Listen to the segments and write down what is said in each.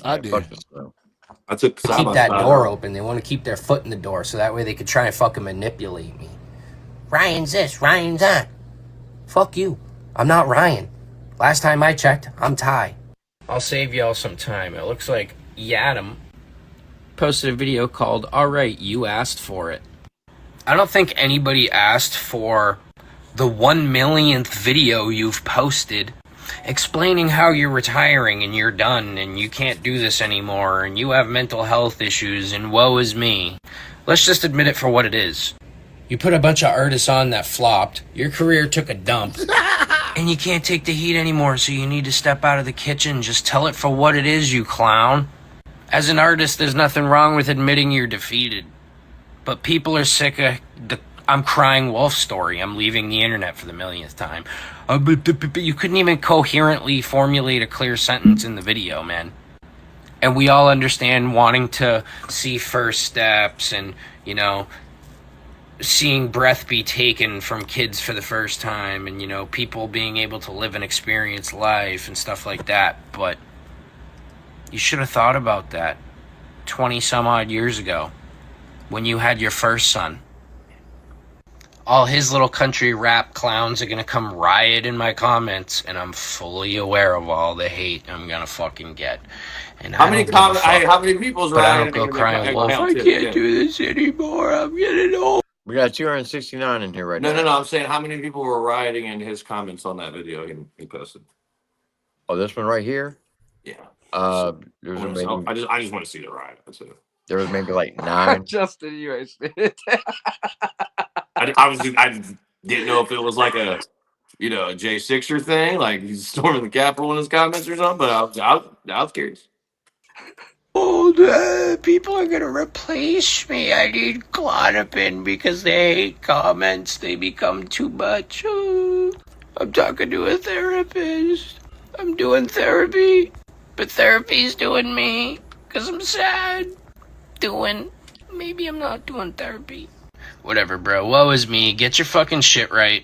I did. Fuck this, bro. I took Keep that door open. They want to keep their foot in the door so that way they could try and fucking manipulate me. Ryan's this, Ryan's that. Fuck you. I'm not Ryan. Last time I checked, I'm Ty. I'll save y'all some time. It looks like Yadam posted a video called Alright, You Asked For It. I don't think anybody asked for the 1 millionth video you've posted explaining how you're retiring and you're done and you can't do this anymore and you have mental health issues and woe is me. Let's just admit it for what it is. You put a bunch of artists on that flopped, your career took a dump, and you can't take the heat anymore, so you need to step out of the kitchen. Just tell it for what it is, you clown. As an artist, there's nothing wrong with admitting you're defeated. But people are sick of the I'm crying wolf story. I'm leaving the internet for the millionth time. You couldn't even coherently formulate a clear sentence in the video, man. And we all understand wanting to see first steps and, you know, seeing breath be taken from kids for the first time and, you know, people being able to live and experience life and stuff like that. But you should have thought about that 20 some odd years ago when you had your first son. All his little country rap clowns are gonna come riot in my comments, and I'm fully aware of all the hate I'm gonna fucking get. And how many people's but I don't rioting? go crying wolf. I can't do this anymore. I'm getting old. We got 269 in here right now. No. I'm saying how many people were rioting in his comments on that video he posted? Oh, this one right here? Yeah. There's I just want to see the riot. That's it. There was maybe like 9. Justin, you ain't spit. I didn't know if it was like a Jay Sixer thing, like he's storming the Capitol in his comments or something. But I was curious. Oh, people are gonna replace me. I need Clonopin because they hate comments. They become too much. I'm talking to a therapist. I'm doing therapy, but therapy's doing me because I'm sad. Maybe I'm not doing therapy. Whatever, bro. Woe is me. Get your fucking shit right.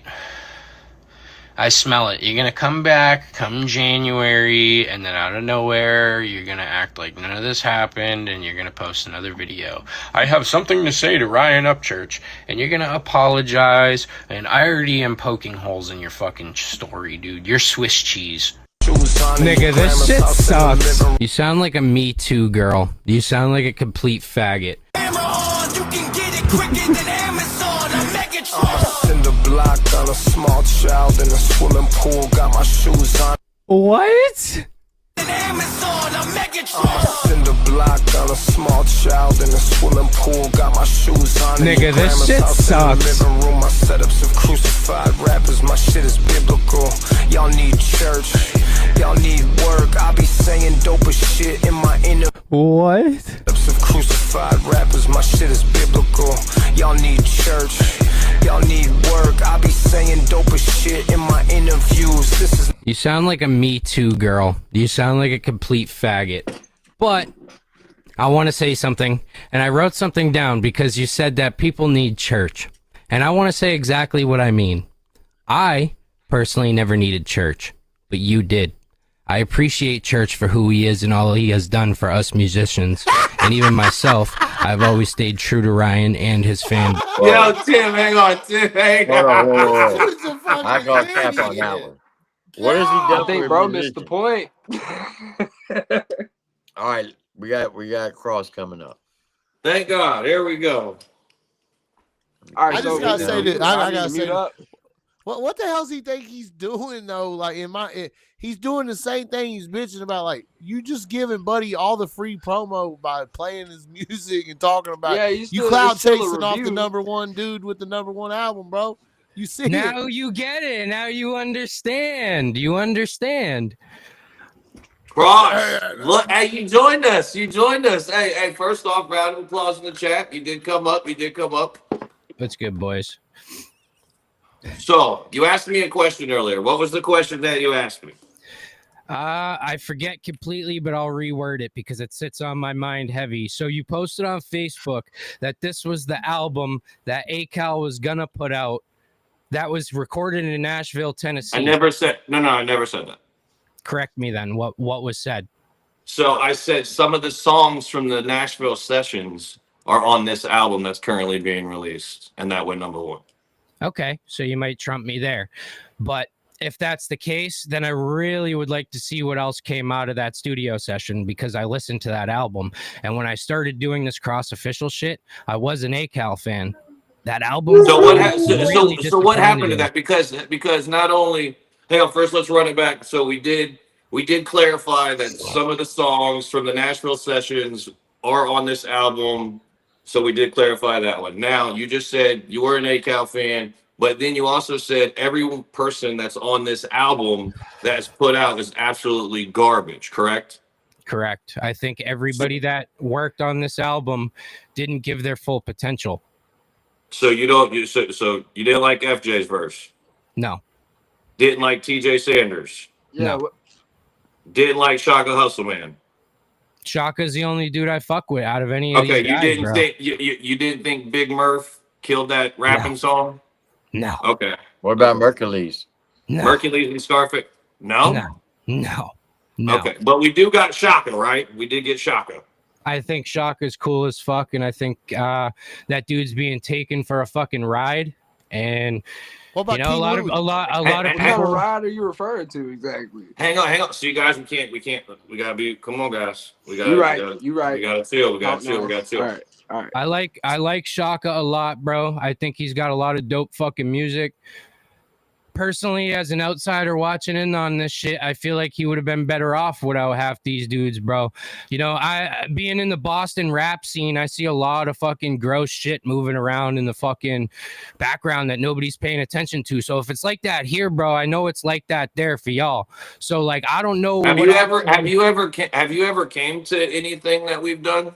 I smell it. You're gonna come back come January, and then out of nowhere, you're gonna act like none of this happened, and you're gonna post another video. I have something to say to Ryan Upchurch, and you're gonna apologize, and I already am poking holes in your fucking story, dude. You're Swiss cheese. Nigga, this shit sucks. You sound like a Me Too girl. You sound like a complete faggot. Block on a small child in a swimming pool, got my shoes on. What? Cinder block on a small child in a swimming pool, got my shoes on. Nigga, this shit sucks. Living room, my setups of crucified rappers, my shit is biblical. Y'all need church, y'all need work. I be saying dope as shit in my inner. What? Setups of crucified rappers, my shit is biblical. Y'all need church. Y'all need work. I be saying dope as shit in my interviews. This is. You sound like a Me Too girl. You sound like a complete faggot. But I want to say something, and I wrote something down because you said that people need church. And I want to say exactly what I mean. I personally never needed church, but you did. I appreciate Church for who he is and all he has done for us musicians. And even myself, I've always stayed true to Ryan and his fan. Yo, Tim, hang on, Tim, hang on. I got cap on that one. What is he done? I think bro missed the point. All right, we got Cross coming up. Thank God. Here we go. All right, I just gotta say this. I gotta say up. What the hell does he think he's doing though? Like he's doing the same thing he's bitching about. Like you just giving Buddy all the free promo by playing his music and talking about you cloud chasing off the #1 dude with the #1 album, bro. You see now you get it. Now you understand. You understand. Cross, look, hey, you joined us. Hey, first off, round of applause in the chat. You did come up. That's good, boys. So, you asked me a question earlier. What was the question that you asked me? I forget completely, but I'll reword it because it sits on my mind heavy. So you posted on Facebook that this was the album that ACAL was gonna put out that was recorded in Nashville, Tennessee. I never said that. Correct me then. What was said? So I said some of the songs from the Nashville sessions are on this album that's currently being released, and that went number 1. Okay, so you might trump me there. But if that's the case, then I really would like to see what else came out of that studio session, because I listened to that album. And when I started doing this cross official shit, I was an ACAL fan. That album. So really so what happened to disappointed that? Because not only, hang on, first let's run it back. So we did clarify that some of the songs from the Nashville sessions are on this album. So we did clarify that one. Now you just said you were an ACAL fan, but then you also said every person that's on this album that's put out is absolutely garbage, correct? Correct. I think everybody that worked on this album didn't give their full potential. So you don't so you didn't like FJ's verse? No. Didn't like TJ Sanders? Yeah. No. Didn't like Shaka Hustle Man? Shaka's the only dude I fuck with out of any of Okay, these guys, bro. you didn't think Big Murph killed that rapping song? No. Okay. What about Mercules? No. Mercules and Scarface? No? No. Okay, but we do got Shaka, right? We did get Shaka. I think Shaka's cool as fuck, and I think that dude's being taken for a fucking ride. And what about a lot of people. What kind of ride are you referring to exactly? Hang on. See, guys, we gotta be. Come on, guys. You're right. We gotta chill. All right. I like Shaka a lot, bro. I think he's got a lot of dope fucking music. Personally, as an outsider watching in on this shit, I feel like he would have been better off without half these dudes, bro. I being in the Boston rap scene, I see a lot of fucking gross shit moving around in the fucking background that nobody's paying attention to. So if it's like that here, bro, I know it's like that there for y'all. So like, I don't know. Have you ever came to anything that we've done?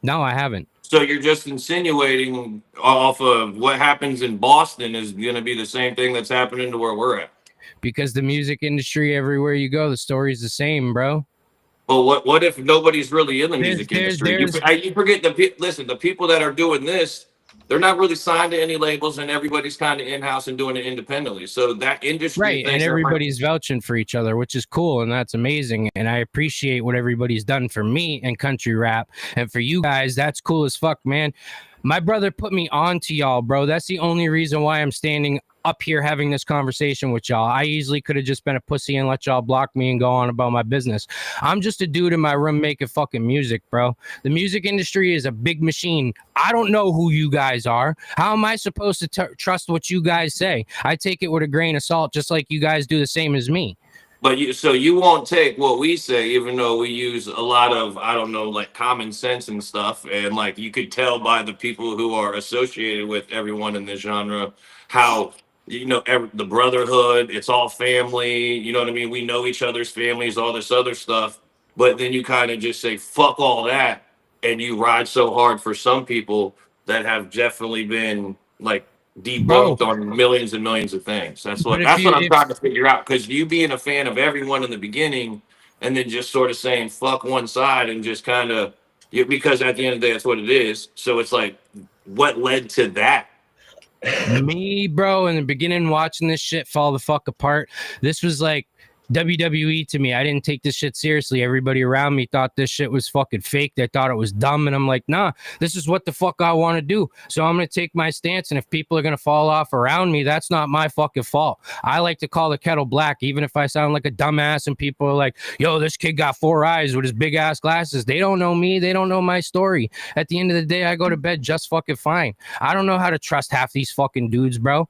No, I haven't. So you're just insinuating off of what happens in Boston is going to be the same thing that's happening to where we're at? Because the music industry, everywhere you go, the story's the same, bro. Well, what if nobody's really in the music industry? You forget the people that are doing this, they're not really signed to any labels, and everybody's kind of in-house and doing it independently. So that industry, right, and everybody's vouching for each other, which is cool, and that's amazing. And I appreciate what everybody's done for me and country rap, and for you guys, that's cool as fuck, man. My brother put me on to y'all, bro. That's the only reason why I'm standing up here having this conversation with y'all. I easily could have just been a pussy and let y'all block me and go on about my business. I'm just a dude in my room making fucking music, bro. The music industry is a big machine. I don't know who you guys are. How am I supposed to trust what you guys say? I take it with a grain of salt, just like you guys do the same as me. But you won't take what we say, even though we use a lot of, I don't know, like common sense and stuff. And like you could tell by the people who are associated with everyone in this genre, how, the brotherhood, it's all family. You know what I mean? We know each other's families, all this other stuff. But then you kind of just say, fuck all that. And you ride so hard for some people that have definitely been like debunked on millions and millions of things. That's what I'm trying to figure out. Because you being a fan of everyone in the beginning and then just sort of saying fuck one side and just kind of, because at the end of the day, that's what it is. So it's like, what led to that? Me, bro, in the beginning watching this shit fall the fuck apart. This was like WWE to me. I didn't take this shit seriously. Everybody around me thought this shit was fucking fake. They thought it was dumb. And I'm like, nah, this is what the fuck I want to do. So I'm going to take my stance. And if people are going to fall off around me, that's not my fucking fault. I like to call the kettle black, even if I sound like a dumbass and people are like, yo, this kid got 4 eyes with his big ass glasses. They don't know me. They don't know my story. At the end of the day, I go to bed just fucking fine. I don't know how to trust half these fucking dudes, bro.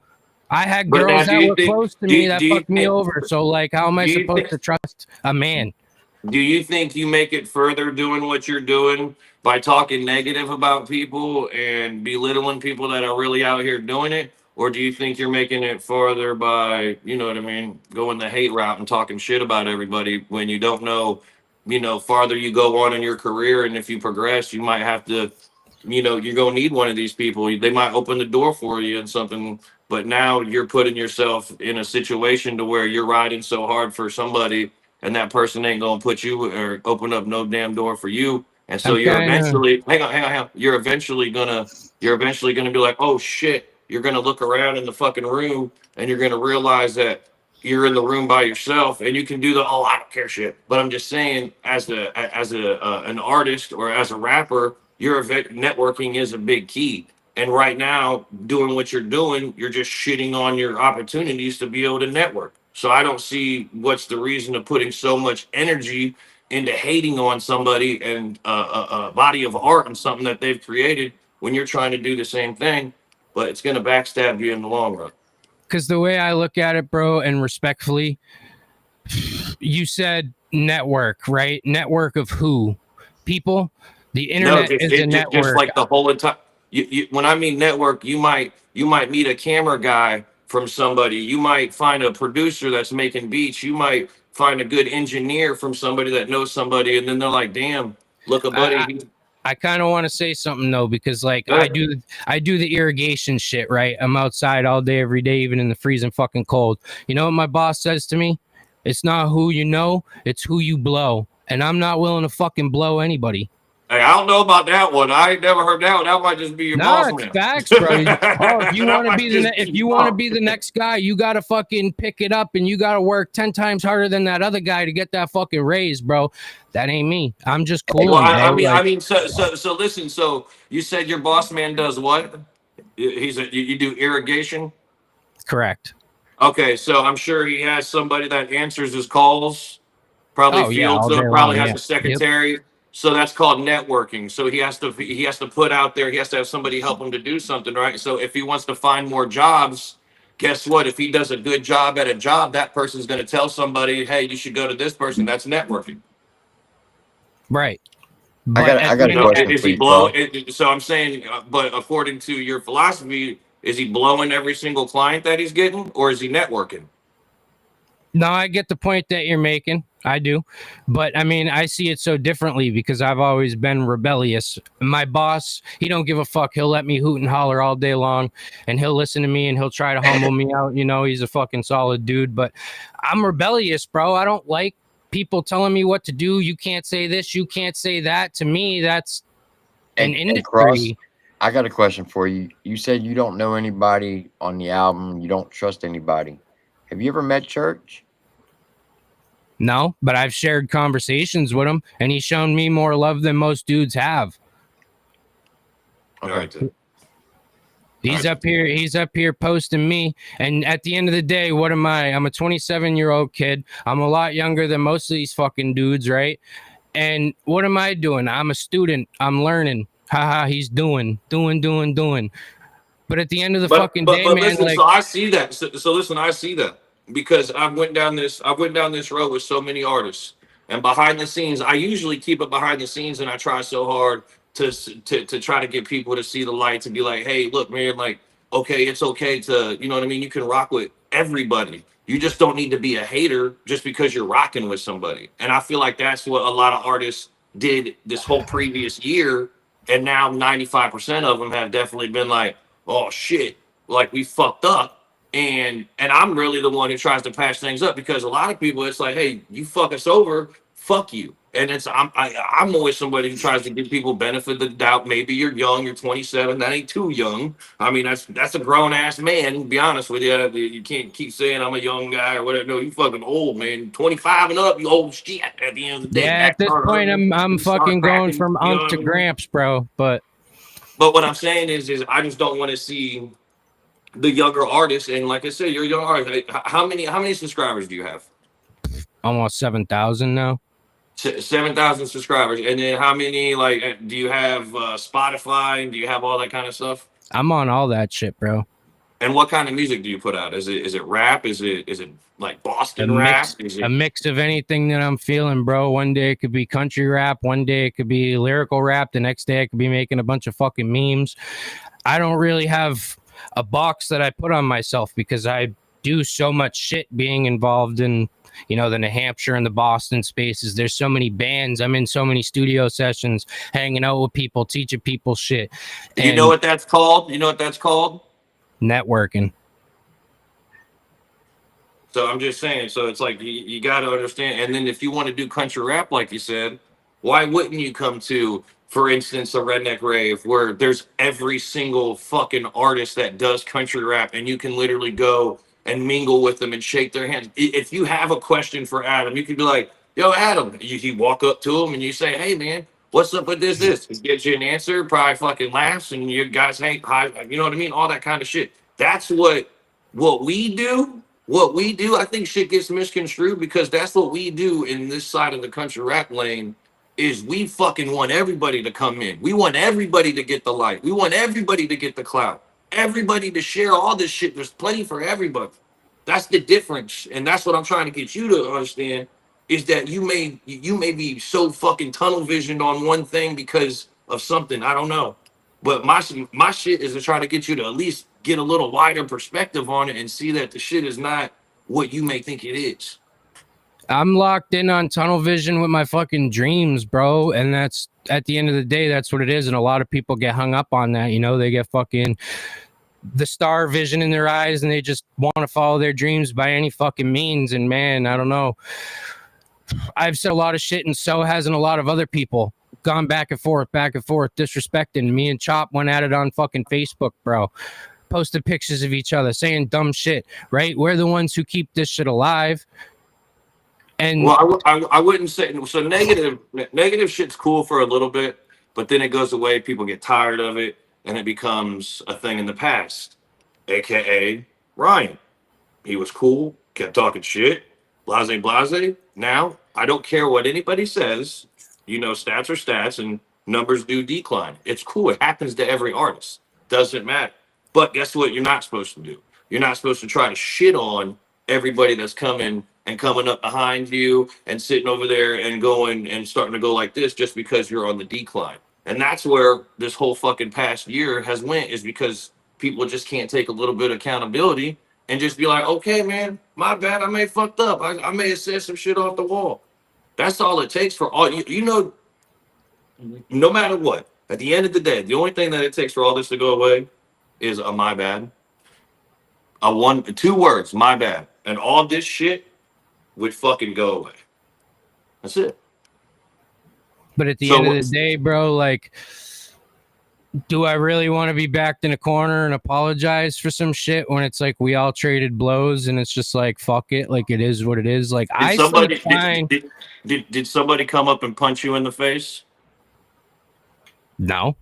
I had girls that were close to me that fucked me over. So, like, how am I supposed to trust a man? Do you think you make it further doing what you're doing by talking negative about people and belittling people that are really out here doing it? Or do you think you're making it farther by, going the hate route and talking shit about everybody when you don't know, farther you go on in your career, and if you progress, you might have to, you're going to need one of these people. They might open the door for you and something. But now you're putting yourself in a situation to where you're riding so hard for somebody, and that person ain't gonna put you or open up no damn door for you. And so you're eventually, hang on. You're eventually gonna be like, oh shit. You're gonna look around in the fucking room, and you're gonna realize that, you're in the room by yourself and you can do the I don't care shit. But I'm just saying, as an artist or as a rapper, networking is a big key. And right now, doing what you're doing, you're just shitting on your opportunities to be able to network. So I don't see what's the reason of putting so much energy into hating on somebody and a body of art and something that they've created when you're trying to do the same thing, but it's going to backstab you in the long run. Because the way I look at it, bro, and respectfully, you said network, right? Network of who? People? The internet is a network. Just like the whole entire. When I mean network, you might meet a camera guy from somebody. You might find a producer that's making beats. You might find a good engineer from somebody that knows somebody, and then they're like, "Damn, look a buddy." I kind of want to say something though, because like I do the irrigation shit, right? I'm outside all day, every day, even in the freezing fucking cold. You know what my boss says to me? It's not who you know, it's who you blow. And I'm not willing to fucking blow anybody. Hey, I don't know about that one. I ain't never heard that one. That might just be your boss man. Facts, bro. If you want to be the next guy, you gotta fucking pick it up and you gotta work 10 times harder than that other guy to get that fucking raise, bro. That ain't me. I'm just cool. Well, I mean, so listen. So you said your boss man does what? You do irrigation? Correct. Okay, so I'm sure he has somebody that answers his calls. Probably fields them. Probably has a secretary. Yep. So that's called networking. So he has to put out there. He has to have somebody help him to do something, right? So if he wants to find more jobs, guess what? If he does a good job at a job, that person's going to tell somebody, "Hey, you should go to this person." That's networking. Right. But I got a question is for he you, blow? So I'm saying, but according to your philosophy, is he blowing every single client that he's getting, or is he networking? No, I get the point that you're making. I do. But I mean, I see it so differently because I've always been rebellious. My boss, he don't give a fuck. He'll let me hoot and holler all day long and he'll listen to me and he'll try to humble me out. You know, he's a fucking solid dude, but I'm rebellious, bro. I don't like people telling me what to do. You can't say this, you can't say that. To me, that's an industry. Cross, I got a question for you. You said you don't know anybody on the album. You don't trust anybody. Have you ever met Church? No, but I've shared conversations with him, and he's shown me more love than most dudes have. Okay. He's up here posting me, and at the end of the day, what am I? I'm a 27-year-old kid. I'm a lot younger than most of these fucking dudes, right? And what am I doing? I'm a student. I'm learning. Haha, he's doing. But at the end of the fucking day, man, listen, like, so I see that. So listen, I see that. Because I went down this road with so many artists, and behind the scenes, I usually keep it behind the scenes, and I try so hard to try to get people to see the lights and be like, hey, look, man, like, okay, it's okay to, you know what I mean? You can rock with everybody. You just don't need to be a hater just because you're rocking with somebody. And I feel like that's what a lot of artists did this whole previous year, and now 95% of them have definitely been like, oh shit, like we fucked up. And I'm really the one who tries to patch things up because a lot of people, it's like, hey, you fuck us over, fuck you. And I'm always somebody who tries to give people benefit of the doubt. Maybe you're young, you're 27, that ain't too young. I mean, that's a grown ass man. To be honest with you, you can't keep saying I'm a young guy or whatever. No, you fucking old, man. 25 and up, you old shit. At the end of the day, yeah. At this point, I'm fucking going from unk to gramps, bro. But what I'm saying is I just don't want to see the younger artists, and like I said, you're a young artist. How many subscribers do you have? Almost 7,000 now. 7,000 subscribers, and then how many? Like, do you have Spotify? Do you have all that kind of stuff? I'm on all that shit, bro. And what kind of music do you put out? Is it rap? Is it like Boston rap? A mix of anything that I'm feeling, bro. One day it could be country rap. One day it could be lyrical rap. The next day I could be making a bunch of fucking memes. I don't really have a box that I put on myself because I do so much shit being involved in, you know, the New Hampshire and the Boston spaces. There's so many bands. I'm in so many studio sessions, hanging out with people, teaching people shit. You know what that's called? You know what that's called? Networking. So I'm just saying, so it's like you got to understand. And then if you want to do country rap, like you said, why wouldn't you come to, for instance, a Redneck Rave where there's every single fucking artist that does country rap, and you can literally go and mingle with them and shake their hands. If you have a question for Adam, you could be like, yo, Adam. You walk up to him and you say, hey, man, what's up with this? He gives you an answer, probably fucking laughs, and you guys hang high, you know what I mean? All that kind of shit. That's what we do. What we do, I think shit gets misconstrued because that's what we do in this side of the country rap lane is we fucking want everybody to come in. We want everybody to get the light. We want everybody to get the clout. Everybody to share all this shit. There's plenty for everybody. That's the difference. And that's what I'm trying to get you to understand is that you may be so fucking tunnel visioned on one thing because of something. I don't know. But my shit is to try to get you to at least get a little wider perspective on it and see that the shit is not what you may think it is. I'm locked in on tunnel vision with my fucking dreams, bro. And that's at the end of the day, that's what it is. And a lot of people get hung up on that. You know, they get fucking the star vision in their eyes and they just want to follow their dreams by any fucking means. And man, I don't know. I've said a lot of shit and so hasn't a lot of other people. Gone back and forth, disrespecting. Me and Chop went at it on fucking Facebook, bro. Posted pictures of each other, saying dumb shit, right? We're the ones who keep this shit alive. And well, I wouldn't say so. Negative shit's cool for a little bit, but then it goes away. People get tired of it, and it becomes a thing in the past. AKA Ryan, he was cool, kept talking shit, blase. Now I don't care what anybody says. You know, stats are stats, and numbers do decline. It's cool. It happens to every artist. Doesn't matter. But guess what? You're not supposed to do. You're not supposed to try to shit on everybody that's coming up behind you and sitting over there and going and starting to go like this just because you're on the decline. And that's where this whole fucking past year has went is because people just can't take a little bit of accountability and just be like, okay, man, my bad. I may have fucked up. I may have said some shit off the wall. That's all it takes for all, you know, no matter what, at the end of the day, the only thing that it takes for all this to go away is a my bad. Two words, my bad. And all this shit would fucking go away. That's it. But at the end of the day, bro, like, do I really want to be backed in a corner and apologize for some shit when it's like we all traded blows and it's just like, fuck it, like it is what it is. Like did somebody come up and punch you in the face? No.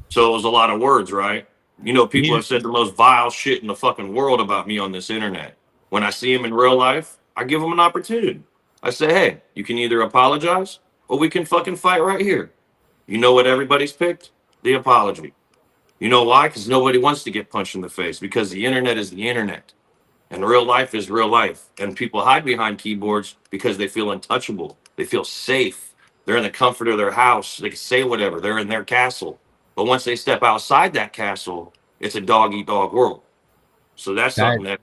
So it was a lot of words, right? You know, people have said the most vile shit in the fucking world about me on this internet. When I see them in real life, I give them an opportunity. I say, hey, you can either apologize or we can fucking fight right here. You know what everybody's picked? The apology. You know why? Because nobody wants to get punched in the face because the internet is the internet. And real life is real life. And people hide behind keyboards because they feel untouchable. They feel safe. They're in the comfort of their house. They can say whatever. They're in their castle. But once they step outside that castle, it's a dog-eat-dog world. So that's something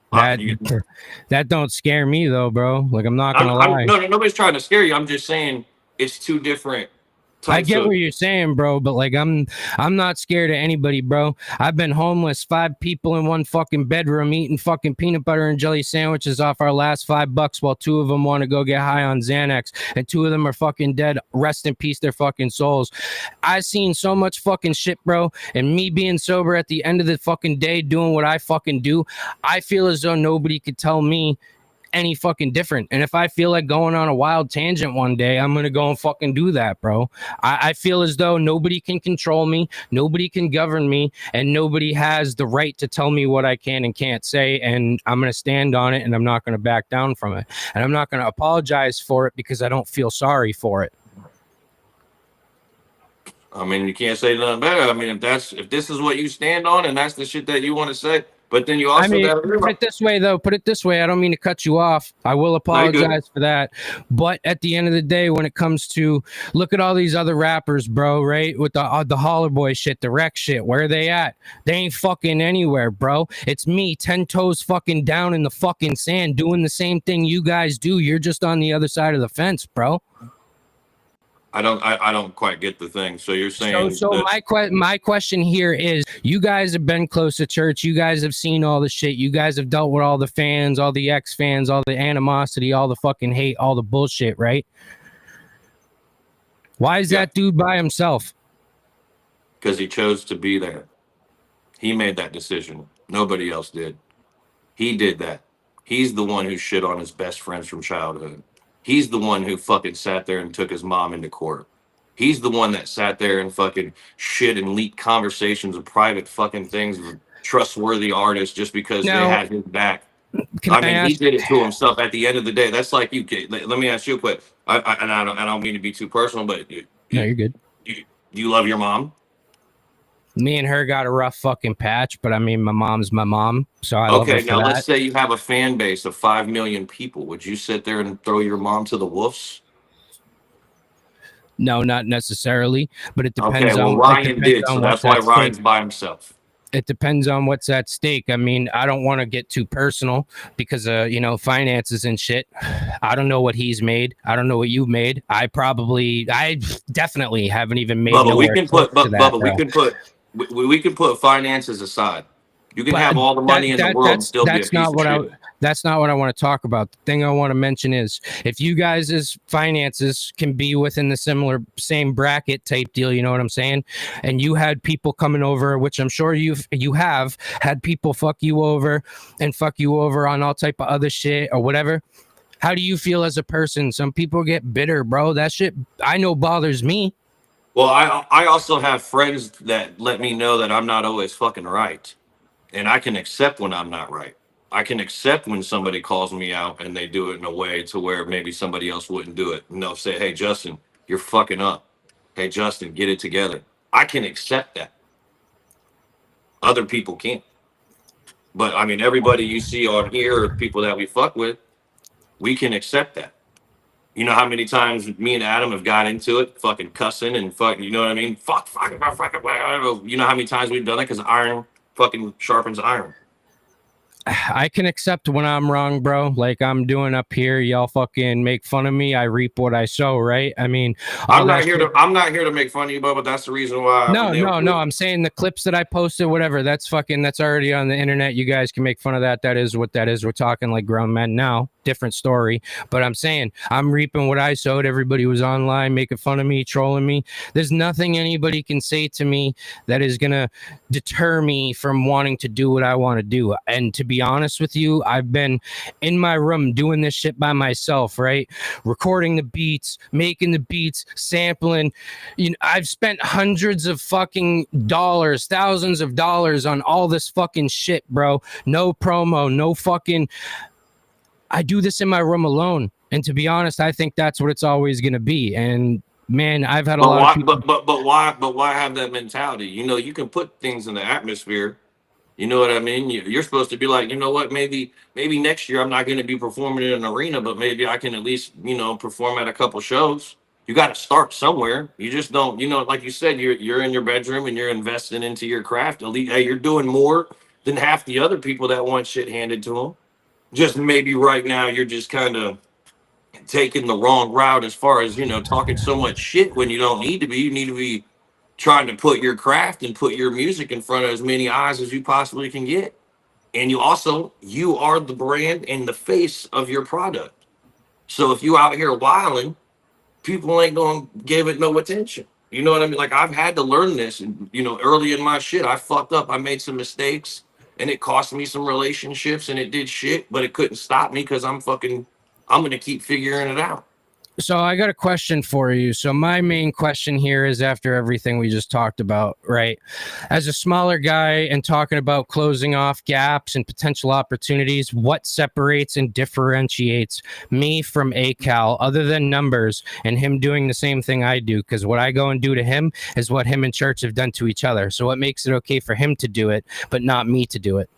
that don't scare me though, bro. Like I'm not gonna lie. No, nobody's trying to scare you. I'm just saying it's two different. I get what you're saying, bro, but like I'm not scared of anybody, bro. I've been homeless, 5 people in one fucking bedroom eating fucking peanut butter and jelly sandwiches off our last $5 while 2 of them want to go get high on Xanax and 2 of them are fucking dead. Rest in peace, their fucking souls. I've seen so much fucking shit, bro, and me being sober at the end of the fucking day doing what I fucking do, I feel as though nobody could tell me any fucking different. And if I feel like going on a wild tangent one day, I'm gonna go and fucking do that, bro. I feel as though nobody can control me, nobody can govern me, and nobody has the right to tell me what I can and can't say, and I'm gonna stand on it and I'm not gonna back down from it. And I'm not gonna apologize for it because I don't feel sorry for it. I mean, you can't say nothing better. I mean, if this is what you stand on and that's the shit that you want to say. But then you also put it this way, though. Put it this way. I don't mean to cut you off. I will apologize for that. But at the end of the day, when it comes to look at all these other rappers, bro, right? With the Holler Boy shit, the Wreck shit, where are they at? They ain't fucking anywhere, bro. It's me 10 toes fucking down in the fucking sand doing the same thing you guys do. You're just on the other side of the fence, bro. I don't quite get the thing. So you're saying my question here is, you guys have been close to church, you guys have seen all the shit, you guys have dealt with all the fans, all the ex-fans, all the animosity, all the fucking hate, all the bullshit, right? Why is that dude by himself? Because he chose to be there. He made that decision. Nobody else did. He did that. He's the one who shit on his best friends from childhood. He's the one who fucking sat there and took his mom into court. He's the one that sat there and fucking shit and leaked conversations of private fucking things with trustworthy artists just because they had his back. I mean, he did it to himself. At the end of the day, that's like you. Let me ask you a quick. I don't mean to be too personal, but no, you're good. Do you love your mom? Me and her got a rough fucking patch, but I mean, my mom's my mom, so I love her for now that. let's say you have a fan base of 5 million people. Would you sit there and throw your mom to the wolves? No, not necessarily, but it depends on. Ryan did, so that's why Ryan's by himself. It depends on what's at stake. I mean, I don't want to get too personal because finances and shit. I don't know what he's made. I don't know what you've made. I definitely haven't even made. Bubba, we can put finances aside. You can have all the money in the world and still be a piece of shit. That's not what I want to talk about. The thing I want to mention is if you guys' finances can be within the same bracket type deal, you know what I'm saying? And you had people coming over, which I'm sure you have had people fuck you over on all type of other shit or whatever. How do you feel as a person? Some people get bitter, bro. That shit I know bothers me. Well, I also have friends that let me know that I'm not always fucking right. And I can accept when I'm not right. I can accept when somebody calls me out and they do it in a way to where maybe somebody else wouldn't do it. And they'll say, hey, Justin, you're fucking up. Hey, Justin, get it together. I can accept that. Other people can't. But I mean, everybody you see on here are people that we fuck with. We can accept that. You know how many times me and Adam have got into it, fucking cussing and fucking, you know what I mean? Fuck. You know how many times we've done it? Because iron fucking sharpens iron. I can accept when I'm wrong, bro. Like I'm doing up here, y'all fucking make fun of me. I reap what I sow, right? I mean, I'm not here to make fun of you, but that's the reason why. No. I'm saying the clips that I posted, whatever. That's already on the internet. You guys can make fun of that. That is what that is. We're talking like grown men now. Different story. But I'm saying I'm reaping what I sowed. Everybody was online making fun of me, trolling me. There's nothing anybody can say to me that is gonna deter me from wanting to do what I want to do. And to be honest with you, I've been in my room doing this shit by myself, right? Recording the beats, making the beats, sampling. You know, I've spent hundreds of fucking dollars, thousands of dollars on all this fucking shit, bro. No promo, no fucking. I do this in my room alone. And to be honest, I think that's what it's always going to be. And man, I've had a lot of people. But why have that mentality? You know, you can put things in the atmosphere. You know what I mean? You're supposed to be like, you know what? Maybe next year I'm not going to be performing in an arena, but maybe I can at least, perform at a couple shows. You got to start somewhere. You just don't, like you said, you're in your bedroom and you're investing into your craft. Hey, you're doing more than half the other people that want shit handed to them. Just maybe right now you're just kind of taking the wrong route as far as, talking so much shit when you don't need to be. You need to be trying to put your craft and put your music in front of as many eyes as you possibly can get. And you are the brand and the face of your product. So if you out here wilding, people ain't going to give it no attention. You know what I mean? Like I've had to learn this and, early in my shit, I fucked up. I made some mistakes and it cost me some relationships and it did shit, but it couldn't stop me because I'm going to keep figuring it out. So I got a question for you. So my main question here is after everything we just talked about, right? As a smaller guy and talking about closing off gaps and potential opportunities, what separates and differentiates me from ACAL other than numbers and him doing the same thing I do? Because what I go and do to him is what him and Church have done to each other. So what makes it okay for him to do it, but not me to do it?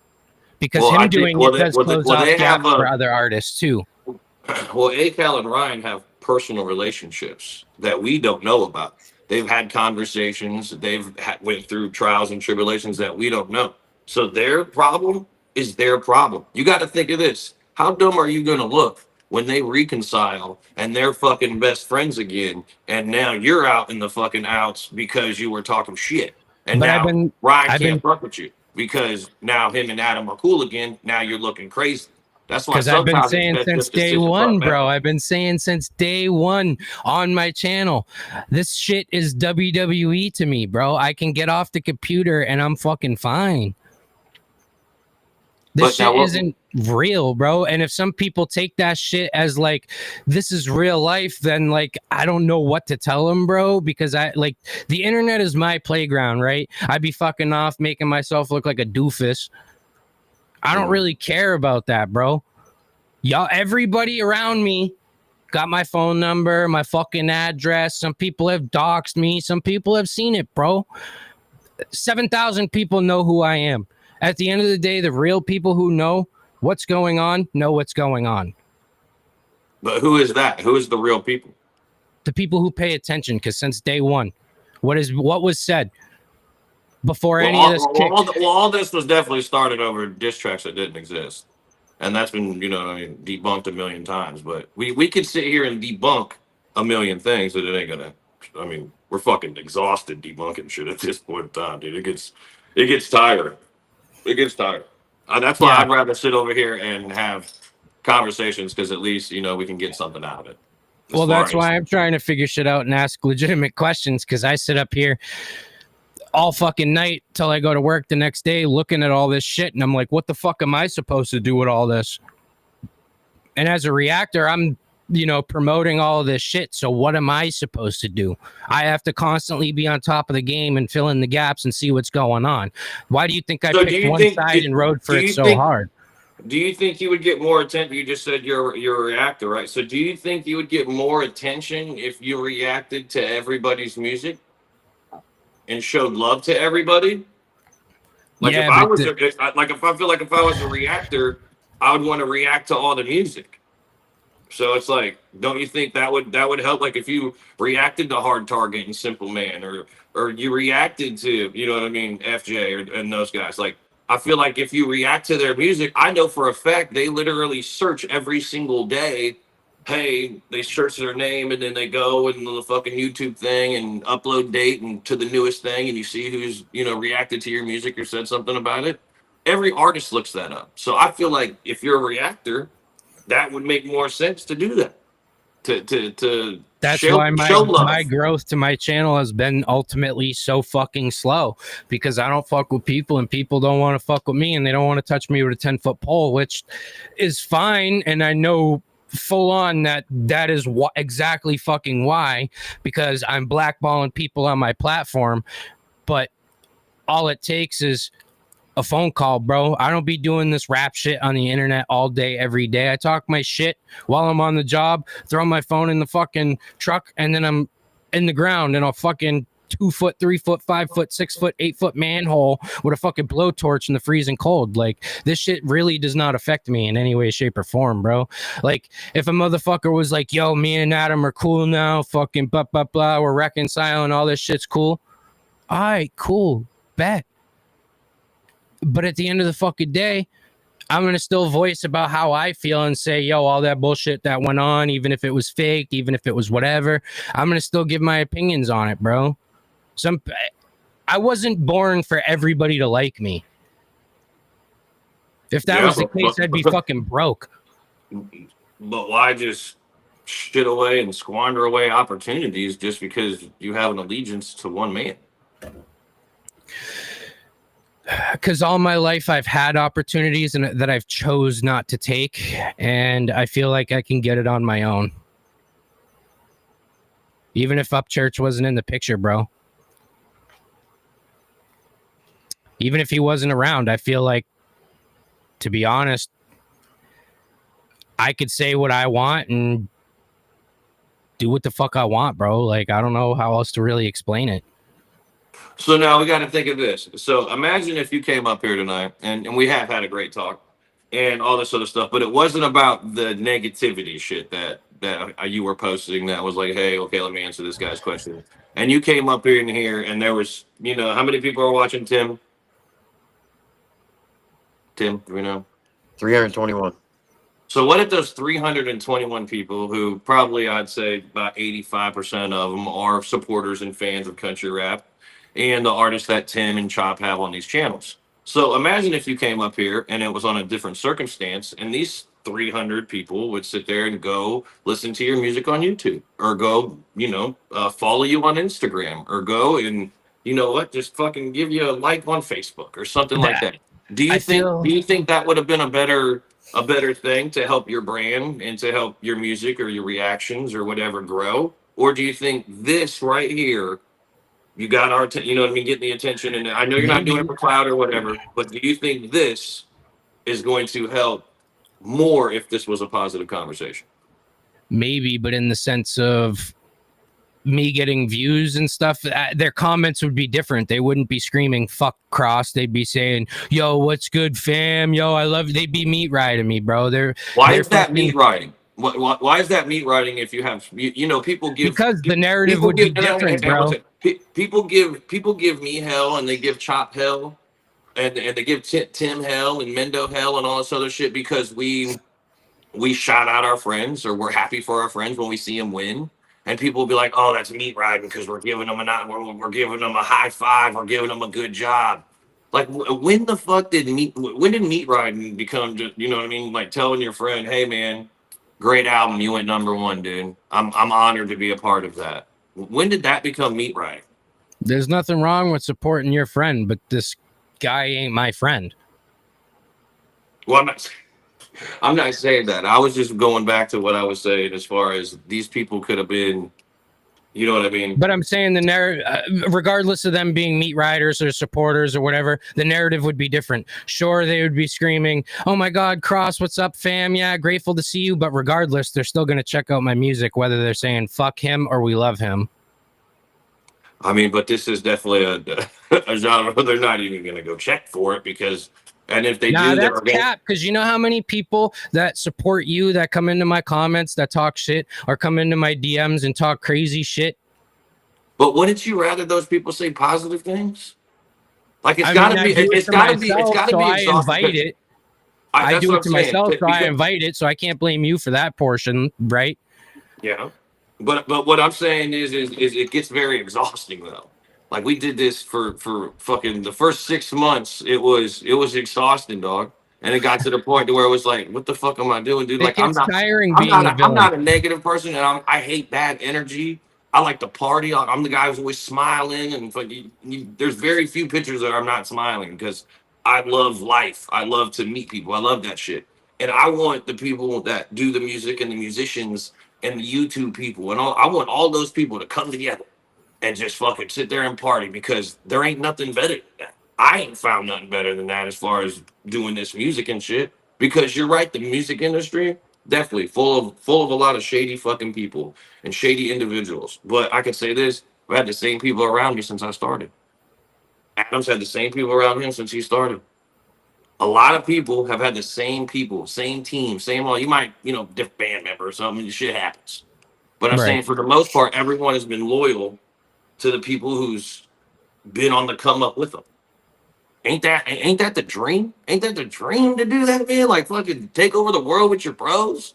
Because it does close off gaps for other artists too. Well, ACAL and Ryan have personal relationships that we don't know about. They've had conversations. Went through trials and tribulations that we don't know. So their problem is their problem. You got to think of this. How dumb are you going to look when they reconcile and they're fucking best friends again? And now you're out in the fucking outs because you were talking shit. And now Ryan can't fuck with you because now him and Adam are cool again. Now you're looking crazy. That's why I've been saying since day one, bro. I've been saying since day one on my channel, this shit is WWE to me, bro. I can get off the computer and I'm fucking fine. This shit isn't real, bro. And if some people take that shit as like, this is real life, then like, I don't know what to tell them, bro, because the internet is my playground, right? I'd be fucking off making myself look like a doofus. I don't really care about that, bro. Y'all, everybody around me got my phone number, my fucking address. Some people have doxed me. Some people have seen it, bro. 7,000 people know who I am. At the end of the day, the real people who know what's going on know what's going on. But who is that? Who is the real people? The people who pay attention, because since day one, what was said before any of this? All this was definitely started over diss tracks that didn't exist. And that's been, debunked a million times. But we could sit here and debunk a million things that it ain't gonna. We're fucking exhausted debunking shit at this point in time, dude. It gets tired. It gets tired. That's why I'd rather sit over here and have conversations, because at least we can get something out of it. Well, that's why I'm trying to figure shit out and ask legitimate questions, because I sit up here all fucking night till I go to work the next day looking at all this shit, and I'm like, what the fuck am I supposed to do with all this? And as a reactor, I'm promoting all of this shit. So what am I supposed to do? I have to constantly be on top of the game and fill in the gaps and see what's going on. Why do you think I picked one side and rode for it so hard? Do you think you would get more attention? You just said you're a reactor, right? So do you think you would get more attention if you reacted to everybody's music and showed love to everybody? Like if I was a reactor, I would want to react to all the music. So it's like, don't you think that would help? Like if you reacted to Hard Target and Simple Man, or you reacted to, FJ and those guys. Like I feel like if you react to their music, I know for a fact they literally search every single day. Hey, they search their name and then they go and the fucking YouTube thing and upload date and to the newest thing, and you see who's reacted to your music or said something about it. Every artist looks that up. So I feel like if you're a reactor, that would make more sense to do that. That's why my growth to my channel has been ultimately so fucking slow, because I don't fuck with people and people don't want to fuck with me, and they don't want to touch me with a 10-foot pole, which is fine. And I know full on that is exactly fucking why, because I'm blackballing people on my platform. But all it takes is a phone call, bro. I don't be doing this rap shit on the internet all day, every day. I talk my shit while I'm on the job, throw my phone in the fucking truck, and then I'm in the ground in a fucking 2 foot, 3 foot, 5 foot, 6 foot, 8 foot manhole with a fucking blowtorch in the freezing cold. Like this shit really does not affect me in any way, shape, or form, bro. Like if a motherfucker was like, yo, me and Adam are cool now, fucking blah, blah, blah, we're reconciling, all this shit's cool. All right, cool, bet. But at the end of the fucking day, I'm going to still voice about how I feel and say, yo, all that bullshit that went on, even if it was fake, even if it was whatever, I'm going to still give my opinions on it, bro. I wasn't born for everybody to like me. If that was the case, I'd be fucking broke. But why just shit away and squander away opportunities just because you have an allegiance to one man? Because all my life I've had opportunities and that I've chose not to take, and I feel like I can get it on my own. Even if Upchurch wasn't in the picture, bro. Even if he wasn't around, I feel like, to be honest, I could say what I want and do what the fuck I want, bro. Like, I don't know how else to really explain it. So now we got to think of this. So imagine if you came up here tonight, and we have had a great talk and all this other stuff, but it wasn't about the negativity shit that you were posting that was like, hey, okay, let me answer this guy's question. And you came up here and there was, how many people are watching, Tim? Tim, do we know? 321. So what if those 321 people, who probably I'd say about 85% of them are supporters and fans of country rap and the artists that Tim and Chop have on these channels. So imagine if you came up here and it was on a different circumstance, and these 300 people would sit there and go listen to your music on YouTube, or go, follow you on Instagram, or go and, just fucking give you a like on Facebook or something like that. Do you think that would have been a better thing to help your brand and to help your music or your reactions or whatever grow? Or do you think this right here, you got our, you know what I mean, getting the attention, and I know you're not doing it for clout or whatever, but do you think this is going to help more if this was a positive conversation? Maybe, but in the sense of me getting views and stuff, their comments would be different. They wouldn't be screaming "fuck Cross." They'd be saying, "Yo, what's good, fam? Yo, I love you." They'd be meat riding me, bro. Why is that meat riding? Why is that meat riding? If you have, you know, people give, because the narrative would be different, bro. People give me hell, and they give Chop hell, and they give Tim hell and Mendo hell and all this other shit because we shout out our friends, or we're happy for our friends when we see them win. And people will be like, "Oh, that's meat riding because we're giving them we're giving them a high five, we're giving them a good job." Like, when the fuck did meat riding become, you know what I mean? Like telling your friend, "Hey, man, great album, you went #1, dude. I'm honored to be a part of that." When did that become meat riding? There's nothing wrong with supporting your friend, but this guy ain't my friend. Well, I'm not saying that. I was just going back to what I was saying as far as these people could have been, you know what I mean? But I'm saying the narrative, regardless of them being meat riders or supporters or whatever, the narrative would be different. Sure, they would be screaming, "Oh my God, Cross, what's up, fam? Yeah, grateful to see you." But regardless, they're still going to check out my music, whether they're saying "fuck him" or "we love him." I mean, but this is definitely a genre they're not even going to go check for it because. And if they do, that's cap. Because you know how many people that support you that come into my comments that talk shit or come into my DMs and talk crazy shit. But wouldn't you rather those people say positive things? Like it's got to be. It's got to be. It's got to be. I invite it. I do it to myself, so I invite it. So I can't blame you for that portion, right? Yeah, but what I'm saying is it gets very exhausting though. Like we did this for fucking the first 6 months. It was exhausting, dog. And it got to the point to where it was like, what the fuck am I doing, dude? Like I'm not a negative person, and I hate bad energy. I like to party. I'm the guy who's always smiling, and there's very few pictures that I'm not smiling because I love life. I love to meet people. I love that shit. And I want the people that do the music and the musicians and the YouTube people and all. I want all those people to come together and just fucking sit there and party because there ain't nothing better than that. I ain't found nothing better than that as far as doing this music and shit. Because you're right, the music industry definitely full of a lot of shady fucking people and shady individuals. But I can say this: I've had the same people around me since I started. Adam's had the same people around him since he started. A lot of people have had the same people, same team, same all. You might, different band member or something. Shit happens. But I'm saying for the most part, everyone has been loyal to the people who's been on the come up with them. Ain't that the dream? Ain't that the dream to do that, man? Like fucking take over the world with your bros?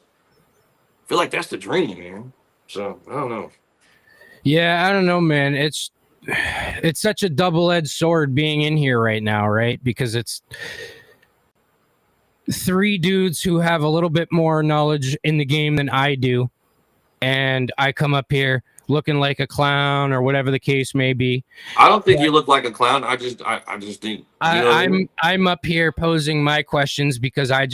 I feel like that's the dream, man. So I don't know. Yeah, I don't know, man. It's such a double-edged sword being in here right now, right? Because it's 3 dudes who have a little bit more knowledge in the game than I do. And I come up here looking like a clown or whatever the case may be. I don't think you look like a clown. I just think I'm up here posing my questions because I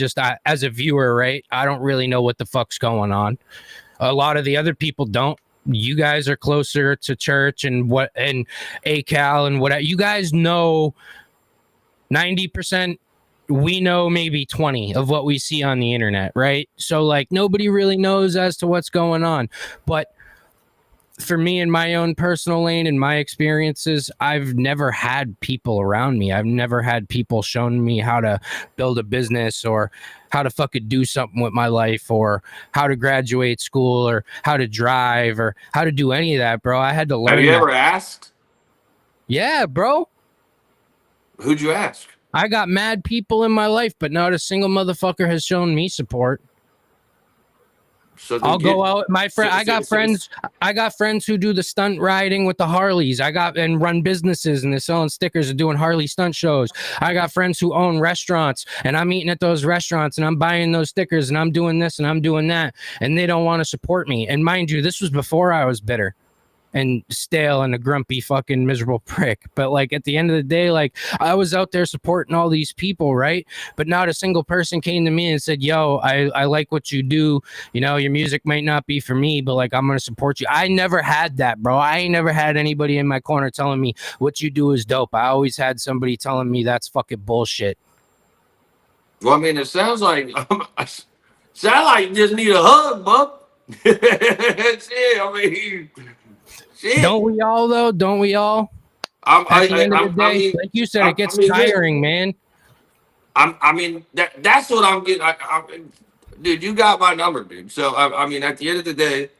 as a viewer, right? I don't really know what the fuck's going on. A lot of the other people don't. You guys are closer to church and ACAL and what you guys know 90%. We know maybe 20 of what we see on the internet, right? So like nobody really knows as to what's going on. But for me in my own personal lane and my experiences, I've never had people around me. I've never had people showing me how to build a business or how to fucking do something with my life or how to graduate school or how to drive or how to do any of that, bro. I had to learn. Have you ever asked? Yeah, bro. Who'd you ask? I got mad people in my life, but not a single motherfucker has shown me support. So I'll go out. My friend, I got friends who do the stunt riding with the Harleys. And run businesses and they're selling stickers and doing Harley stunt shows. I got friends who own restaurants and I'm eating at those restaurants and I'm buying those stickers and I'm doing this and I'm doing that. And they don't want to support me. And mind you, this was before I was bitter. and stale and a grumpy fucking miserable prick. But like at the end of the day, like I was out there supporting all these people, right? But not a single person came to me and said, yo, I like what you do. You know, your music might not be for me, but like I'm gonna support you. I never had that, bro. I ain't never had anybody in my corner telling me what you do is dope. I always had somebody telling me that's fucking bullshit. Well, I mean, it sounds like you just need a hug, bub. Shit, I mean, shit. Don't we all though? Don't we all? At the end of the day, like you said, it gets tiring, man. I mean, that's what I'm getting. Dude, you got my number, dude. So I mean, at the end of the day,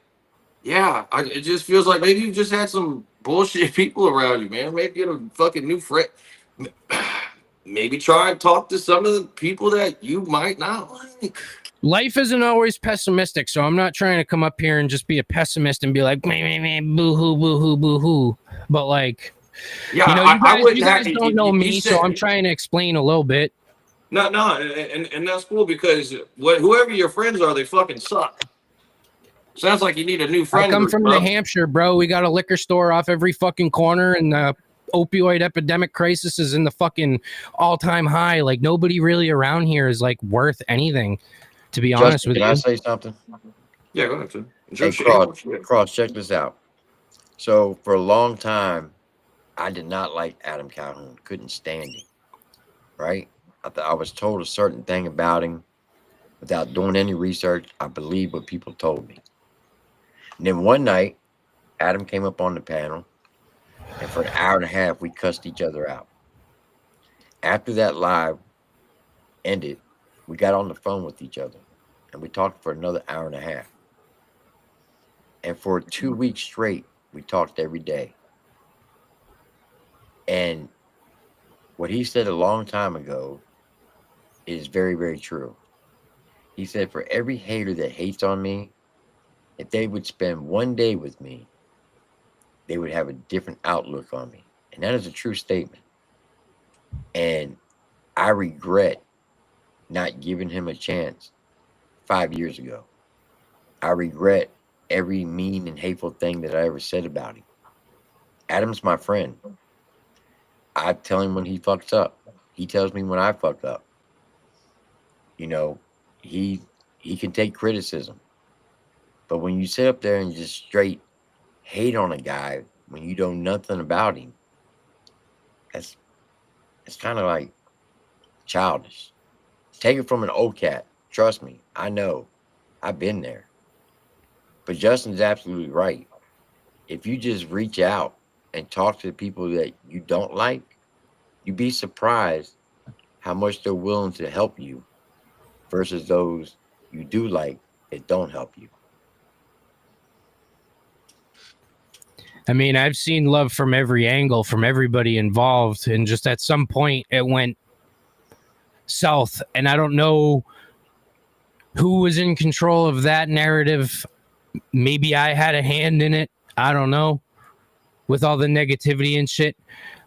yeah, it just feels like maybe you just had some bullshit people around you, man. Maybe get a fucking new friend. Maybe try and talk to some of the people that you might not like. Life isn't always pessimistic, so I'm not trying to come up here and just be a pessimist and be like, boo hoo, boo hoo, boo hoo. But like, yeah, you know, you guys don't know me, so I'm trying to explain a little bit. No, and that's cool because whoever your friends are, they fucking suck. Sounds like you need a new friend. I come from New Hampshire, bro. We got a liquor store off every fucking corner, and the opioid epidemic crisis is in the fucking all-time high. Like nobody really around here is like worth anything, to be honest with you. Can I say something? Yeah, go ahead. Hey, Cross, check this out. So for a long time, I did not like Adam Calhoun. Couldn't stand him. Right? I was told a certain thing about him without doing any research. I believed what people told me. And then one night, Adam came up on the panel, and for an hour and a half, we cussed each other out. After that live ended, we got on the phone with each other, and we talked for another hour and a half. And for 2 weeks straight, we talked every day. And what he said a long time ago is very, very true. He said, for every hater that hates on me, if they would spend one day with me, they would have a different outlook on me. And that is a true statement. And I regret not giving him a chance 5 years ago. I regret every mean and hateful thing that I ever said about him. Adam's my friend. I tell him when he fucks up. He tells me when I fuck up. You know, he can take criticism. But when you sit up there and just straight hate on a guy when you know nothing about him, it's kind of like childish. Take it from an old cat. Trust me, I know. I've been there. But Justin's absolutely right. If you just reach out and talk to the people that you don't like, you'd be surprised how much they're willing to help you versus those you do like that don't help you. I mean, I've seen love from every angle, from everybody involved, and just at some point it went south, and I don't know who was in control of that narrative. Maybe I had a hand in it. I don't know, with all the negativity and shit.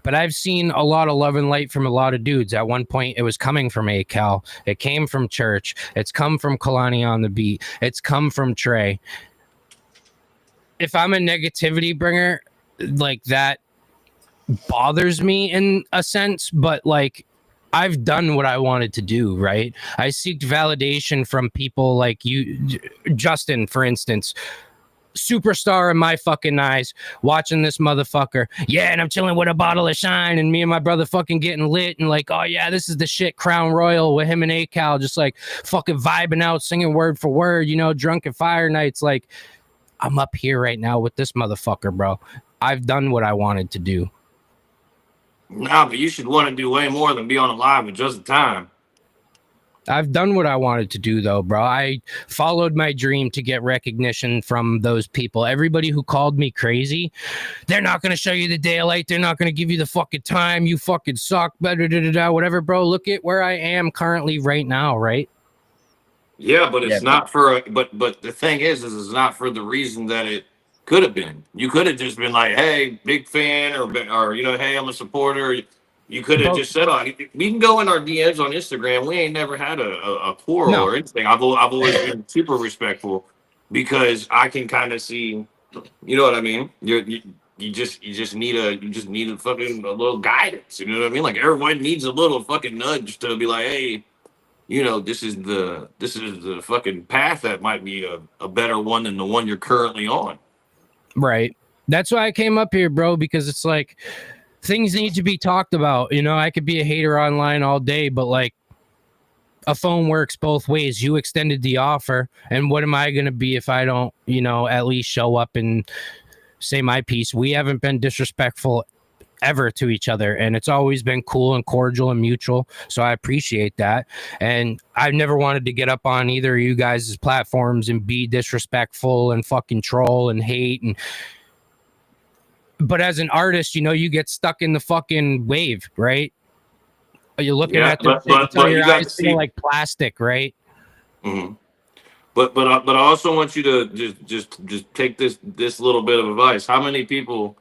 But I've seen a lot of love and light from a lot of dudes. At one point, it was coming from ACAL. It came from Church. It's come from Kalani on the Beat. It's come from Trey. If I'm a negativity bringer, like that bothers me in a sense, but like I've done what I wanted to do, right? I seek validation from people like you, Justin, for instance. Superstar in my fucking eyes, watching this motherfucker. Yeah, and I'm chilling with a bottle of Shine, and me and my brother fucking getting lit, and like, oh yeah, this is the shit, Crown Royal with him and ACAL, just like fucking vibing out, singing word for word, you know, drunken fire nights. Like, I'm up here right now with this motherfucker, bro. I've done what I wanted to do. Nah, but you should want to do way more than be on a live with just the time. I've done what I wanted to do, though, bro. I followed my dream to get recognition from those people. Everybody who called me crazy, they're not going to show you the daylight. They're not going to give you the fucking time. You fucking suck. Whatever, bro. Look at where I am currently right now, right? Yeah, but it's not for but the thing is it's not for the reason that it could have been. You could have just been like, hey, big fan, or you know, hey, I'm a supporter. You could have just said, we can go in our DMs on Instagram. We ain't never had a quarrel or anything. I've always been super respectful because I can kind of see You know what I mean? You just need a fucking a little guidance. You know what I mean? Like everyone needs a little fucking nudge to be like, hey, this is the fucking path that might be a better one than the one you're currently on. Right. That's why I came up here, bro, because it's like things need to be talked about. I could be a hater online all day, but like a phone works both ways. You extended the offer, and what am I going to be if I don't, at least show up and say my piece? We haven't been disrespectful ever to each other, and it's always been cool and cordial and mutual, so I appreciate that. And I've never wanted to get up on either of you guys' platforms and be disrespectful and fucking troll and hate. But as an artist, you get stuck in the fucking wave, right? You're looking at the but your eyes feel like plastic, right? Mm-hmm. But I also want you to just take this little bit of advice. How many people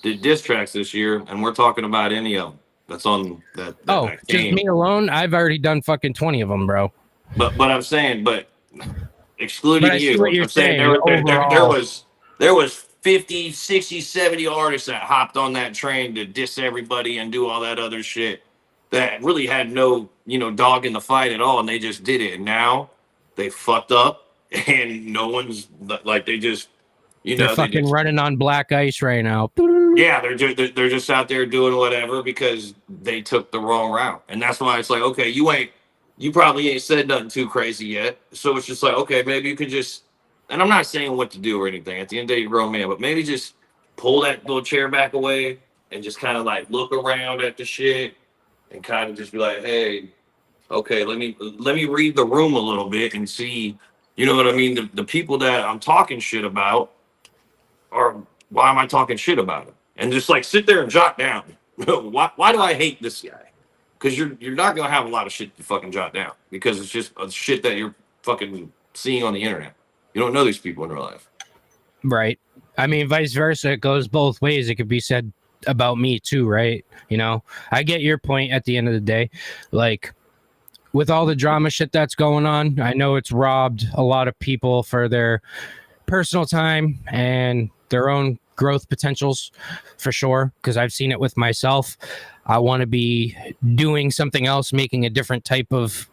did diss tracks this year, and we're talking about any of them that's on that just me alone? I've already done fucking 20 of them, bro. But I'm saying, excluding you, I'm saying there was 50, 60, 70 artists that hopped on that train to diss everybody and do all that other shit that really had no, dog in the fight at all, and they just did it. And now they fucked up, and no one's like, they just, they're fucking running on black ice right now. Yeah, they're just out there doing whatever because they took the wrong route, and that's why it's like, okay, you probably ain't said nothing too crazy yet, so it's just like, okay, maybe you could just, and I'm not saying what to do or anything. At the end of the day, you're a grown man, but maybe just pull that little chair back away and just kind of like look around at the shit and kind of just be like, hey, okay, let me read the room a little bit and see, you know what I mean? The people that I'm talking shit about are, why am I talking shit about them? And just like sit there and jot down. Why do I hate this guy? Because you're not gonna have a lot of shit to fucking jot down because it's just shit that you're fucking seeing on the internet. You don't know these people in real life. Right. I mean, vice versa. It goes both ways. It could be said about me too, right? I get your point at the end of the day. Like, with all the drama shit that's going on, I know it's robbed a lot of people for their personal time and their own growth potentials, for sure, because I've seen it with myself. I want to be doing something else, making a different type of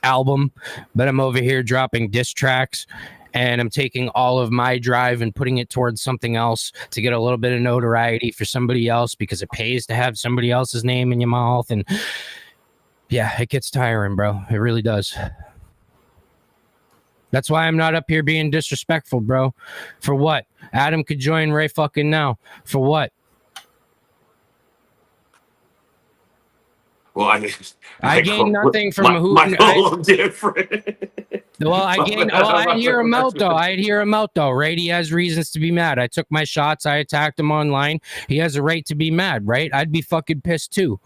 album, but I'm over here dropping diss tracks, and I'm taking all of my drive and putting it towards something else to get a little bit of notoriety for somebody else, because it pays to have somebody else's name in your mouth. And yeah, it gets tiring, bro. It really does. That's why I'm not up here being disrespectful, bro. For what? Adam could join right fucking now. For what? Well, I gain nothing from who. Different. Well, I'd hear him out though. Right? He has reasons to be mad. I took my shots. I attacked him online. He has a right to be mad, right? I'd be fucking pissed too.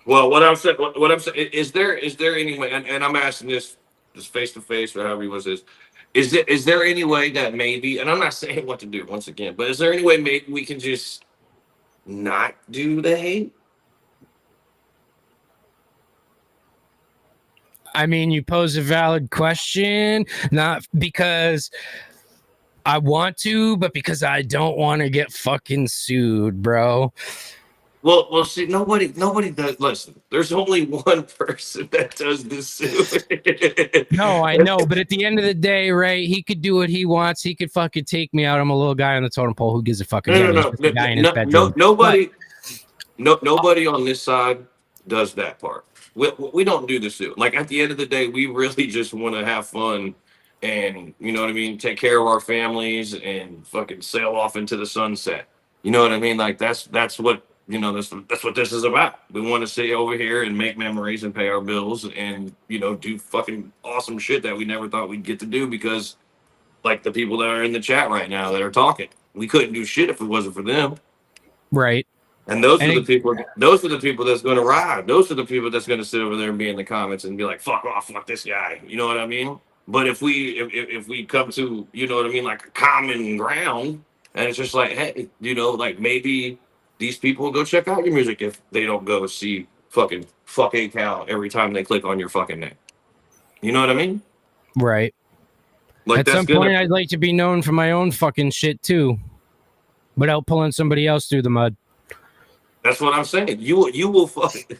Well, what I'm saying, is there any way, and I'm asking this just face to face or however you want to say this, is there any way that maybe, and I'm not saying what to do once again, but is there any way maybe we can just not do the hate? I mean, you pose a valid question, not because I want to, but because I don't want to get fucking sued, bro. Well, see, nobody does. Listen, there's only one person that does this suit. No, I know, but at the end of the day, right? He could do what he wants. He could fucking take me out. I'm a little guy on the totem pole. Who gives a fucking Nobody on this side does that part. We don't do the suit. Like at the end of the day, we really just want to have fun and, you know what I mean, take care of our families and fucking sail off into the sunset. You know what I mean? Like that's what. That's what this is about. We want to stay over here and make memories and pay our bills and, do fucking awesome shit that we never thought we'd get to do because, like, the people that are in the chat right now that are talking, we couldn't do shit if it wasn't for them. Right. And those are the people that's going to ride. Those are the people that's going to sit over there and be in the comments and be like, fuck off, fuck this guy. You know what I mean? But if we come to, you know what I mean, like a common ground, and it's just like, hey, like maybe these people will go check out your music if they don't go see fucking fuck A-Cal every time they click on your fucking name. You know what I mean? Right. Like, at some point, I'd like to be known for my own fucking shit too, without pulling somebody else through the mud. That's what I'm saying. You will fucking,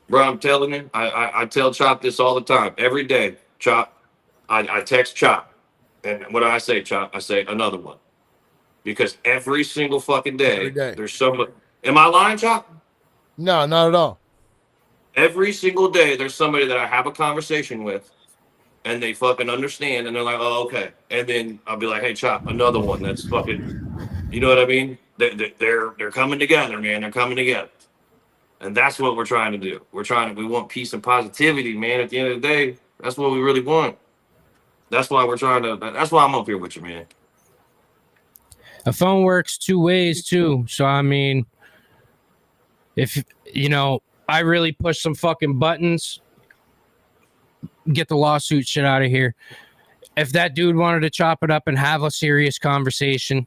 bro. I'm telling you. I tell Chop this all the time, every day. Chop, I text Chop, and what do I say, Chop? I say another one, because every single fucking day, there's somebody. Am I lying, Chop? No, not at all. Every single day, there's somebody that I have a conversation with, and they fucking understand, and they're like, "Oh, okay." And then I'll be like, "Hey, Chop, another one that's fucking." You know what I mean? They're coming together, man. They're coming together, and that's what we're trying to do. We want peace and positivity, man. At the end of the day, that's what we really want. That's why we're trying to. That's why I'm up here with you, man. A phone works two ways too. So I mean, if I really push some fucking buttons, get the lawsuit shit out of here. If that dude wanted to chop it up and have a serious conversation,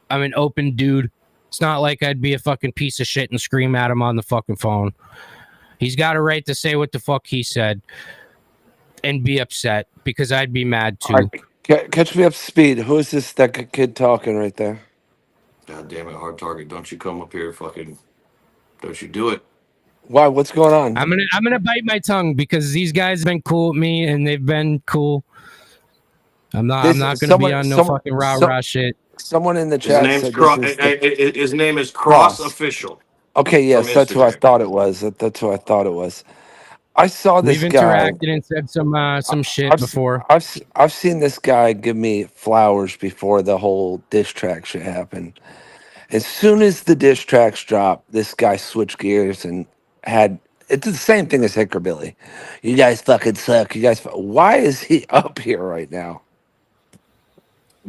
I'm an open dude. It's not like I'd be a fucking piece of shit and scream at him on the fucking phone. He's got a right to say what the fuck he said and be upset, because I'd be mad too. Right. Catch me up to speed. Who is this that kid talking right there? God damn it, Hard Target. Don't you come up here, fucking. Don't you do it. Why? What's going on? I'm gonna bite my tongue, because these guys have been cool with me and they've been cool. I'm not gonna be on no fucking rah shit. Someone in the chat his name is Cross Official. Okay, yes, that's who I thought it was. That's who I thought it was. I saw this We've guy. interacted and said some shit before. I've seen this guy give me flowers before the whole diss track shit happened. As soon as the diss tracks dropped, this guy switched gears and it's the same thing as Hickerbilly. You guys fucking suck. Why is he up here right now?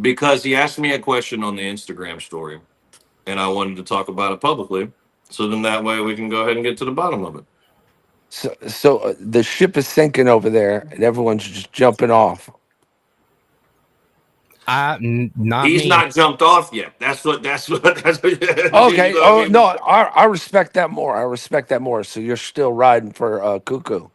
Because he asked me a question on the Instagram story, and I wanted to talk about it publicly. So then that way we can go ahead and get to the bottom of it. So the ship is sinking over there, and everyone's just jumping off. He's not jumped off yet. That's what. Okay. Oh no, I respect that more. So you're still riding for Cuckoo.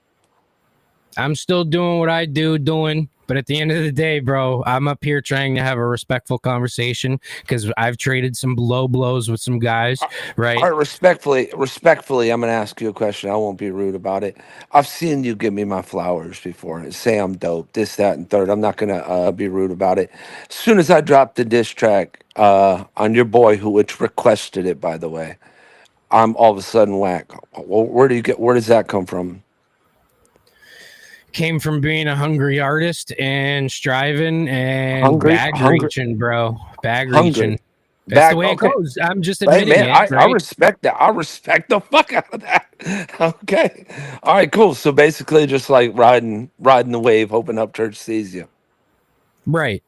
I'm still doing what I doing. But at the end of the day, bro, I'm up here trying to have a respectful conversation, because I've traded some low blows with some guys, right? All right, respectfully, I'm going to ask you a question. I won't be rude about it. I've seen you give me my flowers before. Say I'm dope, this, that, and third. I'm not going to be rude about it. As soon as I dropped the diss track on your boy, which requested it, by the way, I'm all of a sudden whack. Where does that come from? Came from being a hungry artist and striving and reaching, bro. Reaching. That's the way it goes. I'm just admitting it. Right? I respect that. I respect the fuck out of that. Okay. All right, cool. So basically just like riding the wave, hoping Upchurch sees you. Right.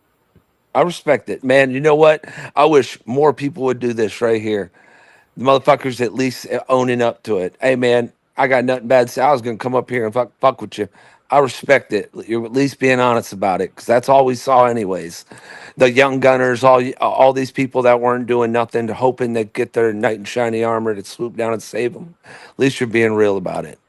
I respect it. Man, you know what? I wish more people would do this right here. The motherfuckers at least owning up to it. Hey, man, I got nothing bad to say. I was going to come up here and fuck with you. I respect it. You're at least being honest about it, because that's all we saw anyways. The young gunners, all these people that weren't doing nothing, hoping they'd get their knight in shiny armor to swoop down and save them. At least you're being real about it.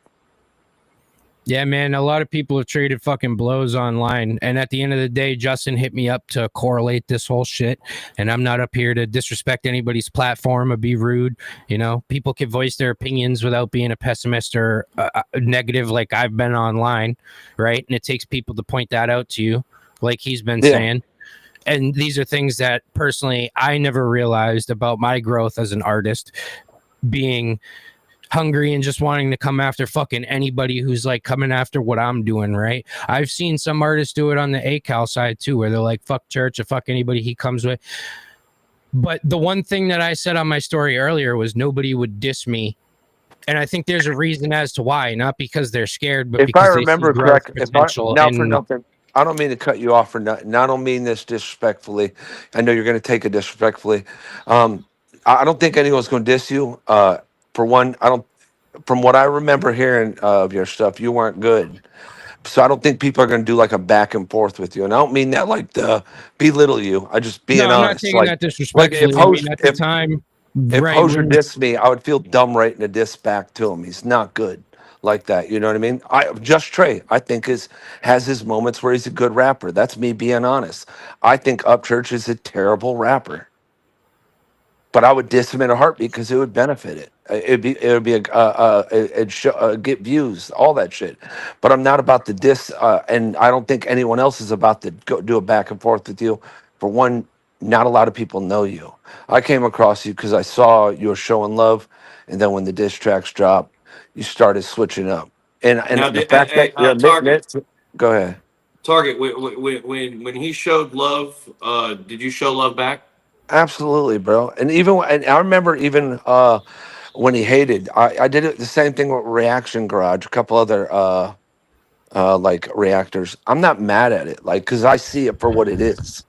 Yeah, man, a lot of people have traded fucking blows online. And at the end of the day, Justin hit me up to correlate this whole shit. And I'm not up here to disrespect anybody's platform or be rude. People can voice their opinions without being a pessimist or negative like I've been online, right? And it takes people to point that out to you, like he's been saying. And these are things that personally I never realized about my growth as an artist, being hungry and just wanting to come after fucking anybody who's like coming after what I'm doing, right? I've seen some artists do it on the ACAL side too, where they're like, fuck church or fuck anybody he comes with. But the one thing that I said on my story earlier was nobody would diss me. And I think there's a reason as to why, not because they're scared, but because I remember they see growth potential. For nothing, I don't mean to cut you off for nothing. I don't mean this disrespectfully. I know you're going to take it disrespectfully. I don't think anyone's going to diss you. For one, from what I remember hearing of your stuff, you weren't good. So I don't think people are going to do like a back and forth with you. And I don't mean that like to belittle you. I just being honest. I'm not taking that disrespectfully. If Hozier dissed me, I would feel dumb writing a diss back to him. He's not good. like that. You know what I mean? Just Trey, I think has his moments where he's a good rapper. That's me being honest. I think Upchurch is a terrible rapper, but I would diss him in a heartbeat because it would benefit it. It'd get views, all that shit. But I'm not about to diss, and I don't think anyone else is about to go do a back and forth with you. For one, not a lot of people know you. I came across you because I saw you were showing love, and then when the diss tracks dropped, you started switching up. And Now, the fact that you're admitting Target, it, go ahead. Target, when he showed love, did you show love back? Absolutely, bro. And and I remember even when he hated, I did it the same thing with Reaction Garage, a couple other like reactors. I'm not mad at it, like, because I see it for what it is.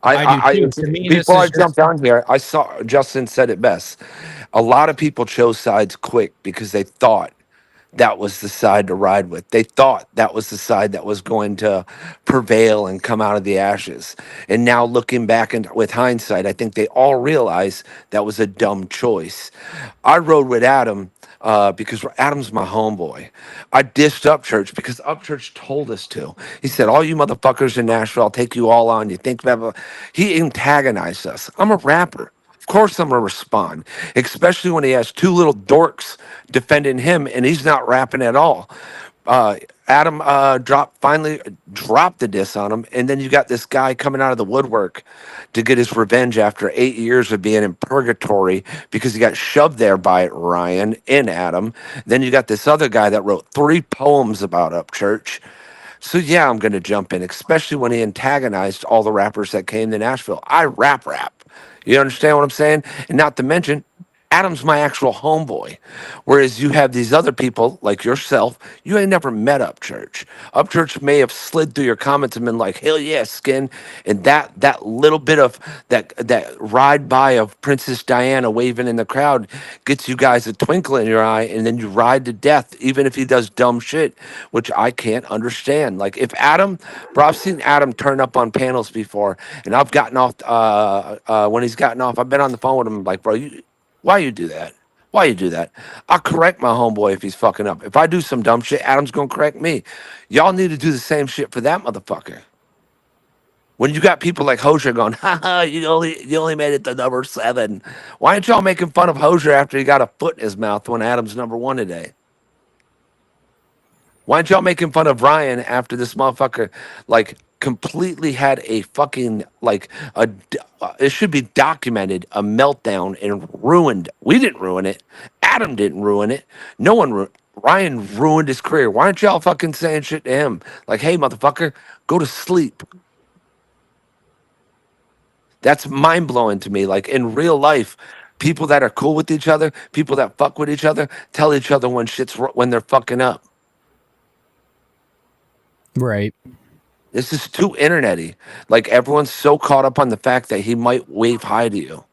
I do too. To me, this Before I is just jumped on here, I saw Justin said it best. A lot of people chose sides quick because they thought that was the side to ride with. They thought that was the side that was going to prevail and come out of the ashes. And now looking back and with hindsight, I think they all realize that was a dumb choice. I rode with Adam because Adam's my homeboy. I dissed Upchurch because Upchurch told us to. He said, "All you motherfuckers in Nashville, I'll take you all on. You think about." He antagonized us. I'm a rapper. Of course, I'm gonna respond, especially when he has two little dorks defending him, and he's not rapping at all. Adam finally dropped the diss on him, and then you got this guy coming out of the woodwork to get his revenge after 8 years of being in purgatory because he got shoved there by Ryan and Adam. Then you got this other guy that wrote 3 poems about Upchurch. So yeah, I'm gonna jump in, especially when he antagonized all the rappers that came to Nashville. I rap. You understand what I'm saying? And not to mention, Adam's my actual homeboy. Whereas you have these other people like yourself, you ain't never met Upchurch. Upchurch may have slid through your comments and been like, "Hell yeah, Skin," and that little bit of that ride by of Princess Diana waving in the crowd gets you guys a twinkle in your eye, and then you ride to death, even if he does dumb shit, which I can't understand. Like if Adam, bro, I've seen Adam turn up on panels before, and I've gotten off when he's gotten off. I've been on the phone with him, like, bro, why you do that? Why you do that? I'll correct my homeboy if he's fucking up. If I do some dumb shit, Adam's gonna correct me. Y'all need to do the same shit for that motherfucker. When you got people like Hosier going, haha, you only made it to number 7. Why aren't y'all making fun of Hosier after he got a foot in his mouth when Adam's number 1 today? Why aren't y'all making fun of Ryan after this motherfucker like completely had a fucking it should be documented, a meltdown, and ruined. We didn't ruin it. Adam didn't ruin it. No one Ryan ruined his career. Why aren't y'all fucking saying shit to him? Like, hey, motherfucker, go to sleep. That's mind blowing to me. Like in real life, people that are cool with each other, people that fuck with each other, tell each other when they're fucking up. right. This is too internety. Like everyone's so caught up on the fact that he might wave hi to you.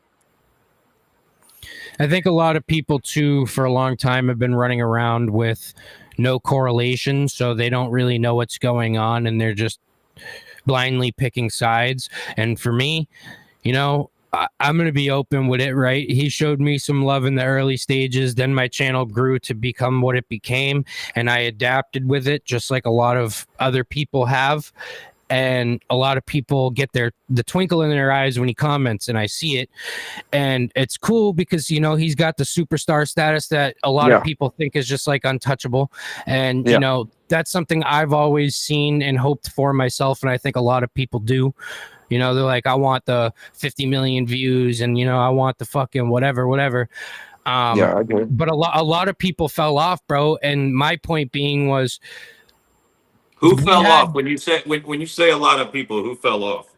I think a lot of people too, for a long time, have been running around with no correlation, so they don't really know what's going on, and they're just blindly picking sides. And for me, you know, I'm going to be open with it, right? He showed me some love in the early stages. Then my channel grew to become what it became, and I adapted with it just like a lot of other people have. And a lot of people get the twinkle in their eyes when he comments, and I see it. And it's cool because, you know, he's got the superstar status that a lot of people think is just like untouchable. And, you know, that's something I've always seen and hoped for myself. And I think a lot of people do. You know, they're like, I want the 50 million views and, you know, I want the fucking whatever. I agree. But a lot of people fell off, bro. And my point being was, who fell off when you say when you say a lot of people, who fell off?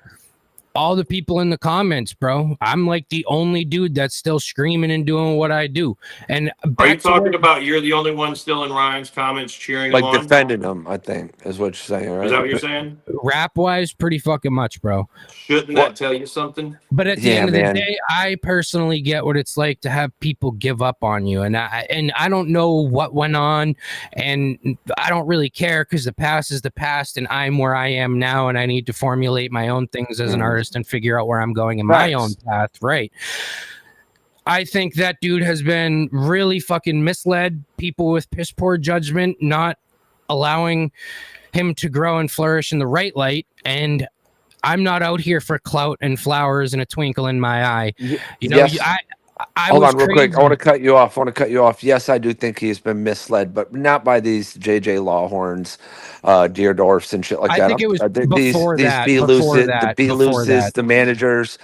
All the people in the comments, bro. I'm like the only dude that's still screaming and doing what I do. And are you talking about you're the only one still in Ryan's comments cheering him on? Like defending him, I think, is what you're saying, right? Is that what you're saying? Rap wise, pretty fucking much, bro. Shouldn't that tell you something? But at the end of the day, I personally get what it's like to have people give up on you. And I don't know what went on, and I don't really care because the past is the past, and I'm where I am now, and I need to formulate my own things as an artist and figure out where I'm going in my own path, right? I think that dude has been really fucking misled. People with piss poor judgment, not allowing him to grow and flourish in the right light. And I'm not out here for clout and flowers and a twinkle in my eye. You know, Yes. I Hold was on, real crazy. quick. I want to cut you off. Yes, I do think he's been misled, but not by these JJ Lawhorns, Deerdorfs, and shit like that. I think it was These before that. B Before loses, the that. B Before loses, that. the managers.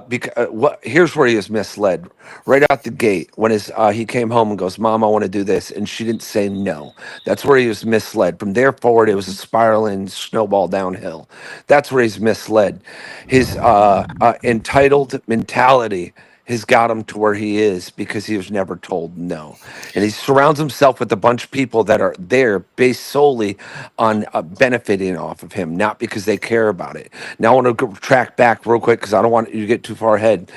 Because here's where he is misled. Right out the gate, when he came home and goes, "Mom, I want to do this," and she didn't say no. That's where he was misled. From there forward, it was a spiraling snowball downhill. That's where he's misled. His entitled mentality has got him to where he is because he was never told no. And he surrounds himself with a bunch of people that are there based solely on benefiting off of him, not because they care about it. Now, I want to track back real quick because I don't want you to get too far ahead.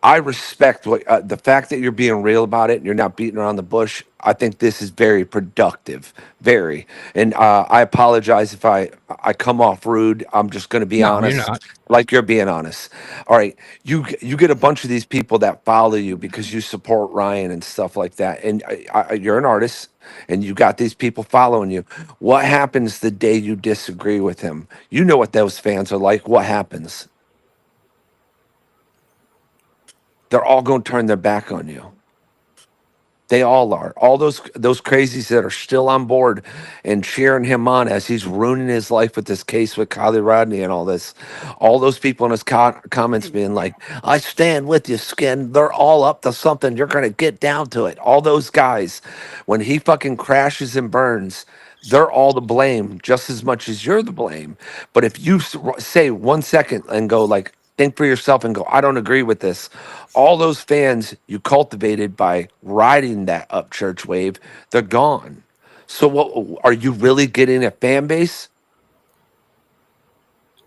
I respect what the fact that you're being real about it and you're not beating around the bush. I think this is very productive, very. And I apologize if I come off rude. I'm just going to be No, you're honest, not. like you're being honest. All right, you get a bunch of these people that follow you because you support Ryan and stuff like that, and you're an artist. And you got these people following you. What happens the day you disagree with him? You know what those fans are like. What happens? They're all going to turn their back on you. They all are. All those crazies that are still on board and cheering him on as he's ruining his life with this case with Kylie Rodney and all this. All those people in his comments being like, "I stand with you, Skin." They're all up to something. You're going to get down to it. All those guys, when he fucking crashes and burns, they're all to blame just as much as you're the blame. But if you say 1 second and go like, think for yourself and go, "I don't agree with this," all those fans you cultivated by riding that up church wave, they're gone. So what are you really getting a fan base?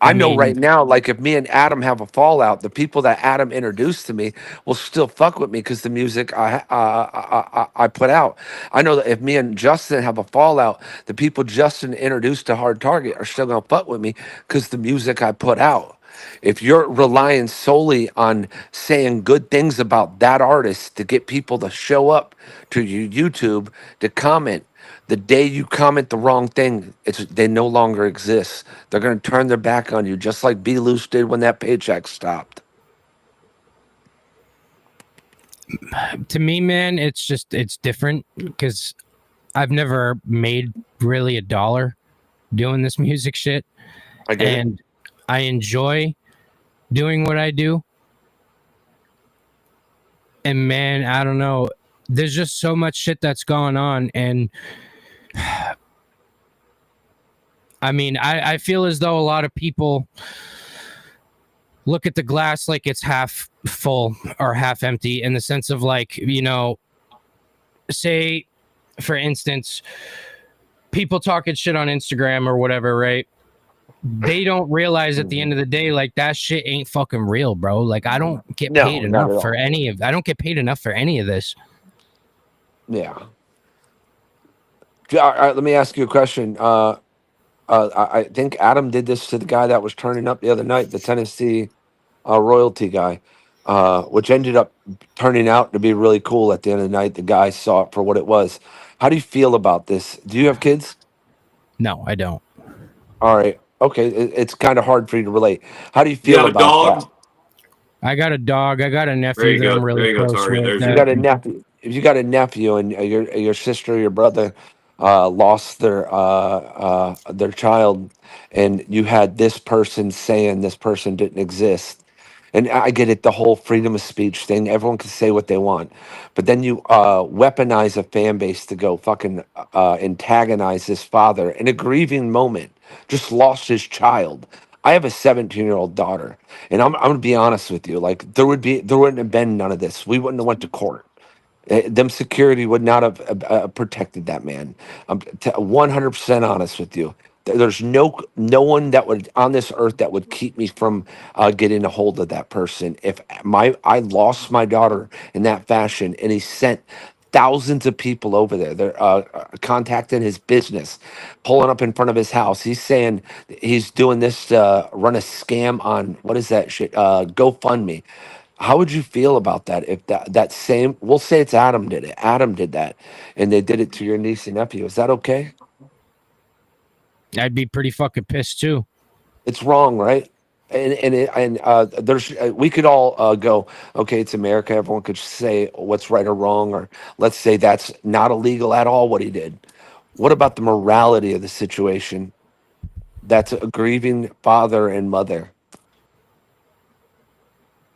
I know right now, like if me and Adam have a fallout, the people that Adam introduced to me will still fuck with me because the music I put out. I know that if me and Justin have a fallout, the people Justin introduced to Hard Target are still gonna fuck with me because the music I put out. If you're relying solely on saying good things about that artist to get people to show up to your YouTube to comment, the day you comment the wrong thing, they no longer exist. They're going to turn their back on you, just like B Loose did when that paycheck stopped. To me, man, it's different because I've never made really a dollar doing this music shit. I get it. I enjoy doing what I do. And man, I don't know. There's just so much shit that's going on. And I mean, I feel as though a lot of people look at the glass like it's half full or half empty, in the sense of like, you know, say, for instance, people talking shit on Instagram or whatever, right? They don't realize at the end of the day, like, that shit ain't fucking real, bro. Like, I don't get paid enough for any of. I don't get paid enough for any of this. Yeah. All right, let me ask you a question. I think Adam did this to the guy that was turning up the other night, the Tennessee royalty guy, which ended up turning out to be really cool at the end of the night. The guy saw it for what it was. How do you feel about this? Do you have kids? No, I don't. All right. Okay. It's kind of hard for you to relate. How do you feel about that? I got a dog. I got a nephew that I'm really close with. If you got a nephew, and your sister, your brother lost their child, and you had this person saying this person didn't exist. And I get it, the whole freedom of speech thing. Everyone can say what they want, but then you weaponize a fan base to go fucking antagonize his father in a grieving moment. Just lost his child. I have a 17-year-old daughter, and I'm gonna be honest with you. Like there wouldn't have been none of this. We wouldn't have went to court. Them security would not have protected that man. I'm 100% honest with you. There's no one that would on this earth that would keep me from getting a hold of that person. If I lost my daughter in that fashion, and he sent thousands of people over there, they're contacting his business, pulling up in front of his house. He's saying he's doing this to run a scam on what is that shit? GoFundMe. How would you feel about that if that same, we'll say it's Adam did it. Adam did that and they did it to your niece and nephew. Is that okay? I'd be pretty fucking pissed too. It's wrong, right? And there's we could all go, okay, it's America. Everyone could say what's right or wrong, or let's say that's not illegal at all what he did. What about the morality of the situation? That's a grieving father and mother.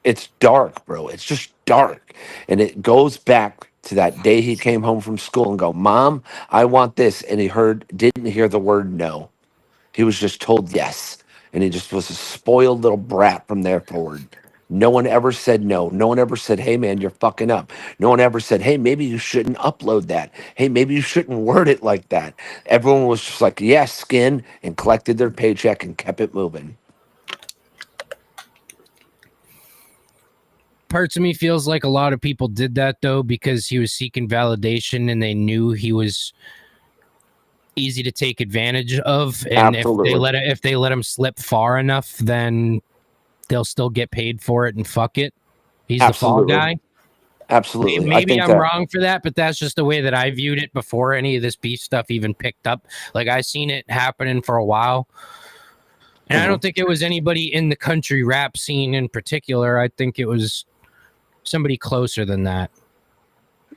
It's dark, bro. It's just dark. And it goes back to that day he came home from school and go, Mom, I want this. And he didn't hear the word no. He was just told yes. And he just was a spoiled little brat from there forward. No one ever said no. No one ever said, hey, man, you're fucking up. No one ever said, hey, maybe you shouldn't upload that. Hey, maybe you shouldn't word it like that. Everyone was just like, yes, skin, and collected their paycheck and kept it moving. Parts of me feels like a lot of people did that though because he was seeking validation and they knew he was easy to take advantage of, and Absolutely. if they let him slip far enough, then they'll still get paid for it and fuck it. He's Absolutely. the fall guy. Absolutely. Maybe I'm wrong for that, but that's just the way that I viewed it before any of this beef stuff even picked up. Like I seen it happening for a while. And I don't think it was anybody in the country rap scene in particular. I think it was somebody closer than that.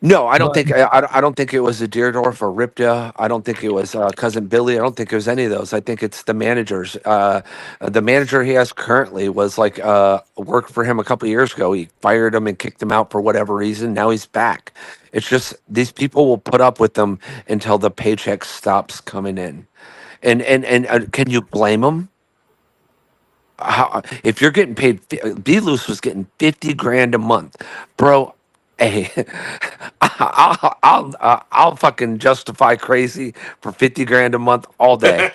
No, I don't think I don't think it was a Deerdorf or Ripta. I don't think it was cousin Billy. I don't think it was any of those. I think it's the managers. The manager he has currently was like worked for him a couple of years ago. He fired him and kicked him out for whatever reason. Now he's back. It's just these people will put up with them until the paycheck stops coming in. And can you blame them? If you're getting paid, B Loose was getting 50 grand a month, bro. Hey, I'll fucking justify crazy for 50 grand a month all day.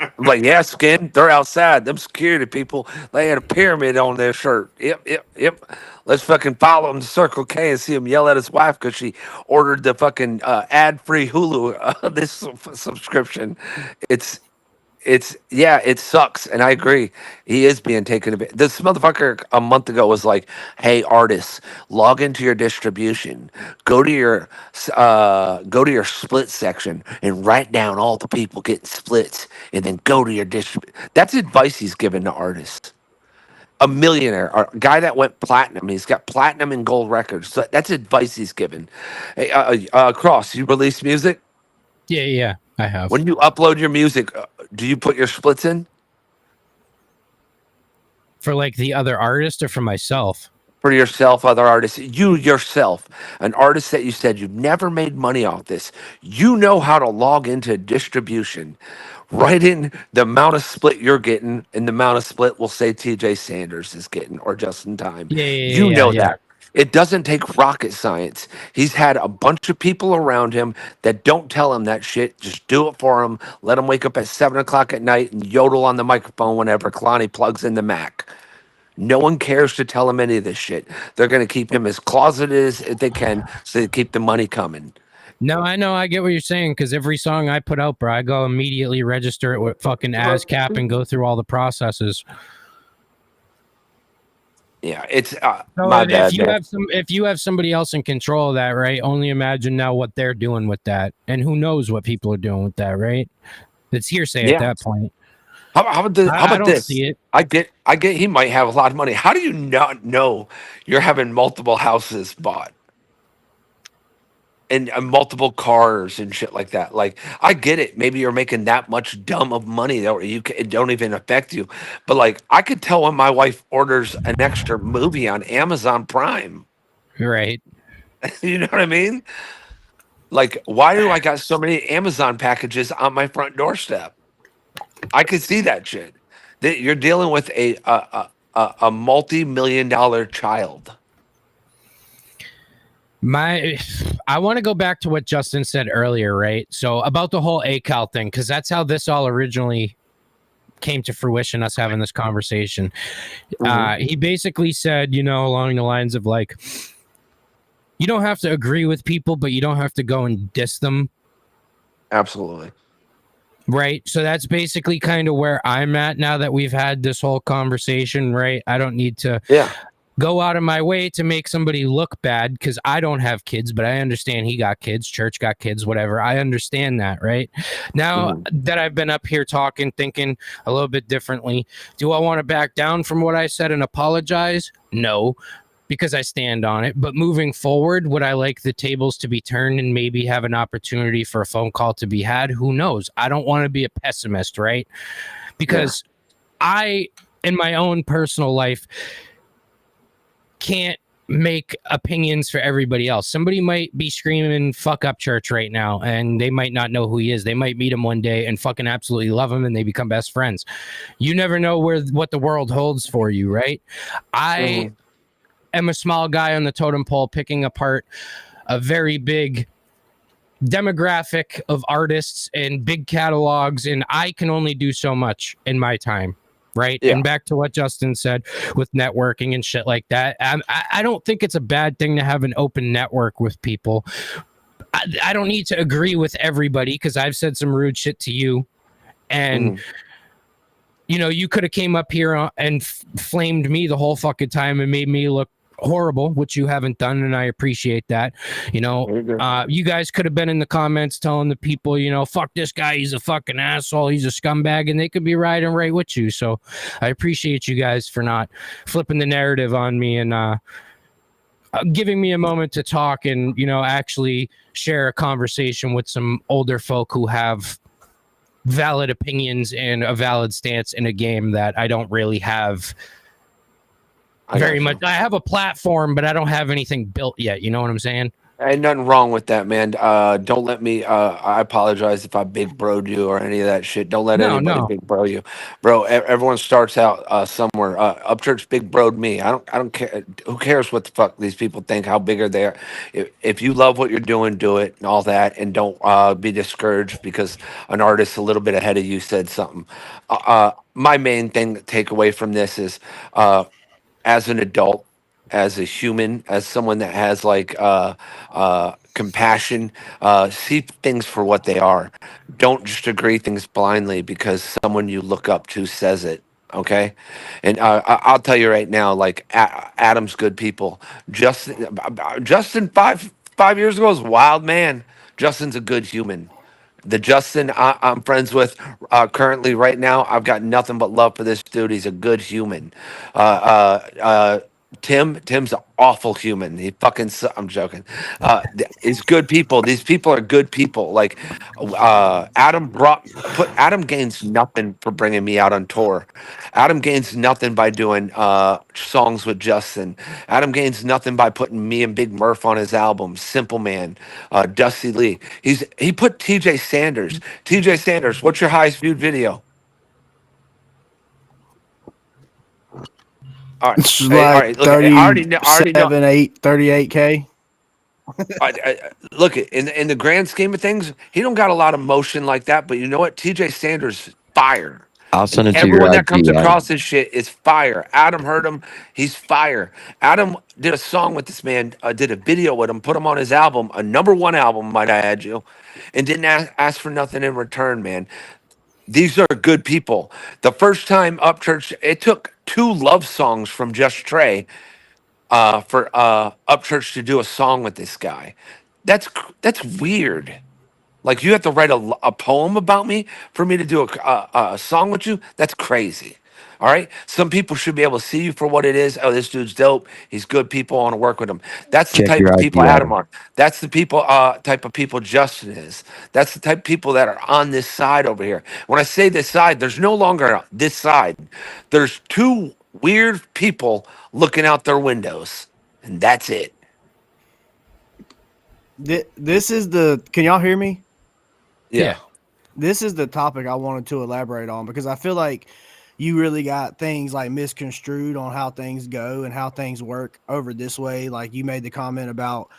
I'm like, yeah, skin, they're outside. Them security people, they had a pyramid on their shirt. Yep. Let's fucking follow him to Circle K and see him yell at his wife because she ordered the fucking ad-free Hulu this subscription. It sucks, and I agree. He is being taken a bit. This motherfucker a month ago was like, "Hey, artists, log into your distribution, go to your split section, and write down all the people getting splits, and then go to your distribution." That's advice he's given to artists. A millionaire, a guy that went platinum. He's got platinum and gold records. So that's advice he's given. Hey, Cross, you release music? Yeah, I have. When you upload your music, do you put your splits in? For like the other artist or for myself? For yourself, other artists, you yourself, an artist that you said you've never made money off this. You know how to log into distribution. Write in the amount of split you're getting and the amount of split we'll say TJ Sanders is getting or Just in Time. You know that. It doesn't take rocket science. He's had a bunch of people around him that don't tell him that shit. Just do it for him. Let him wake up at 7 o'clock at night and yodel on the microphone whenever Kalani plugs in the Mac. No one cares to tell him any of this shit. They're going to keep him as closeted as they can so they keep the money coming. No, I know. I get what you're saying because every song I put out, bro, I go immediately register it with fucking ASCAP and go through all the processes. Yeah, it's so my bad. If you have somebody else in control of that, right? Only imagine now what they're doing with that, and who knows what people are doing with that, right? It's hearsay at that point. How about this? See it. I get. He might have a lot of money. How do you not know you're having multiple houses bought and multiple cars and shit like that? Like, I get it. Maybe you're making that much dumb of money that it don't even affect you. But like, I could tell when my wife orders an extra movie on Amazon Prime. Right. You know what I mean? Like, why do I got so many Amazon packages on my front doorstep? I could see that shit. You're dealing with a multi-million-dollar child. I want to go back to what Justin said earlier, right? So about the whole ACAL thing, because that's how this all originally came to fruition, us having this conversation. He basically said, along the lines of like, you don't have to agree with people, but you don't have to go and diss them. Absolutely. Right. So that's basically kind of where I'm at now that we've had this whole conversation, right? I don't need to go out of my way to make somebody look bad because I don't have kids, but I understand he got kids, church got kids, whatever. I understand that, right? Now that I've been up here talking, thinking a little bit differently, do I want to back down from what I said and apologize? No, because I stand on it. But moving forward, would I like the tables to be turned and maybe have an opportunity for a phone call to be had? Who knows? I don't want to be a pessimist, right? Because I, in my own personal life, can't make opinions for everybody else. Somebody might be screaming fuck up church right now and they might not know who he is. They might meet him one day and fucking absolutely love him and they become best friends. You never know what the world holds for you, right? I am a small guy on the totem pole picking apart a very big demographic of artists and big catalogs, and I can only do so much in my time. Right. Yeah. And back to what Justin said with networking and shit like that. I don't think it's a bad thing to have an open network with people. I don't need to agree with everybody because I've said some rude shit to you. And, you know, you could have came up here and flamed me the whole fucking time and made me look horrible, which you haven't done, and I appreciate that. You know, you guys could have been in the comments telling the people, you know, fuck this guy, he's a fucking asshole, he's a scumbag, and they could be right with you. So I appreciate you guys for not flipping the narrative on me and giving me a moment to talk and, you know, actually share a conversation with some older folk who have valid opinions and a valid stance in a game that I don't really have very much. I have a platform, but I don't have anything built yet. You know what I'm saying? Ain't nothing wrong with that, man. Don't let me. I apologize if I big broed you or any of that shit. Don't let anybody big bro you, bro. Everyone starts out somewhere. Upchurch big broed me. I don't care. Who cares what the fuck these people think? How big are they? If you love what you're doing, do it and all that, and don't be discouraged because an artist a little bit ahead of you said something. My main thing to take away from this is, as an adult, as a human, as someone that has like compassion, see things for what they are. Don't just agree things blindly because someone you look up to says it. Okay, and I'll tell you right now, like Adam's good people. Justin 5 years ago was a wild man. Justin's a good human. The Justin I'm friends with currently right now, I've got nothing but love for this dude. He's a good human. Tim's an awful human. I'm joking. He's good people. These people are good people. Like Adam gains nothing for bringing me out on tour. Adam gains nothing by doing songs with Justin. Adam gains nothing by putting me and Big Murph on his album, Simple Man, Dusty Lee. He put TJ Sanders. TJ Sanders, what's your highest viewed video? All right. It's like all right. Look, I already know. 38K. Look, in the grand scheme of things, he don't got a lot of motion like that. But you know what? TJ Sanders is fire. I'll send it to Everyone your that comes IG, across this shit is fire. Adam heard him. He's fire. Adam did a song with this man, did a video with him, put him on his album, a #1 album, might I add you, and didn't ask for nothing in return, man. These are good people. The first time Upchurch, it took 2 love songs from Just Trey for Upchurch to do a song with this guy. That's weird. Like you have to write a poem about me for me to do a song with you? That's crazy. All right. Some people should be able to see you for what it is. Oh, this dude's dope. He's good people. I want to work with him. That's the type of people Adam are. That's the people type of people Justin is. That's the type of people that are on this side over here. When I say this side, there's no longer this side. There's 2 weird people looking out their windows, and that's it. This is can y'all hear me? Yeah. This is the topic I wanted to elaborate on because I feel like you really got things like misconstrued on how things go and how things work over this way. Like you made the comment about,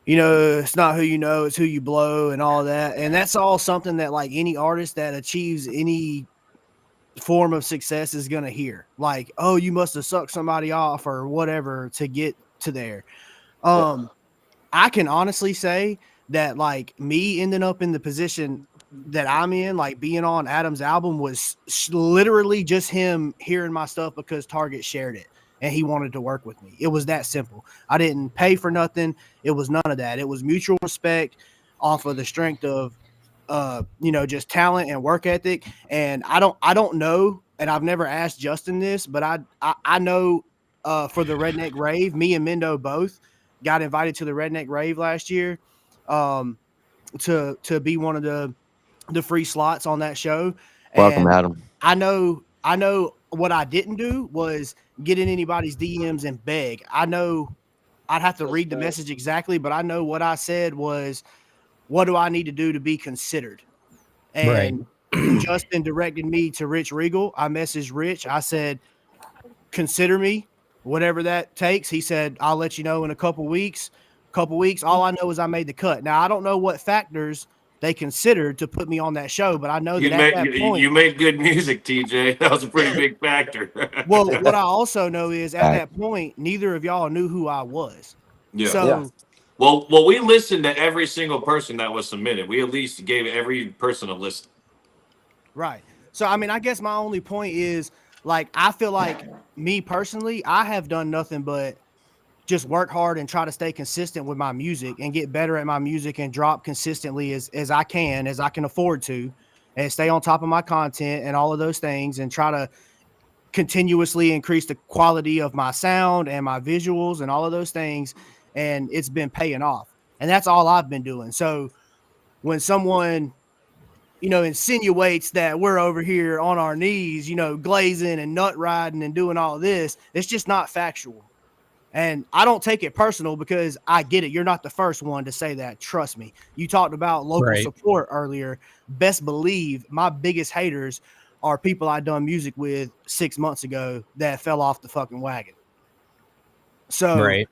you know, it's not who you know, it's who you blow and all that. And that's all something that like any artist that achieves any form of success is going to hear. Like, oh, you must have sucked somebody off or whatever to get to there. I can honestly say that like me ending up in the position that I'm in, like being on Adam's album, was literally just him hearing my stuff because Target shared it and he wanted to work with me. It was that simple. I didn't pay for nothing. It was none of that. It was mutual respect off of the strength of just talent and work ethic. And I don't know, and I've never asked Justin this, but I know for the Redneck Rave, me and Mendo both got invited to the Redneck Rave last year to be one of the free slots on that show. Welcome, And Adam. I know what I didn't do was get in anybody's DMs and beg. I know I'd have to read the message exactly, but I know what I said was, what do I need to do to be considered? And Justin directed me to Rich Regal. I messaged Rich. I said, consider me, whatever that takes. He said, I'll let you know in a couple weeks. All I know is I made the cut. Now, I don't know what factors they considered to put me on that show, but I know that at that point, you made good music, TJ. That was a pretty big factor. Well, what I also know is at that point, neither of y'all knew who I was. Yeah. So, Well, we listened to every single person that was submitted. We at least gave every person a list. Right. So, I mean, I guess my only point is, like, I feel like me personally, I have done nothing but just work hard and try to stay consistent with my music and get better at my music and drop consistently as I can afford to, and stay on top of my content and all of those things, and try to continuously increase the quality of my sound and my visuals and all of those things. And it's been paying off. And that's all I've been doing. So when someone, insinuates that we're over here on our knees, glazing and nut riding and doing all this, it's just not factual. And I don't take it personal because I get it. You're not the first one to say that. Trust me. You talked about local support earlier. Best believe my biggest haters are people I done music with 6 months ago that fell off the fucking wagon. So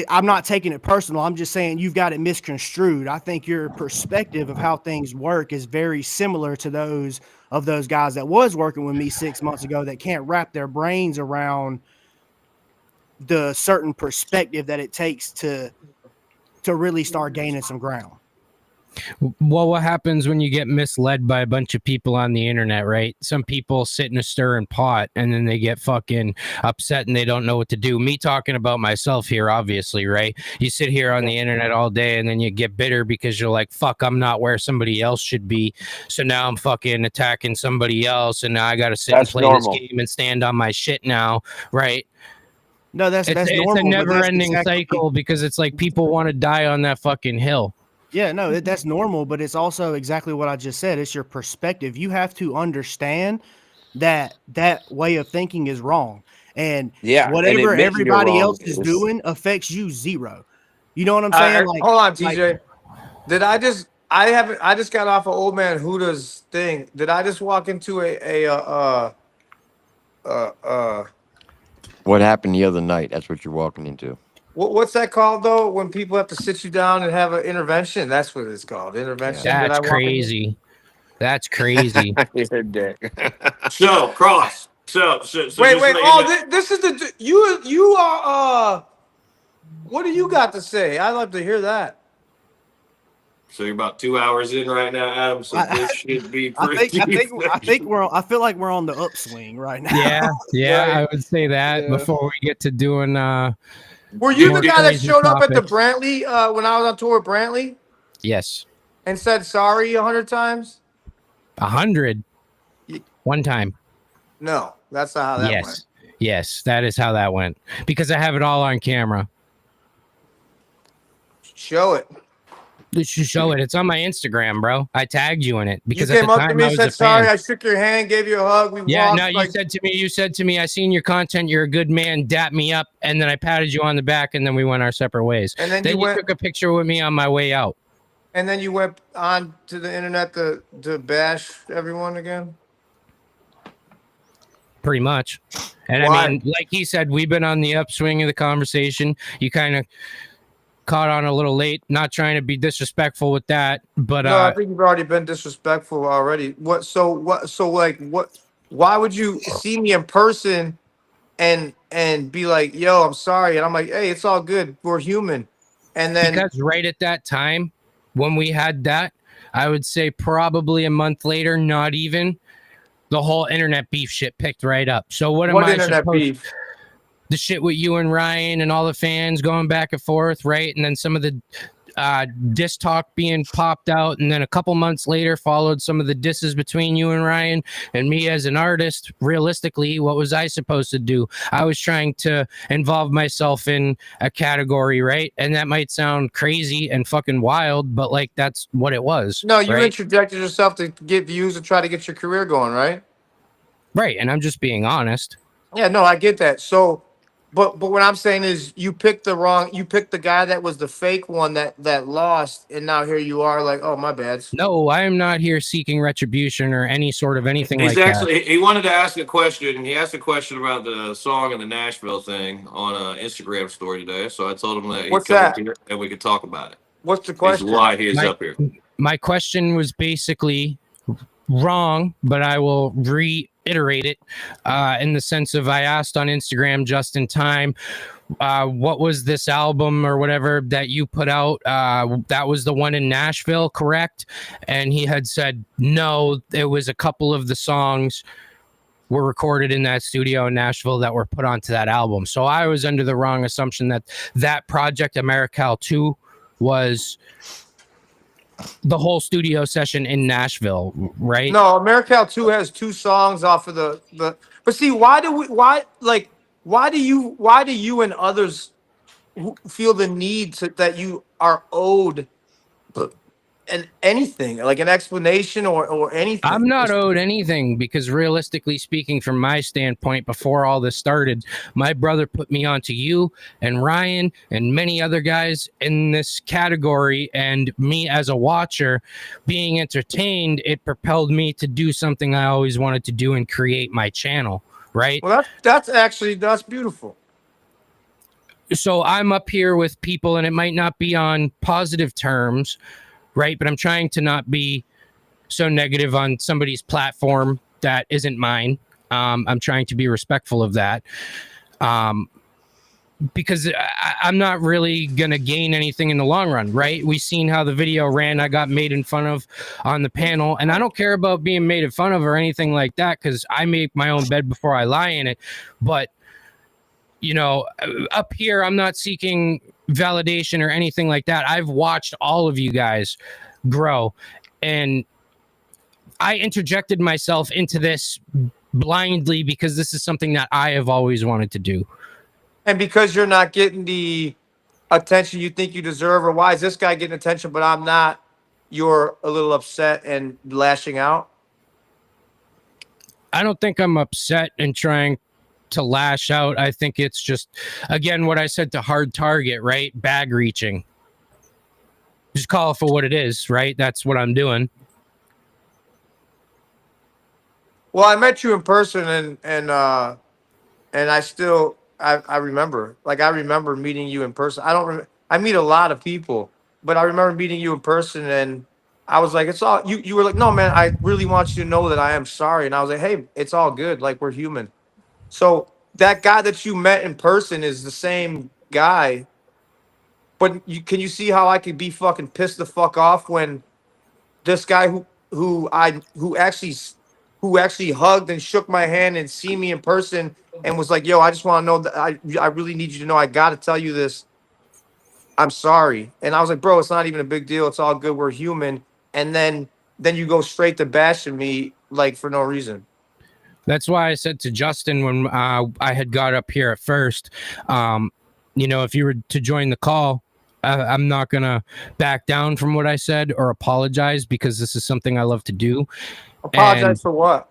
I'm not taking it personal. I'm just saying you've got it misconstrued. I think your perspective of how things work is very similar to those of those guys that was working with me 6 months ago that can't wrap their brains around the certain perspective that it takes to really start gaining some ground. Well, what happens when you get misled by a bunch of people on the internet, right? Some people sit in a stirring pot and then they get fucking upset and they don't know what to do. Me talking about myself here, obviously, right? You sit here on the internet all day and then you get bitter because you're like, fuck, I'm not where somebody else should be. So now I'm fucking attacking somebody else and now I got to sit and play this game and stand on my shit now, right? No, that's normal. It's a never-ending cycle because it's like people want to die on that fucking hill. Yeah, no, that's normal, but it's also exactly what I just said. It's your perspective. You have to understand that way of thinking is wrong. And whatever everybody else is doing affects you zero. You know what I'm saying? Hold on, TJ. I just got off of Old Man Huda's thing. Did I just walk into what happened the other night? That's what you're walking into. What's that called though? When people have to sit you down and have an intervention, that's what it's called. Intervention. That's crazy. That's crazy. You're a dick. So cross. So wait. Oh, this is the you are. What do you got to say? I'd love to hear that. So you're about 2 hours in right now, Adam. So this should be pretty. I feel like we're on the upswing right now. Yeah, I would say that before we get to doing. Were you the guy that showed up at the Brantley when I was on tour with Brantley? Yes. And said sorry 100 times? 100? One time. No, that's not how that went. Yes, that is how that went. Because I have it all on camera. Show it. You should show it. It's on my Instagram, bro. I tagged you in it because you came up to me and said sorry. I shook your hand, gave you a hug. We walked. No, you said to me, I seen your content. You're a good man. Dap me up, and then I patted you on the back, and then we went our separate ways. And then you took a picture with me on my way out. And then you went on to the internet to bash everyone again. Pretty much. And I mean, like he said, we've been on the upswing of the conversation. You kind of caught on a little late, not trying to be disrespectful with that, but no, I think you've already been disrespectful already. Why would you see me in person and be like, yo, I'm sorry, and I'm like, hey, it's all good, we're human. And then because right at that time when we had that, I would say probably a month later, not even, the whole internet beef shit picked right up. So what am I internet supposed? beef? The shit with you and Ryan and all the fans going back and forth, right? And then some of the diss talk being popped out, and then a couple months later followed some of the disses between you and Ryan and me as an artist. Realistically, what was I supposed to do? I was trying to involve myself in a category, right? And that might sound crazy and fucking wild, but like that's what it was. No, you right? interjected yourself to get views and try to get your career going, right? Right, and I'm just being honest. Yeah, no, I get that. So but what I'm saying is you picked the guy that was the fake one that lost, and now here you are like, oh, my bad. No, I am not here seeking retribution or any sort of anything He's like actually that. he wanted to ask a question. He asked a question about the song and the Nashville thing on an Instagram story today. So I told him that he'd What's come that? up here and we could talk about it. What's the Is question? why he is up here. My question was basically wrong, but I will reiterate it in the sense of I asked on Instagram just in time, what was this album or whatever that you put out? That was the one in Nashville, correct? And he had said, no, it was a couple of the songs were recorded in that studio in Nashville that were put onto that album. So I was under the wrong assumption that that project, Americal 2, was the whole studio session in Nashville, right? No, Americal 2 has 2 songs off of the but see, why do you and others feel the need that you are owed anything, like an explanation or anything? I'm not owed anything because realistically speaking, from my standpoint, before all this started, my brother put me onto you and Ryan and many other guys in this category, and me as a watcher being entertained, it propelled me to do something I always wanted to do and create my channel, right? Well, that's beautiful. So I'm up here with people, and it might not be on positive terms, right? But I'm trying to not be so negative on somebody's platform that isn't mine. I'm trying to be respectful of that, because I'm not really gonna gain anything in the long run, right? We've seen how the video ran. I got made in fun of on the panel, and I don't care about being made in fun of or anything like that because I make my own bed before I lie in it. But you know, up here, I'm not seeking validation or anything like that. I've watched all of you guys grow, and I interjected myself into this blindly because this is something that I have always wanted to do. And because you're not getting the attention you think you deserve, or why is this guy getting attention but I'm not, you're a little upset and lashing out? I don't think I'm upset and trying to lash out. I think it's just, again, what I said to Hard Target, right? Bag reaching. Just call it for what it is, right? That's what I'm doing. Well, I met you in person, and I still I remember, like, I remember meeting you in person. I meet a lot of people, but I remember meeting you in person, and I was like, it's all you were like, no, man, I really want you to know that I am sorry. And I was like, hey, it's all good, like, we're human. So that guy that you met in person is the same guy, but can you see how I could be fucking pissed the fuck off when this guy who actually hugged and shook my hand and see me in person and was like, yo, I just want to know that I really need you to know, I got to tell you this. I'm sorry. And I was like, bro, it's not even a big deal. It's all good. We're human. And then you go straight to bashing me, like, for no reason. That's why I said to Justin when I had got up here at first, you know, if you were to join the call, I'm not going to back down from what I said or apologize because this is something I love to do. Apologize for what?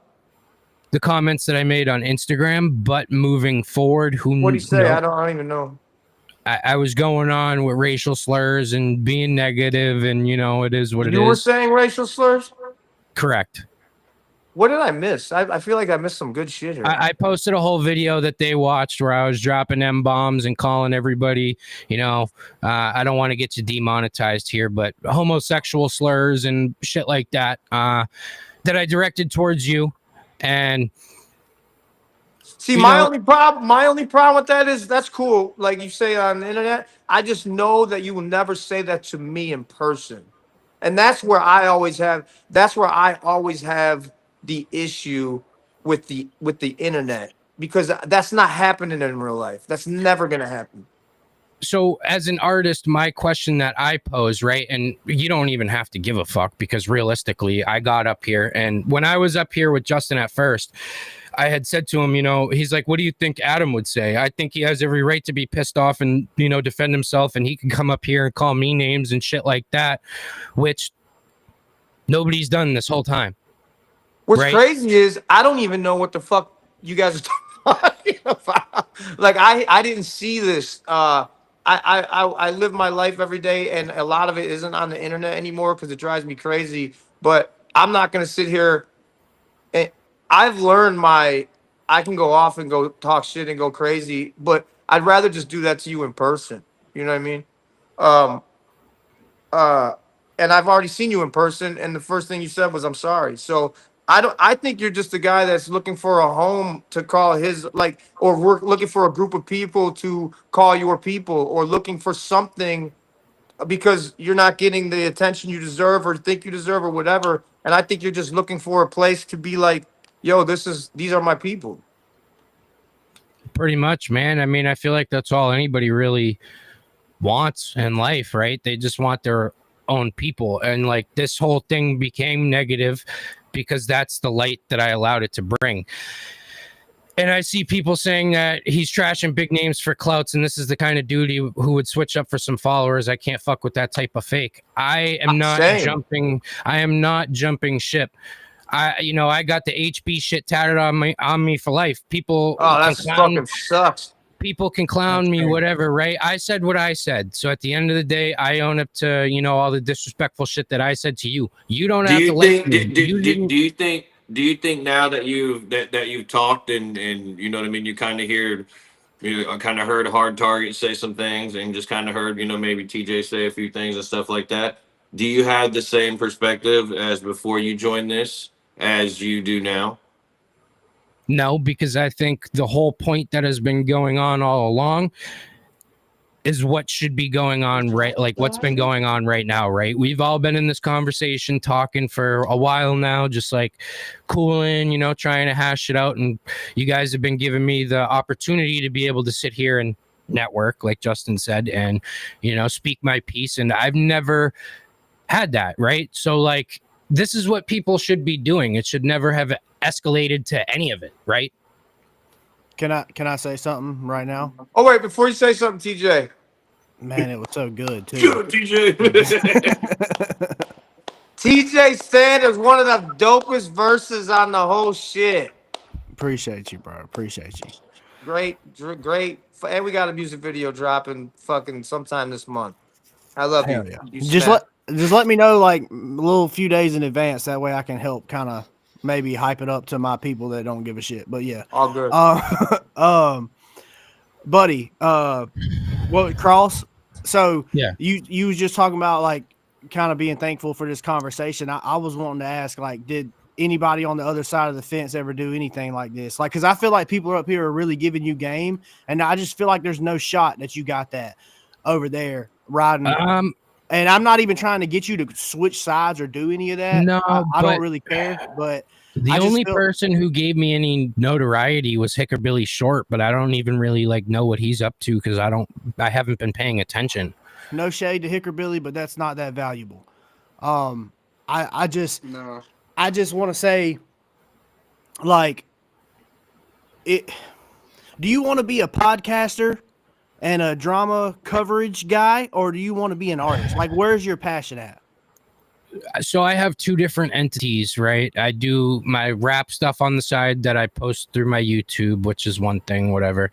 The comments that I made on Instagram, but moving forward, What do you say? I don't even know. I was going on with racial slurs and being negative, and you know, it is what it is. You were saying racial slurs? Correct. What did I miss? I feel like I missed some good shit here. I posted a whole video that they watched where I was dropping M-bombs and calling everybody, you know, I don't want to get you demonetized here, but homosexual slurs and shit like that, that I directed towards you. And see, my only problem with that is that's cool, like you say on the internet. I just know that you will never say that to me in person. And that's where I always have the issue with the internet, because that's not happening in real life. That's never going to happen. So as an artist, my question that I pose, right, and you don't even have to give a fuck, because realistically, I got up here, and when I was up here with Justin at first, I had said to him, he's like, what do you think Adam would say? I think he has every right to be pissed off and, defend himself, and he can come up here and call me names and shit like that, which nobody's done this whole time. What's crazy is I don't even know what the fuck you guys are talking about. Like, I didn't see this. I live my life every day, and a lot of it isn't on the internet anymore because it drives me crazy. But I'm not gonna sit here. And I've learned I can go off and go talk shit and go crazy, but I'd rather just do that to you in person. You know what I mean? And I've already seen you in person, and the first thing you said was, "I'm sorry." So I think you're just a guy that's looking for a home to call his, like, or we're looking for a group of people to call your people, or looking for something because you're not getting the attention you deserve or think you deserve or whatever. And I think you're just looking for a place to be like, yo, these are my people. Pretty much, man. I mean, I feel like that's all anybody really wants in life, right? They just want their own people. And like, this whole thing became negative because that's the light that I allowed it to bring. And I see people saying that he's trashing big names for clouts, and this is the kind of dude who would switch up for some followers. I can't fuck with that type of fake. I am not jumping ship. I got the HB shit tatted on me for life. People, that's fucking sucks. People can clown me, whatever, right? I said what I said. So at the end of the day, I own up to, all the disrespectful shit that I said to you. You don't have to like me. Do you think now that you've talked and you know what I mean, you kind of heard Hard Target say some things, and just kind of heard, maybe TJ say a few things and stuff like that. Do you have the same perspective as before you joined this as you do now? No, because I think the whole point that has been going on all along is what should be going on, right? Like what's been going on right now, right? We've all been in this conversation talking for a while now, just like cooling, trying to hash it out. And you guys have been giving me the opportunity to be able to sit here and network, like Justin said, and, speak my piece. And I've never had that, right? So like, this is what people should be doing. It should never have escalated to any of it, right? Can I say something right now? Oh wait, before you say something, TJ. Man, it was so good too. Good, TJ. TJ Sanders, one of the dopest verses on the whole shit. Appreciate you, bro. Appreciate you. Great. And we got a music video dropping fucking sometime this month. I love you. Yeah. Just let me know like a little few days in advance. That way I can help kind of maybe hype it up to my people that don't give a shit. But yeah. All good. Buddy, Cross. So yeah, you was just talking about like kind of being thankful for this conversation. I was wanting to ask, like, did anybody on the other side of the fence ever do anything like this? Like, because I feel like people up here are really giving you game, and I just feel like there's no shot that you got that over there riding. And I'm not even trying to get you to switch sides or do any of that. No, I don't really care. But the only person who gave me any notoriety was Hickerbilly Short, but I don't even really like know what he's up to because I haven't been paying attention. No shade to Hickerbilly, but that's not that valuable. I just want to say, like, do you want to be a podcaster and a drama coverage guy, or do you want to be an artist? Like, where's your passion at? So I have two different entities, right? I do my rap stuff on the side that I post through my YouTube, which is one thing, whatever.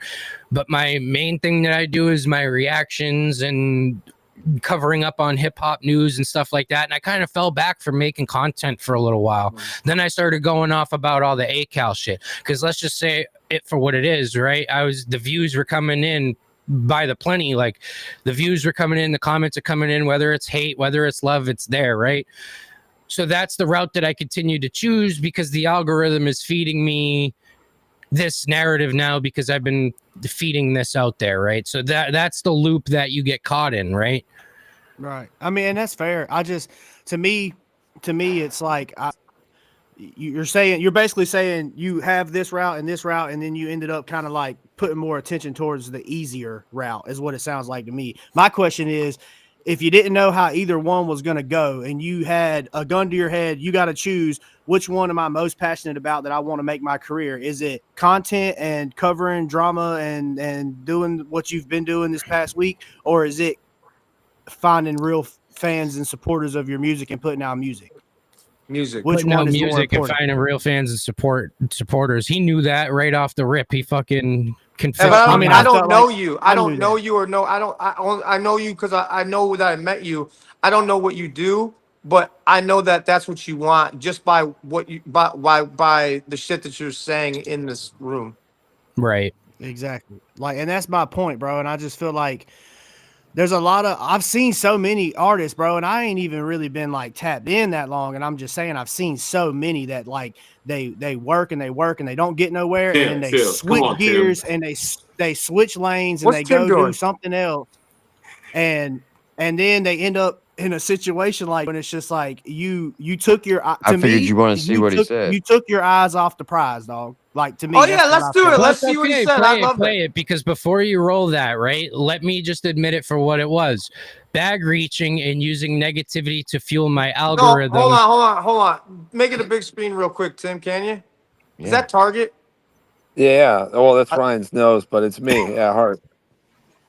But my main thing that I do is my reactions and covering up on hip hop news and stuff like that. And I kind of fell back from making content for a little while. Then I started going off about all the ACAL shit. Because let's just say it for what it is, right? The views were coming in by the plenty. Like, the views were coming in, the comments are coming in, whether it's hate, whether it's love, it's there, right? So that's the route that I continue to choose because the algorithm is feeding me this narrative now because I've been feeding this out there, right? So that's the loop that you get caught in, right? Right. I mean, and that's fair. To me, it's like you're basically saying you have this route and this route, and then you ended up kind of like putting more attention towards the easier route, is what it sounds like to me. My question is, if you didn't know how either one was going to go and you had a gun to your head, you got to choose, which one am I most passionate about that I want to make my career? Is it content and covering drama and doing what you've been doing this past week, or is it finding real fans and supporters of your music and putting out music? Which one is more important? And finding real fans and supporters. He knew that right off the rip. He fucking confessed. I mean, I don't know you. I don't know you, or no, I don't. I know you because I know that I met you. I don't know what you do, but I know that that's what you want just by what you by the shit that you're saying in this room. Right. Exactly. Like, and that's my point, bro. And I just feel like there's a lot of, I've seen so many artists, bro, and I ain't even really been like tapped in that long. And I'm just saying, I've seen so many that like they work and they don't get nowhere, and then they switch gears and they switch lanes and they go do something else, and then they end up in a situation like when it's just like you took your. I figured you want to see what he said. You took your eyes off the prize, dog. Like, to me. Oh yeah, let's do it. Let's see what he said. I love play it, because before you roll that, right? Let me just admit it for what it was: bag reaching and using negativity to fuel my algorithm. No, hold on. Make it a big screen real quick, Tim. Can you? Yeah. Is that Target? Yeah. Well, that's Ryan's nose, but it's me. Yeah, Hart.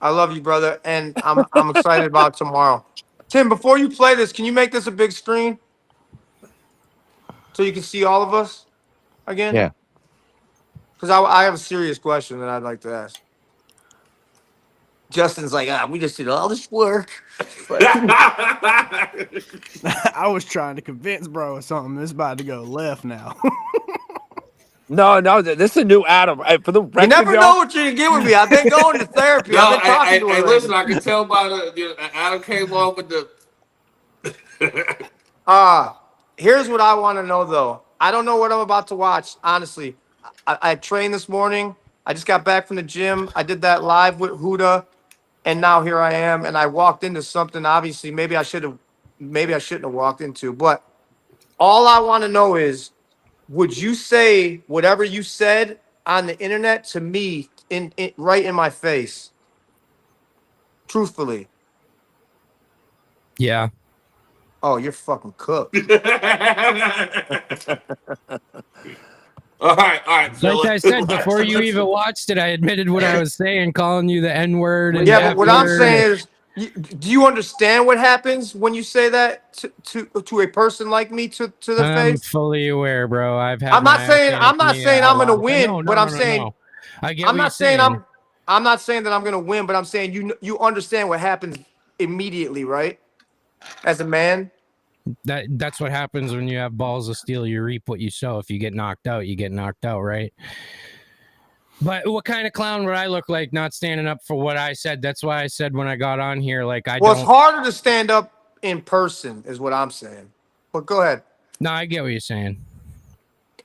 I love you, brother, and I'm excited about tomorrow. Tim, before you play this, can you make this a big screen so you can see all of us again? Yeah. Because I have a serious question that I'd like to ask. Justin's like, we just did all this work. I was trying to convince bro or something. It's about to go left now. No, this is a new Adam. For the record, you never know what you're going to get with me. I've been going to therapy. No, I've been talking to him. Listen, I can tell by Adam came on with the... Here's what I want to know, though. I don't know what I'm about to watch, honestly. I trained this morning. I just got back from the gym. I did that live with Huda, and now here I am. And I walked into something. Obviously, maybe I shouldn't have walked into. But all I want to know is, would you say whatever you said on the internet to me right in my face? Truthfully. Yeah. Oh, you're fucking cooked. All right. Like I said, before you even watched it, I admitted what I was saying, calling you the N-word. Yeah, but what I'm saying is, do you understand what happens when you say that to a person like me to the face? I'm fully aware, bro. I'm not saying I'm gonna win, but I'm saying I'm not saying that I'm gonna win, but I'm saying you understand what happens immediately, right? As a man. That's what happens when you have balls of steel. You reap what you sow. If you get knocked out, you get knocked out, right? But what kind of clown would I look like not standing up for what I said? That's why I said when I got on here, like it's harder to stand up in person, is what I'm saying. But go ahead. No, I get what you're saying.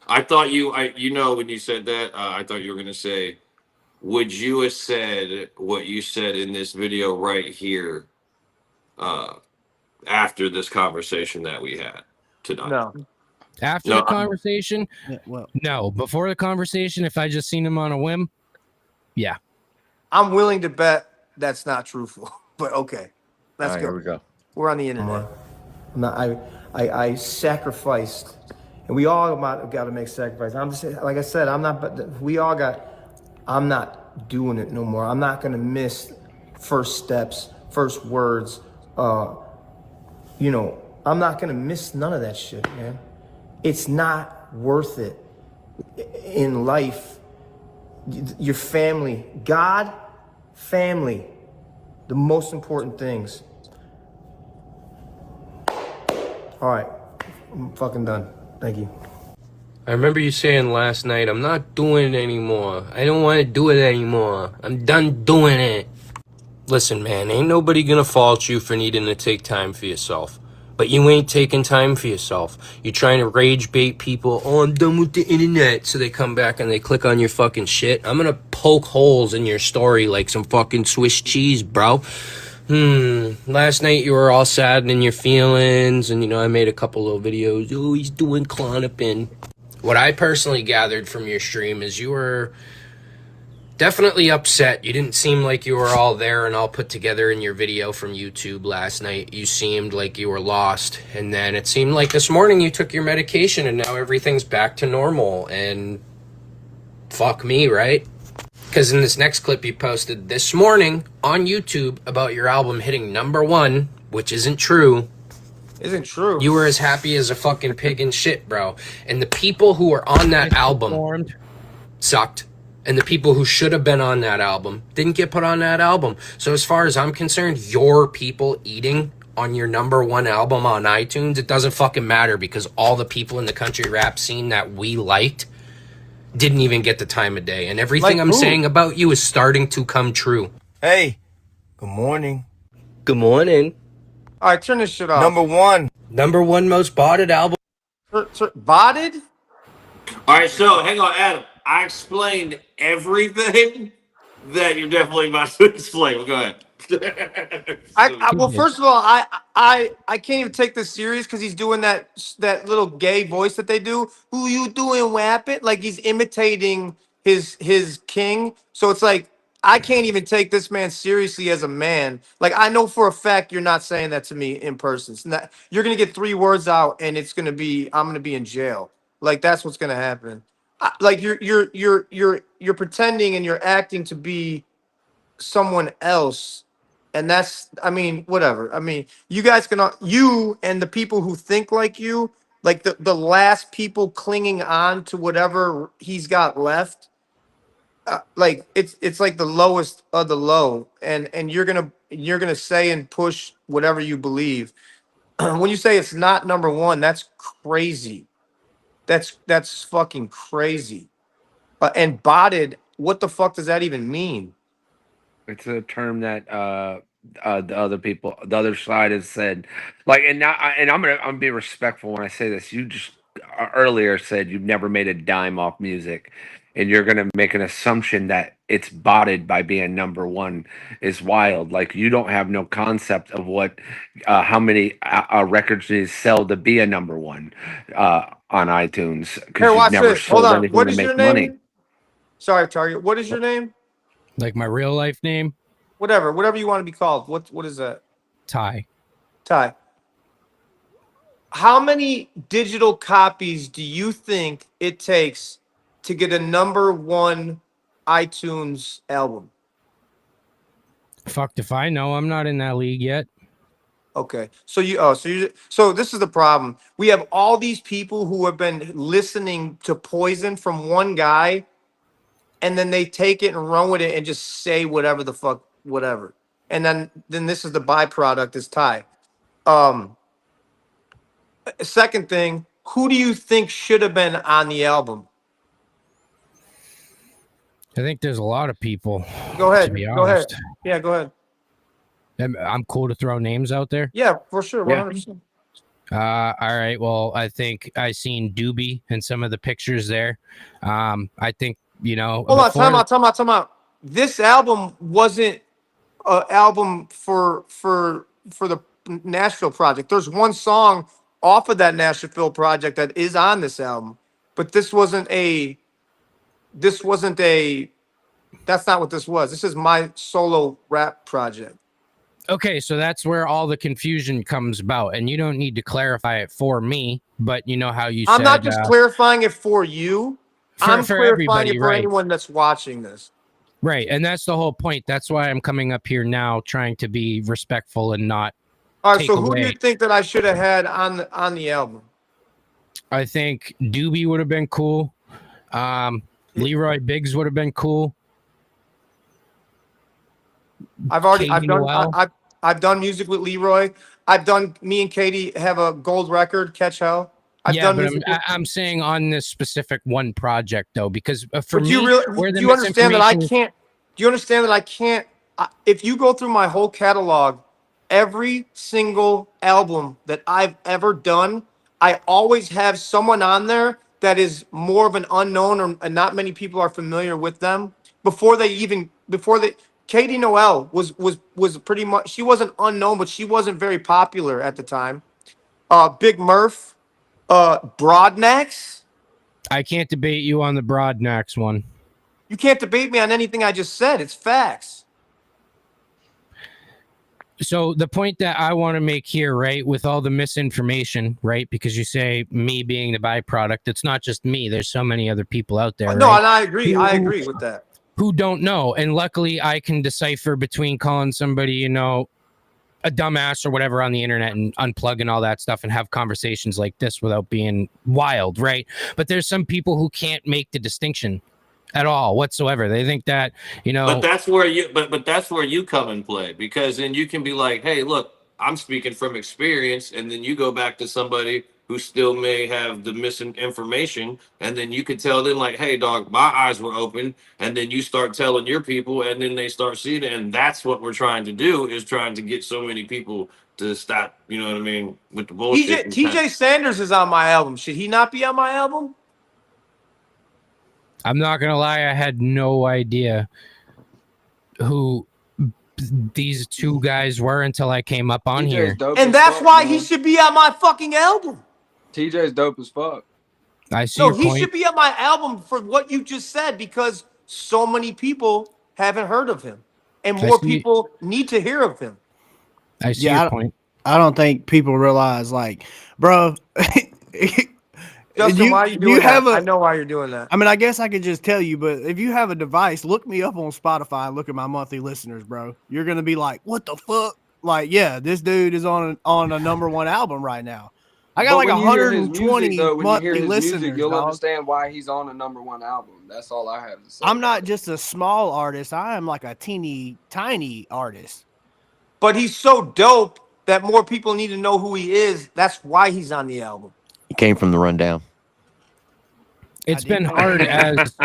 I thought when you said that, I thought you were gonna say, would you have said what you said in this video right here? After this conversation that we had tonight. No. After the conversation? No. Before the conversation, if I just seen him on a whim, yeah. I'm willing to bet that's not truthful. But okay. Let's go. Here we go. We're on the internet. I sacrificed, and we all got to make sacrifices. I'm just like I said, I'm not doing it no more. I'm not gonna miss first steps, first words, I'm not going to miss none of that shit, man. It's not worth it in life. Your family, God, family, the most important things. All right, I'm fucking done. Thank you. I remember you saying last night, I'm not doing it anymore. I don't want to do it anymore. I'm done doing it. Listen, man, ain't nobody gonna fault you for needing to take time for yourself. But you ain't taking time for yourself. You're trying to rage bait people. Oh, I'm done with the internet. So they come back and they click on your fucking shit. I'm gonna poke holes in your story like some fucking Swiss cheese, bro. Last night you were all sad and in your feelings, and I made a couple little videos. Oh, he's doing Klonopin. What I personally gathered from your stream is you were definitely upset. You didn't seem like you were all there and all put together in your video from YouTube last night. You seemed like you were lost. And then it seemed like this morning you took your medication and now everything's back to normal. And fuck me, right? Because in this next clip you posted this morning on YouTube about your album hitting #1, which isn't true. Isn't true. You were as happy as a fucking pig in shit, bro. And the people who were on that album sucked. And the people who should have been on that album didn't get put on that album. So as far as I'm concerned, your people eating on your #1 album on iTunes, it doesn't fucking matter, because all the people in the country rap scene that we liked didn't even get the time of day. And everything I'm saying about you is starting to come true. Hey, good morning. Good morning. All right, turn this shit off. #1 most botted album. Botted? All right, so hang on, Adam. I explained everything that you're definitely about to explain. Go ahead. Well, first of all, I can't even take this serious because he's doing that little gay voice that they do. Who you doing, Wappet? Like he's imitating his king. So it's like I can't even take this man seriously as a man. Like I know for a fact you're not saying that to me in person. It's not, you're gonna get 3 words out and I'm gonna be in jail. Like that's what's gonna happen. Like you're pretending and you're acting to be someone else. And that's, I mean, whatever. I mean, you guys you and the people who think like you, like the last people clinging on to whatever he's got left, like it's like the lowest of the low, and you're gonna say and push whatever you believe. When you say it's not #1, that's crazy. That's fucking crazy. And botted, what the fuck does that even mean? It's a term that the other people, the other side has said. Like, and now, I'm gonna be respectful when I say this. You just earlier said you've never made a dime off music, and you're gonna make an assumption that it's botted by being #1 is wild. Like you don't have no concept of what how many records they sell to be a #1 on iTunes, because you've never sold anything to make money. Sorry, Target. What is your name? Like my real life name? Whatever you want to be called. What is that? Ty. How many digital copies do you think it takes to get a #1 iTunes album? Fucked if I know. I'm not in that league yet. Okay. So this is the problem. We have all these people who have been listening to Poison from one guy, and then they take it and run with it and just say whatever the fuck, whatever. And then this is the byproduct is Ty. Second thing, who do you think should have been on the album? I think there's a lot of people. Go ahead. To be Go ahead. honest. Yeah, go ahead. I'm cool to throw names out there. Yeah, for sure. 100%. All right. Well, I think I seen Doobie in some of the pictures there. I think, Hold on, time out. This album wasn't an album for the Nashville project. There's one song off of that Nashville project that is on this album, but that's not what this was. This is my solo rap project. Okay, so that's where all the confusion comes about, and you don't need to clarify it for me, but you know how you said... I'm not just clarifying it for you. I'm clarifying it for right. anyone that's watching this. Right, and that's the whole point. That's why I'm coming up here now, trying to be respectful and not... All right, so who do you think that I should have had on the album? I think Doobie would have been cool. Leroy Biggs would have been cool. I've done music with Leroy. Me and Katie have a gold record, Catch Hell. I'm saying on this specific one project though, because for me, do you understand that I can't? Do you understand that I can't? If you go through my whole catalog, every single album that I've ever done, I always have someone on there that is more of an unknown, and not many people are familiar with them before they Katie Noel was pretty much, she wasn't unknown, but she wasn't very popular at the time. Big Murph, Broadnax. I can't debate you on the Broadnax one. You can't debate me on anything I just said. It's facts. So the point that I want to make here, right, with all the misinformation, right, because you say me being the byproduct, it's not just me. There's so many other people out there. No, right? and I agree. I agree with that. Who don't know. And luckily I can decipher between calling somebody, you know, a dumbass or whatever on the internet and unplugging all that stuff and have conversations like this without being wild, right? But there's some people who can't make the distinction at all whatsoever. They think that, you know, but that's where you come and play, because then you can be like, hey, look, I'm speaking from experience, and then you go back to somebody who still may have the misinformation, and then you could tell them like, hey dog, my eyes were open, and then you start telling your people, and then they start seeing it. And that's what we're trying to do, is trying to get so many people to stop, you know what I mean, with the bullshit. TJ Sanders is on my album. Should he not be on my album? I'm not gonna lie, I had no idea who these two guys were until I came up on here. And that's why he should be on my fucking album. TJ's dope as fuck. I see your point. He should be on my album for what you just said, because so many people haven't heard of him, and more people need to hear of him. I see your point. I don't think people realize, like, bro. Justin, why are you doing that? I know why you're doing that. I mean, I guess I could just tell you, but if you have a device, look me up on Spotify and look at my monthly listeners, bro. You're gonna be like, what the fuck? Like, yeah, this dude is on a #1 album right now. I got like 120 monthly listeners. You'll understand why he's on a #1 album. That's all I have to say. I'm not just a small artist. I am like a teeny tiny artist. But he's so dope that more people need to know who he is. That's why he's on the album. He came from the rundown. It's been hard as,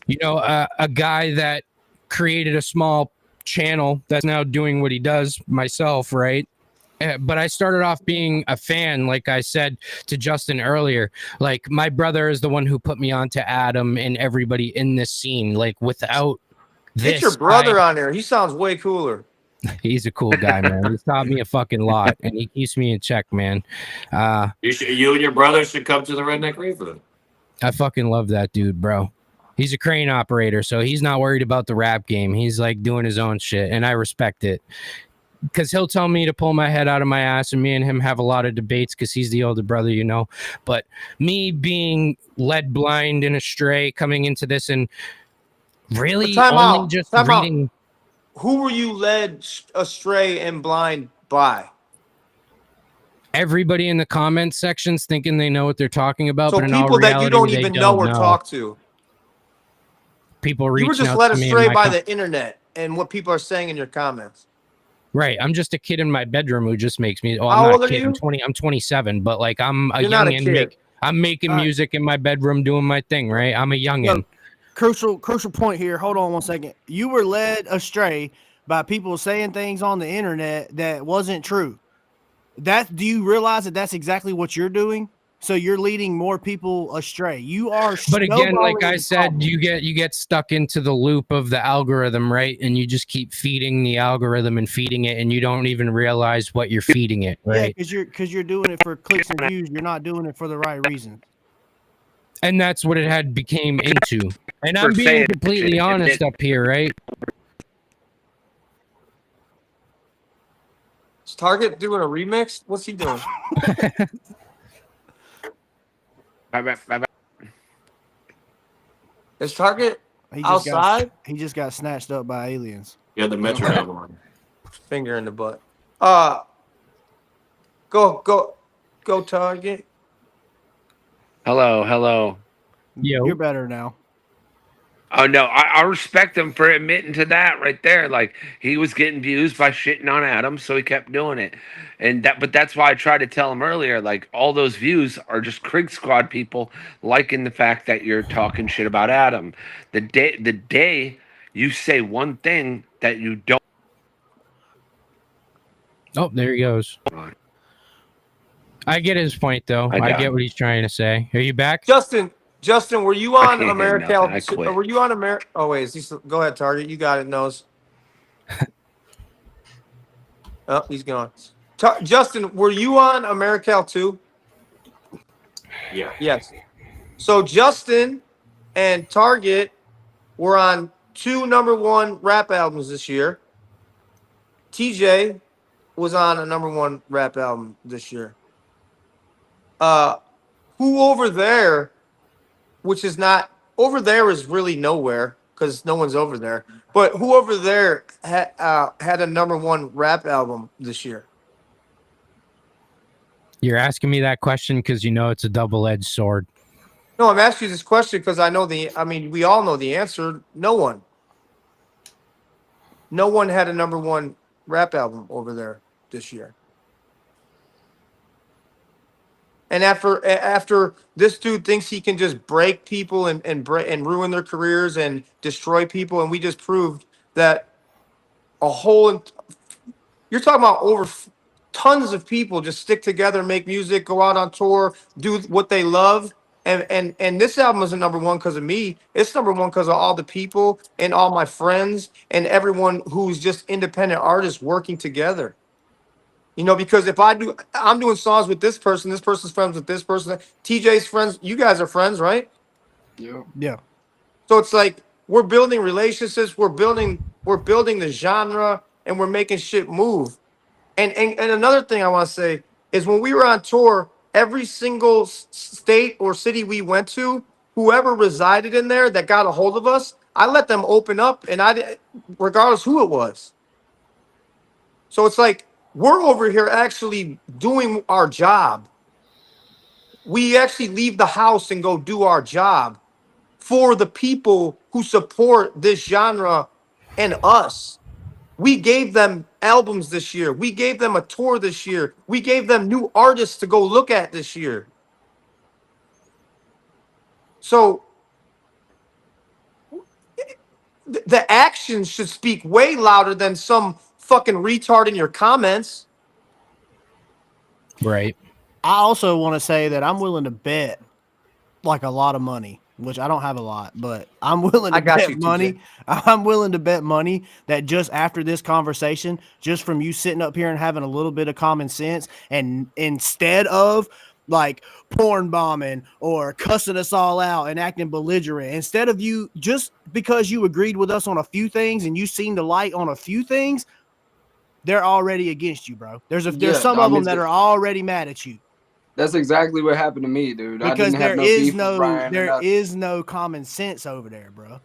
you know, a guy that created a small channel that's now doing what he does myself, right? But I started off being a fan, like I said to Justin earlier. Like, my brother is the one who put me on to Adam and everybody in this scene. Like, without this, get your brother on there. He sounds way cooler. He's a cool guy, man. He's taught me a fucking lot, and he keeps me in check, man. You and your brother should come to the Redneck Reefer. I fucking love that dude, bro. He's a crane operator, so he's not worried about the rap game. He's like doing his own shit, and I respect it. Because he'll tell me to pull my head out of my ass, and me and him have a lot of debates because he's the older brother, you know. But me being led blind and astray coming into this, and really only just reading. Who were you led astray and blind by? Everybody in the comments sections thinking they know what they're talking about, so but in people all reality, that you don't even know or talk to. People reaching out to me. You were just led astray by the internet and what people are saying in your comments. Right. I'm just a kid in my bedroom who just makes me. Oh, I'm not a kid. I'm 27, but like I'm a youngin. I'm making music in my bedroom, doing my thing. Right. I'm a youngin. Crucial point here. Hold on one second. You were led astray by people saying things on the internet that wasn't true. Do you realize that that's exactly what you're doing? So you're leading more people astray. You are. But again, like I said, you get stuck into the loop of the algorithm, right? And you just keep feeding the algorithm and feeding it, and you don't even realize what you're feeding it, right? Yeah, because you're doing it for clicks and views. You're not doing it for the right reason. And that's what it had became into. And I'm being completely honest up here, right? Is Target doing a remix? What's he doing? Is Target outside? He just got snatched up by aliens. Yeah, the Metro one. Finger in the butt. Go Target. Hello. Yo. You're better now. Oh no, I respect him for admitting to that right there. Like, he was getting views by shitting on Adam, so he kept doing it. But that's why I tried to tell him earlier, like, all those views are just Krieg Squad people liking the fact that you're talking shit about Adam. The day you say one thing that you don't. Oh, there he goes. I get his point though. I get what he's trying to say. Are you back? Justin, were you on America? Were you on America? Oh wait, go ahead, Target. You got it, Nose. Oh, he's gone. Justin, were you on AmeriCal too? Yeah. Yes. So Justin and Target were on 2 #1 rap albums this year. TJ was on a #1 rap album this year. Who over there, which is not over there, is really nowhere because no one's over there. But who over there had a #1 rap album this year? You're asking me that question because you know it's a double-edged sword. No, I'm asking you this question because I mean, we all know the answer. No one. No one had a #1 rap album over there this year. And after this dude thinks he can just break people and ruin their careers and destroy people, and we just proved that you're talking about tons of people just stick together, make music, go out on tour, do what they love. And this album isn't #1 because of me. It's #1 because of all the people and all my friends and everyone who's just independent artists working together. You know, because if I'm doing songs with this person's friends with this person, TJ's friends, you guys are friends, right? Yeah. So it's like we're building relationships, we're building the genre, and we're making shit move. And another thing I want to say is when we were on tour, every single state or city we went to, whoever resided in there that got a hold of us, I let them open up, and regardless who it was. So it's like we're over here actually doing our job. We actually leave the house and go do our job for the people who support this genre and us. We gave them albums this year. We gave them a tour this year. We gave them new artists to go look at this year. So the actions should speak way louder than some fucking retard in your comments. Right. I also want to say that I'm willing to bet like a lot of money, which I don't have a lot, but I'm willing to bet money. I'm willing to bet money that just after this conversation, just from you sitting up here and having a little bit of common sense, and instead of like porn bombing or cussing us all out and acting belligerent, instead of you just because you agreed with us on a few things and you seen the light on a few things, they're already against you, bro. There's some of them that are already mad at you. That's exactly what happened to me, dude. Because I didn't have there is no common sense over there, bro.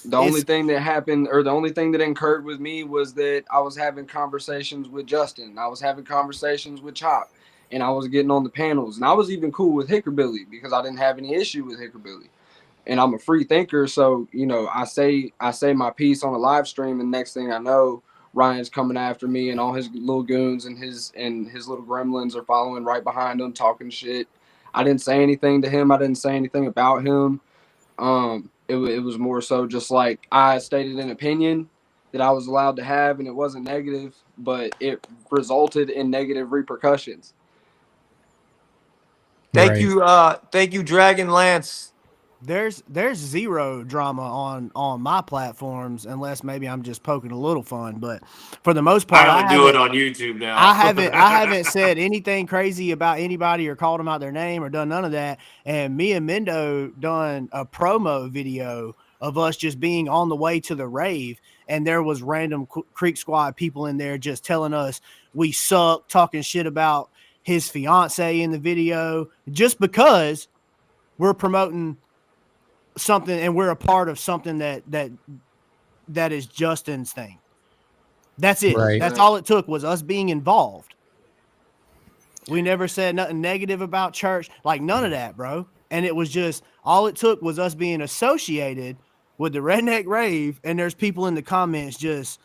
The only thing that happened, or the only thing that occurred with me, was that I was having conversations with Justin. I was having conversations with Chop, and I was getting on the panels. And I was even cool with Hickerbilly because I didn't have any issue with Hickerbilly. And I'm a free thinker, so you know, I say my piece on a live stream, and next thing I know, Ryan's coming after me, and all his little goons and his little gremlins are following right behind him, talking shit. I didn't say anything to him. I didn't say anything about him. It was more so just like I stated an opinion that I was allowed to have, and it wasn't negative, but it resulted in negative repercussions. Thank you, Dragon Lance. There's zero drama on my platforms unless maybe I'm just poking a little fun, but for the most part, I do it on YouTube now. I haven't said anything crazy about anybody or called them out their name or done none of that. And me and Mendo done a promo video of us just being on the way to the rave, and there was random Creek Squad people in there just telling us we suck, talking shit about his fiance in the video, just because we're promoting something and we're a part of something that is Justin's thing. That's it. Right. That's all it took was us being involved. We never said nothing negative about church, like none of that, bro. And it was just all it took was us being associated with the Redneck Rave, and there's people in the comments just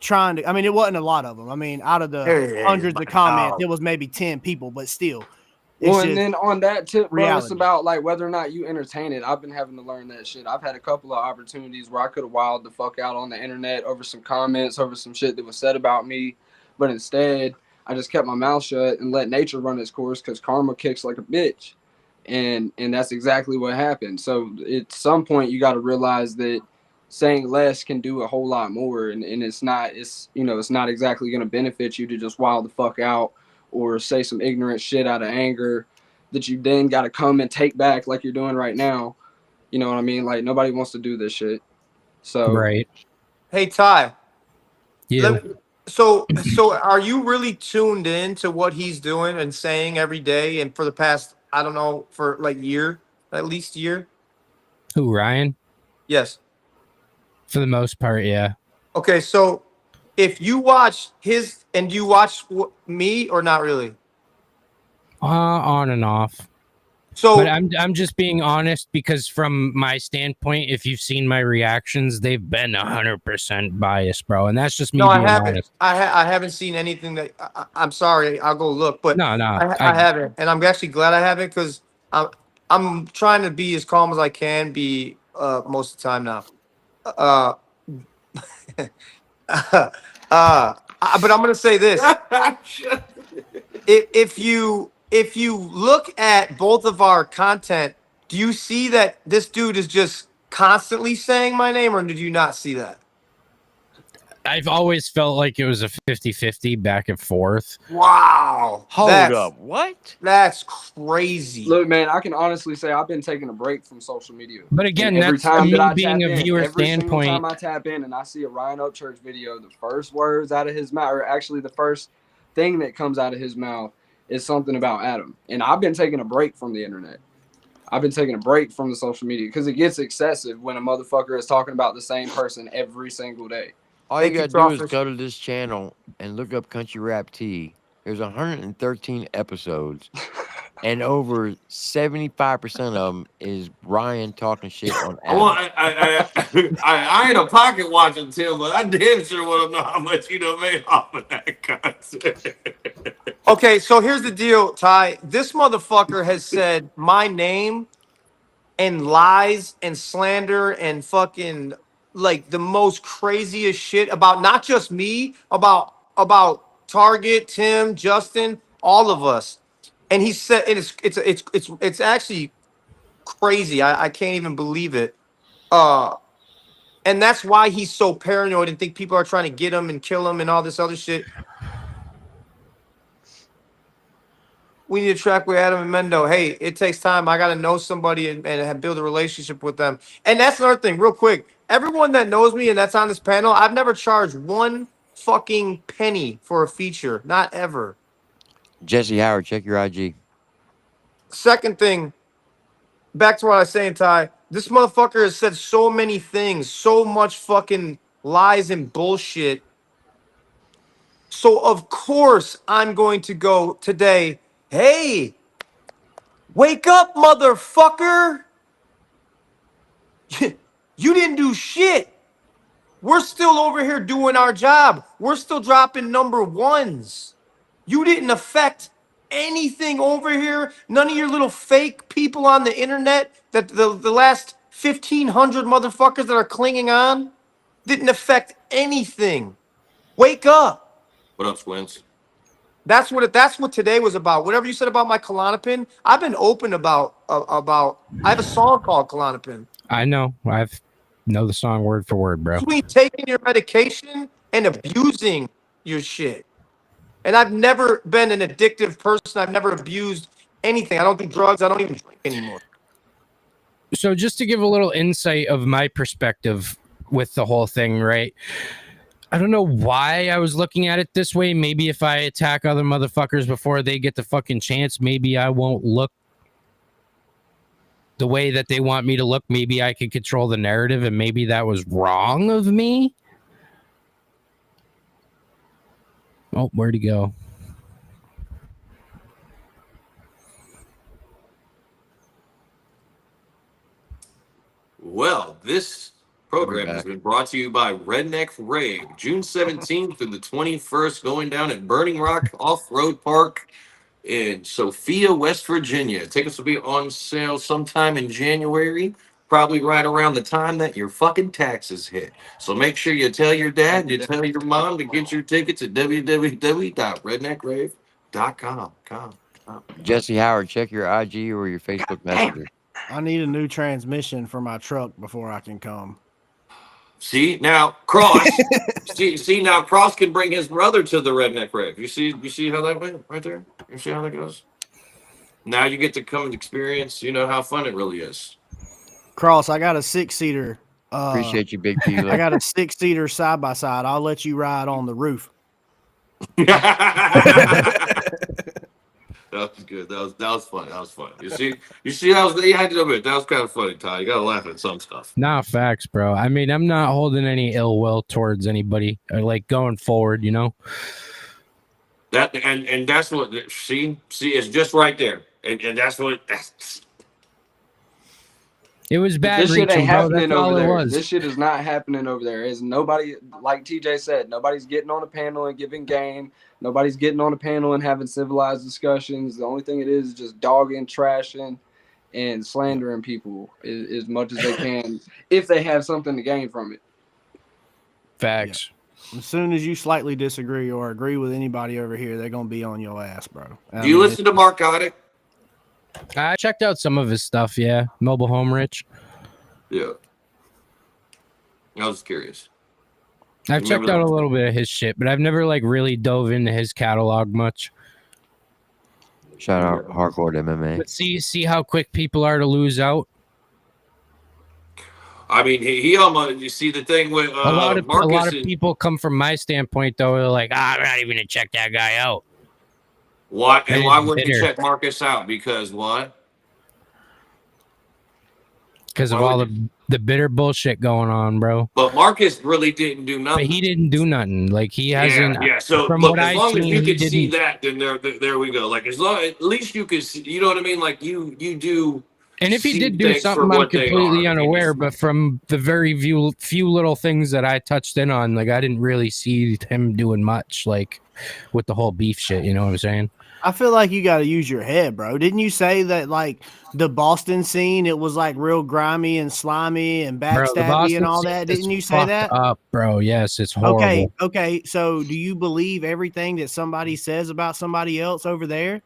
trying to. I mean, it wasn't a lot of them. I mean, out of the hundreds of comments, it was maybe 10 people, but still. Well, and then on that tip, bro, it's reality. about like whether or not you entertain it. I've been having to learn that shit. I've had a couple of opportunities where I could have wilded the fuck out on the internet over some comments, over some shit that was said about me, but instead I just kept my mouth shut and let nature run its course because karma kicks like a bitch, and that's exactly what happened. So at some point you got to realize that saying less can do a whole lot more, and it's not exactly going to benefit you to just wild the fuck out or say some ignorant shit out of anger that you then got to come and take back like you're doing right now. You know what I mean? Like, nobody wants to do this shit. So Right. Hey Ty, You. so are you really tuned in to what he's doing and saying every day and for the past, I don't know, for like at least year? Who, Ryan? Yes. For the most part, yeah. Okay, so if you watch his and you watch me or not really? On and off. So But I'm just being honest because from my standpoint, if you've seen my reactions, they've been 100% biased, bro, and that's just me no, I being haven't. honest. I haven't seen anything that. I'm sorry. I'll go look, but No, I haven't, and I'm actually glad I haven't because I'm trying to be as calm as I can be most of the time now. Uh, but I'm gonna say this: if you look at both of our content, do you see that this dude is just constantly saying my name, or did you not see that? I've always felt like it was a 50-50 back and forth. Wow. Hold up. What? That's crazy. look, man, I can honestly say I've been taking a break from social media. But again, And every that's time me that I being tap a in, viewer every single time standpoint. I tap in and I see a Ryan Upchurch video, the first words out of his mouth, or actually the first thing that comes out of his mouth, is something about Adam. And I've been taking a break from the internet. I've been taking a break from the social media because it gets excessive when a motherfucker is talking about the same person every single day. All you gotta do is go to this channel and look up Country Rap T. There's 113 episodes, and over 75% of them is Ryan talking shit on Adam. Well, I ain't a pocket watching Tim, but I damn sure want to know how much you done made off of that content. Okay, so here's the deal, Ty. This motherfucker has said my name and lies and slander and fucking like the most craziest shit about not just me, about Target, Tim, Justin, all of us. And he said, and it's actually crazy. I can't even believe it. And that's why he's so paranoid and think people are trying to get him and kill him and all this other shit. We need to track with Adam and Mendo. Hey, it takes time. I got to know somebody and build a relationship with them. And that's another thing, real quick. Everyone that knows me and that's on this panel, I've never charged one fucking penny for a feature. Not ever. Jesse Howard, check your IG. Second thing, back to what I was saying, Ty. This motherfucker has said so many things, so much fucking lies and bullshit. So, of course, I'm going to go today. Hey, wake up, motherfucker. You didn't do shit. We're still over here doing our job. We're still dropping number ones. You didn't affect anything over here. None of your little fake people on the internet that the last 1,500 motherfuckers that are clinging on didn't affect anything. Wake up. What up, Squints? That's what today was about. Whatever you said about my Klonopin, I've been open about. I have a song called Klonopin. I know. I've know the song word for word, bro. Between taking your medication and abusing your shit. And I've never been an addictive person. I've never abused anything. I don't do drugs. I don't even drink anymore. So just to give a little insight of my perspective with the whole thing, right? I don't know why I was looking at it this way. Maybe if I attack other motherfuckers before they get the fucking chance, maybe I won't look the way that they want me to look. Maybe I could control the narrative, and maybe that was wrong of me. Oh, where'd he go? Well, this program has been brought to you by Redneck Rave, June 17th through the 21st, going down at Burning Rock Off-Road Park in Sophia, West Virginia. Tickets will be on sale sometime in January, probably right around the time that your fucking taxes hit. So make sure you tell your dad, you tell your mom to get your tickets at www.redneckrave.com. Jesse Howard, check your IG or your Facebook Messenger. I need a new transmission for my truck before I can come. See now, Cross. see now, Cross can bring his brother to the redneck rave. You see how that went right there. You see how that goes. Now you get to come and experience, how fun it really is. Cross, I got a 6-seater. Appreciate you, Big P. I got a 6-seater side by side. I'll let you ride on the roof. That was good. That was fun. That was fun. You see, you had to admit that was kind of funny, Ty. You gotta laugh at some stuff. Nah, facts, bro. I mean, I'm not holding any ill will towards anybody, or like going forward, That and that's what see it's just right there, and that's what it was bad. This shit ain't happening That's over all it there. was. This shit is not happening over there. Is nobody, like TJ said, nobody's getting on a panel and giving game. Nobody's getting on a panel and having civilized discussions. The only thing it is just dogging, trashing, and slandering people as much as they can if they have something to gain from it. Facts. Yeah. As soon as you slightly disagree or agree with anybody over here, they're gonna be on your ass, bro. Do you listen to Narcotic? I checked out some of his stuff. Yeah, Mobile Home Rich. Yeah, I was curious. I've checked out a little bit of his shit, but I've never like really dove into his catalog much. Shout out Hardcore MMA. But see how quick people are to lose out. I mean, he almost. You see the thing with a lot of people come from my standpoint though. They're like, I'm not even gonna check that guy out. Why? And why wouldn't you check Marcus out? Because what? Because of all the bitter bullshit going on, bro. But Marcus really didn't do nothing. But he didn't do nothing. Like he hasn't. Yeah. So from look, what as long as you can see didn't. that, then there we go. Like at least you could see. You know what I mean? Like you do. And if he did do something, I'm completely unaware. But from the very few little things that I touched in on, like I didn't really see him doing much, like with the whole beef shit. You know what I'm saying? I feel like you got to use your head, bro. Didn't you say that like the Boston scene, it was like real grimy and slimy and backstabby and all that? Didn't you say that? Up, bro. Yes, it's horrible. Okay. So do you believe everything that somebody says about somebody else over there?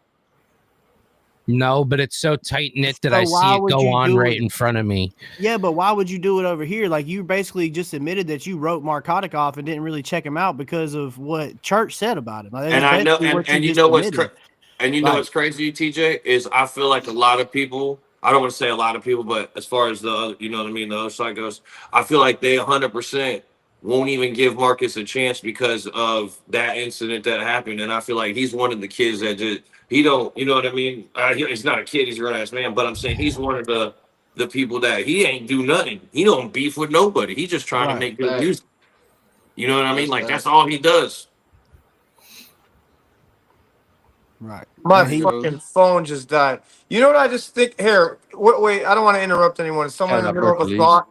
No, but it's so tight knit that I see it go on right in front of me. Yeah, but why would you do it over here? Like you basically just admitted that you wrote Narcotic off and didn't really check him out because of what Church said about him. Like, and I know, and you know what's what's crazy, TJ, is I feel like a lot of people. I don't want to say a lot of people, but as far as the other, you know what I mean, the other side goes, I feel like they 100% won't even give Marcus a chance because of that incident that happened, and I feel like he's one of the kids that just. He don't, you know what I mean? He's not a kid; he's a grown-ass man. But I'm saying he's one of the people that he ain't do nothing. He don't beef with nobody. He's just trying to make good music. You know what I mean? Like that's all he does. Right. My fucking phone just died. You know what I just think? Here, wait. I don't want to interrupt anyone. Is someone in the middle of a thought?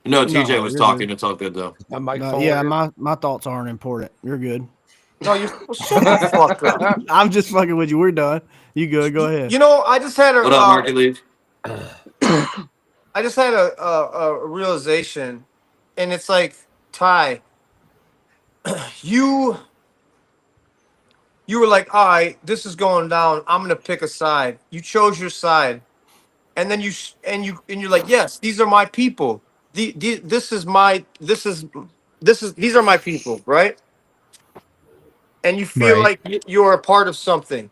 No, TJ was talking. Good. It's all good though. My thoughts aren't important. You're good. No, you shut the fuck up. I'm just fucking with you. We're done. You good? Go ahead. You know, I just had a. What up, Market League? I just had a realization, and it's like, Ty, you were like, all right, this is going down. I'm gonna pick a side. You chose your side, and then you're like, yes, these are my people. These are my people, right? And you feel like you're a part of something.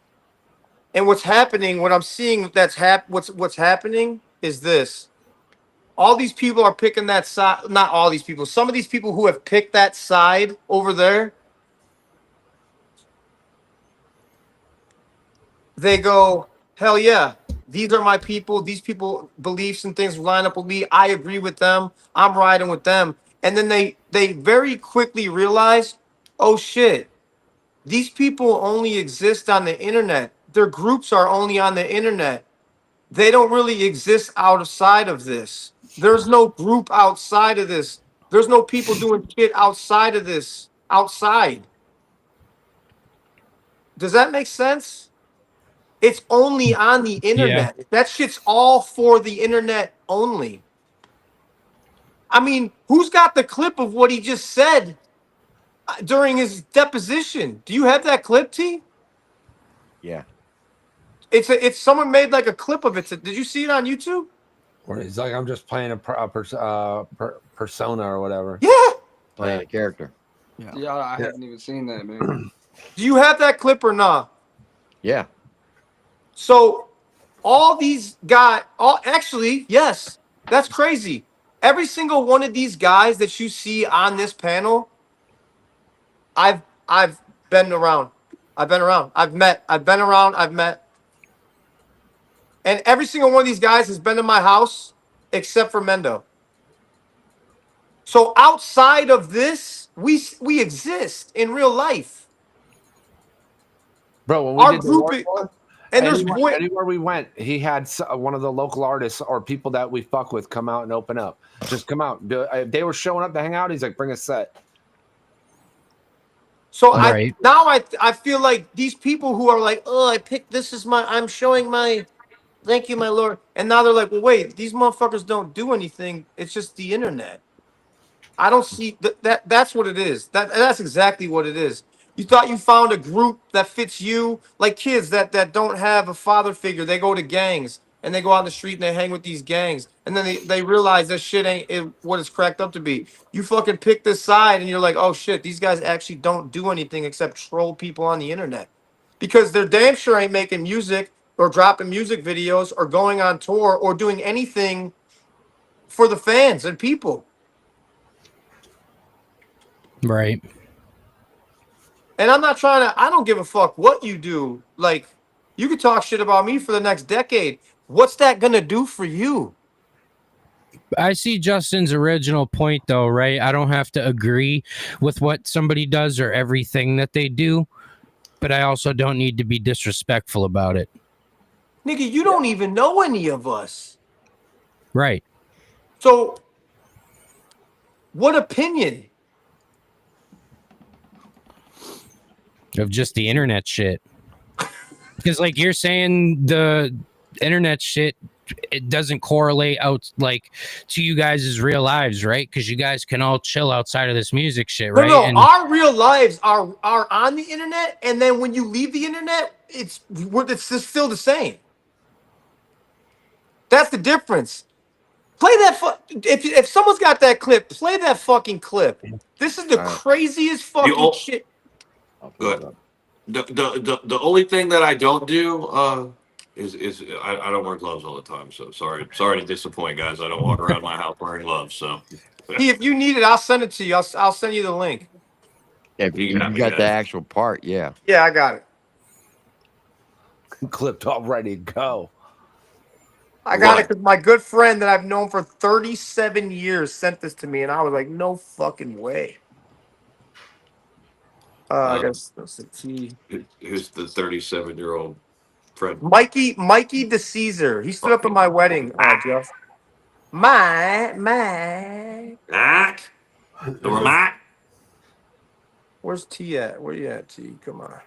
And what's happening, what I'm seeing what's happening is this. All these people are picking that side, not all these people. Some of these people who have picked that side over there, they go, hell yeah, these are my people. These people beliefs and things line up with me. I agree with them. I'm riding with them. And then they very quickly realize, oh shit, these people only exist on the internet. Their groups are only on the internet. They don't really exist outside of this. There's no group outside of this. There's no people doing shit outside of this. Outside. Does that make sense? It's only on the internet. Yeah. That shit's all for the internet only. I mean, who's got the clip of what he just said during his deposition? Do you have that clip, T? Yeah. It's someone made like a clip of it. Did you see it on YouTube? Where he's like, I'm just playing a persona or whatever. Yeah. Playing a character. Yeah, I haven't even seen that, man. Do you have that clip or not? Yeah. So all these guys, actually, yes, that's crazy. Every single one of these guys that you see on this panel, I've been around. I've been around. I've met. I've been around. I've met. And every single one of these guys has been to my house except for Mendo. So outside of this, we exist in real life. Bro, when we Our did the group, Warped Tour, and there's anywhere we went, he had one of the local artists or people that we fuck with come out and open up. Just come out. If they were showing up to hang out, he's like, bring a set. So I feel like these people who are like, oh, I picked this is I'm showing my thank you, my Lord. And now they're like, well, wait, these motherfuckers don't do anything. It's just the internet. I don't see that's what it is. That's exactly what it is. You thought you found a group that fits you, like kids that don't have a father figure. They go to gangs and they go out in the street and they hang with these gangs. And then they realize that shit ain't what it's cracked up to be. You fucking pick this side and you're like, oh shit, these guys actually don't do anything except troll people on the internet. Because they're damn sure ain't making music or dropping music videos or going on tour or doing anything for the fans and people. Right. And I'm not trying to, I don't give a fuck what you do. Like, you could talk shit about me for the next decade. What's that going to do for you? I see Justin's original point, though, right? I don't have to agree with what somebody does or everything that they do, but I also don't need to be disrespectful about it. Nigga, you don't even know any of us. Right. So, what opinion? Of just the internet shit. Because, like, you're saying the internet shit, it doesn't correlate out like to you guys' real lives, right? Because you guys can all chill outside of this music shit, right? No, our real lives are on the internet, and then when you leave the internet, it's just still the same. That's the difference. Play that if someone's got that clip, play that fucking clip. This is the craziest fucking shit. Good. The only thing that I don't do is I don't wear gloves all the time. So sorry to disappoint, guys. I don't walk around my house wearing gloves. So hey, if you need it, I'll send it to you. I'll send you the link. Yeah, you got the actual part, yeah. Yeah, I got it. Clipped all ready to go. I got it because my good friend that I've known for 37 years sent this to me, and I was like, no fucking way. I guess that's the T. Who's the 37-year-old friend? Mikey DeCaesar. He stood up at my wedding, Jeff. Mac. Where's T at? Where you at, T? Come on.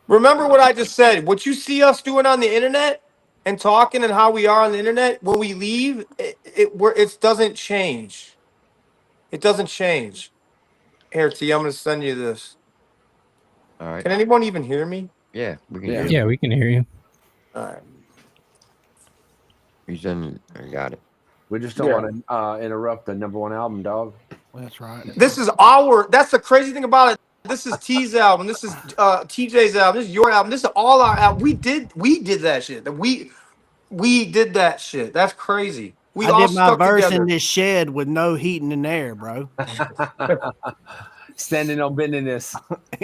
Remember what I just said. What you see us doing on the internet and talking and how we are on the internet, when we leave, it doesn't change. It doesn't change. Here, T, I'm going to send you this. All right. Can anyone even hear me? Yeah, we can hear you. Yeah, we can hear you. All right. I got it. We just don't want to interrupt the #1 album, dog. That's right. That's the crazy thing about it. This is T's album. This is TJ's album. This is your album. This is all our album. We did that shit. We did that shit. That's crazy. We all did my stuck verse together in this shed with no heating in there, bro. Standing on business.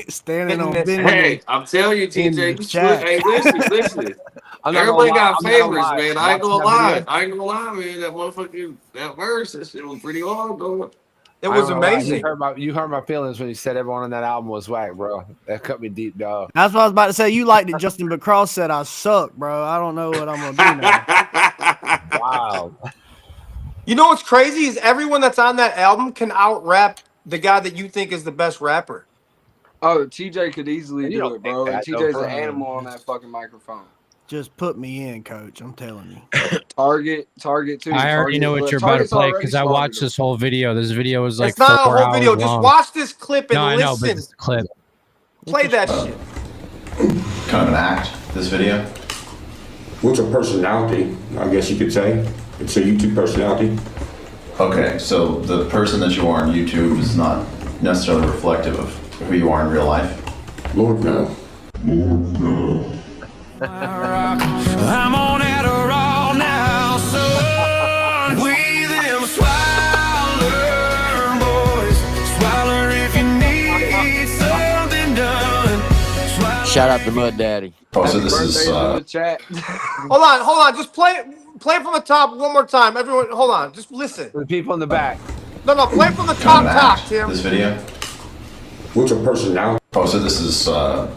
Standing on business. Hey, I'm telling you, TJ. Hey, listen. Everybody got favorites, man. I ain't gonna lie, man. That motherfucking verse, that shit was pretty hard, though. It was amazing. You hurt my feelings when you said everyone on that album was whack, bro. That cut me deep, dog. That's what I was about to say. You liked it, Justin, but Cross said I suck, bro. I don't know what I'm gonna do now. Wow. You know what's crazy is everyone that's on that album can out rap the guy that you think is the best rapper. Oh, TJ could easily do it, bro. And TJ's bro. an animal on that fucking microphone. Just put me in, coach. I'm telling you. Target too. I already know what you're about to play because I watched this whole video. This video was like it's not a 4 whole video. hours long. Just watch this clip and no, listen. I know, but it's the clip. Play that shit. Kind of an act, this video. What's a personality, I guess you could say? It's a YouTube personality. Okay, so the person that you are on YouTube is not necessarily reflective of who you are in real life? Lord, no. Lord, no. I'm on Adderall now, son. We them Swaller boys. Swaller if you need something done. Shout out to Mud Daddy. Oh, so this is chat. Hold on. Just play it from the top one more time. Everyone, hold on. Just listen. The people in the back. No, play it from the kind of an top, act, Tim. this video. What's a personality? Oh, so this is kind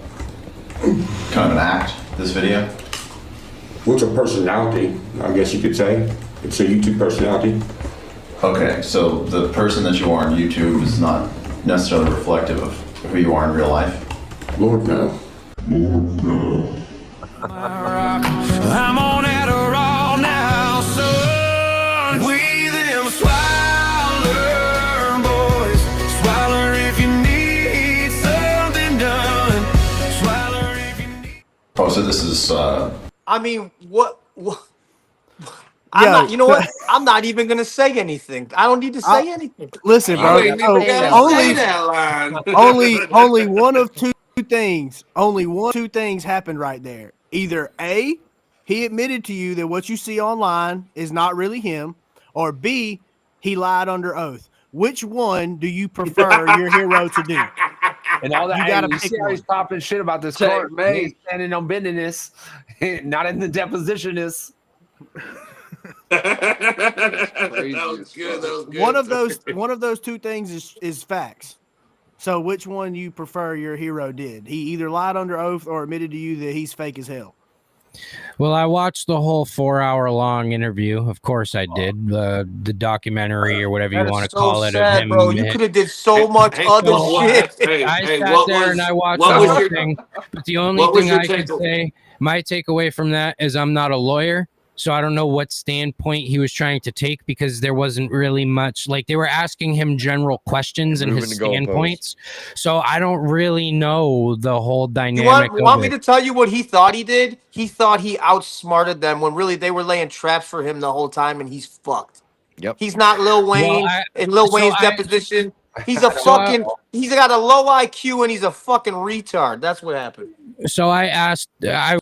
of an act, this video. What's a personality, I guess you could say? It's a YouTube personality. Okay, so the person that you are on YouTube is not necessarily reflective of who you are in real life? Lord, no. Lord, no. I'm on Adderall now, son. We them Swaller boys. Swaller if you need something done. Swaller if you need. Oh, so this is I mean, what? I'm not. You know what? I'm not even gonna say anything. I don't need to say anything. Listen, bro. Only one of two things. Only two things happened right there. Either A, he admitted to you that what you see online is not really him, or B, he lied under oath. Which one do you prefer your hero to do? And all that, You gotta you pick see how one. he's popping shit about this court. He's standing on business, not in the depositionist. That was good. One of those two things is facts. So which one you prefer your hero did? He either lied under oath or admitted to you that he's fake as hell. Well, I watched the whole 4-hour-long interview. Of course, I did the documentary or whatever you want to call it. Sad, of him, bro. You could have did so much other shit. I sat there and I watched the whole thing. But the only thing I could say, my takeaway from that is I'm not a lawyer. So I don't know what standpoint he was trying to take because there wasn't really much. Like they were asking him general questions and his standpoints. So I don't really know the whole dynamic. You want me to tell you what he thought he did? He thought he outsmarted them when really they were laying traps for him the whole time, and he's fucked. Yep. He's not Lil Wayne in Lil Wayne's deposition. He's a fucking. He's got a low IQ and he's a fucking retard. That's what happened. So I asked, I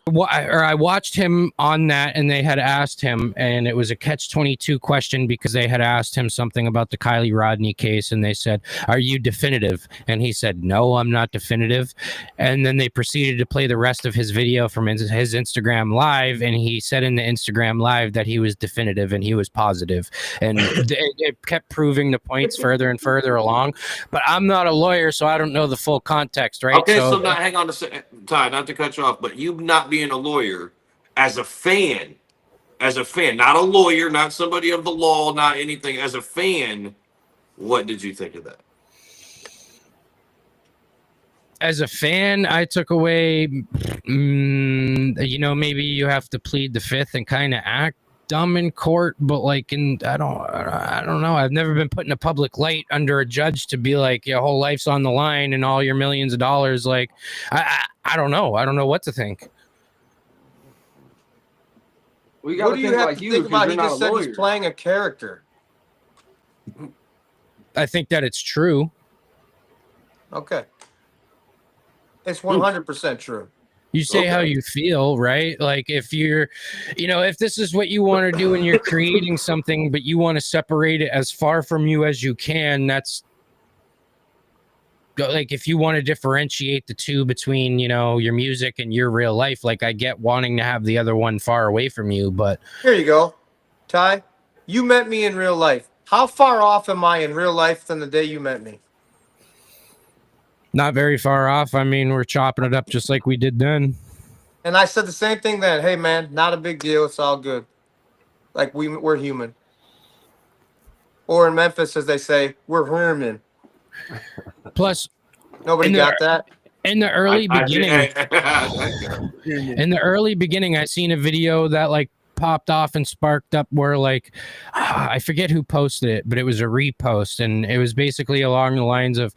watched him on that, and they had asked him, and it was a catch-22 question because they had asked him something about the Kylie Rodney case, and they said, "Are you definitive?" And he said, "No, I'm not definitive." And then they proceeded to play the rest of his video from his Instagram Live, and he said in the Instagram Live that he was definitive and he was positive, and it kept proving the points further and further along. But I'm not a lawyer, so I don't know the full context, right? Okay, so now hang on a second, Ty, not to cut you off, but you not being a lawyer, as a fan, not a lawyer, not somebody of the law, not anything, as a fan, what did you think of that? As a fan, I took away, maybe you have to plead the fifth and kind of act dumb in court, but I don't know. I've never been put in a public light under a judge to be like your whole life's on the line and all your millions of dollars. Like, I don't know. I don't know what to think. What do you have to think about? He just said he's playing a character. I think that it's true. Okay. It's 100% true. You say how you feel, right? Like if you're, if this is what you want to do and you're creating something, but you want to separate it as far from you as you can, that's like if you want to differentiate the two between, your music and your real life, like I get wanting to have the other one far away from you, but here you go. Ty, you met me in real life. How far off am I in real life than the day you met me? Not very far off. I mean, we're chopping it up just like we did then. And I said the same thing then. Hey, man, not a big deal. It's all good. Like, we're human. Or in Memphis, as they say, we're human. Plus, nobody got that. In the early beginning, I seen a video that popped off and sparked up where like I forget who posted it, but it was a repost, and it was basically along the lines of,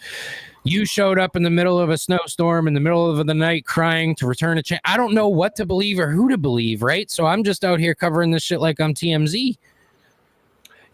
you showed up in the middle of a snowstorm in the middle of the night crying to return a I don't know what to believe or who to believe, right? So I'm just out here covering this shit like I'm TMZ.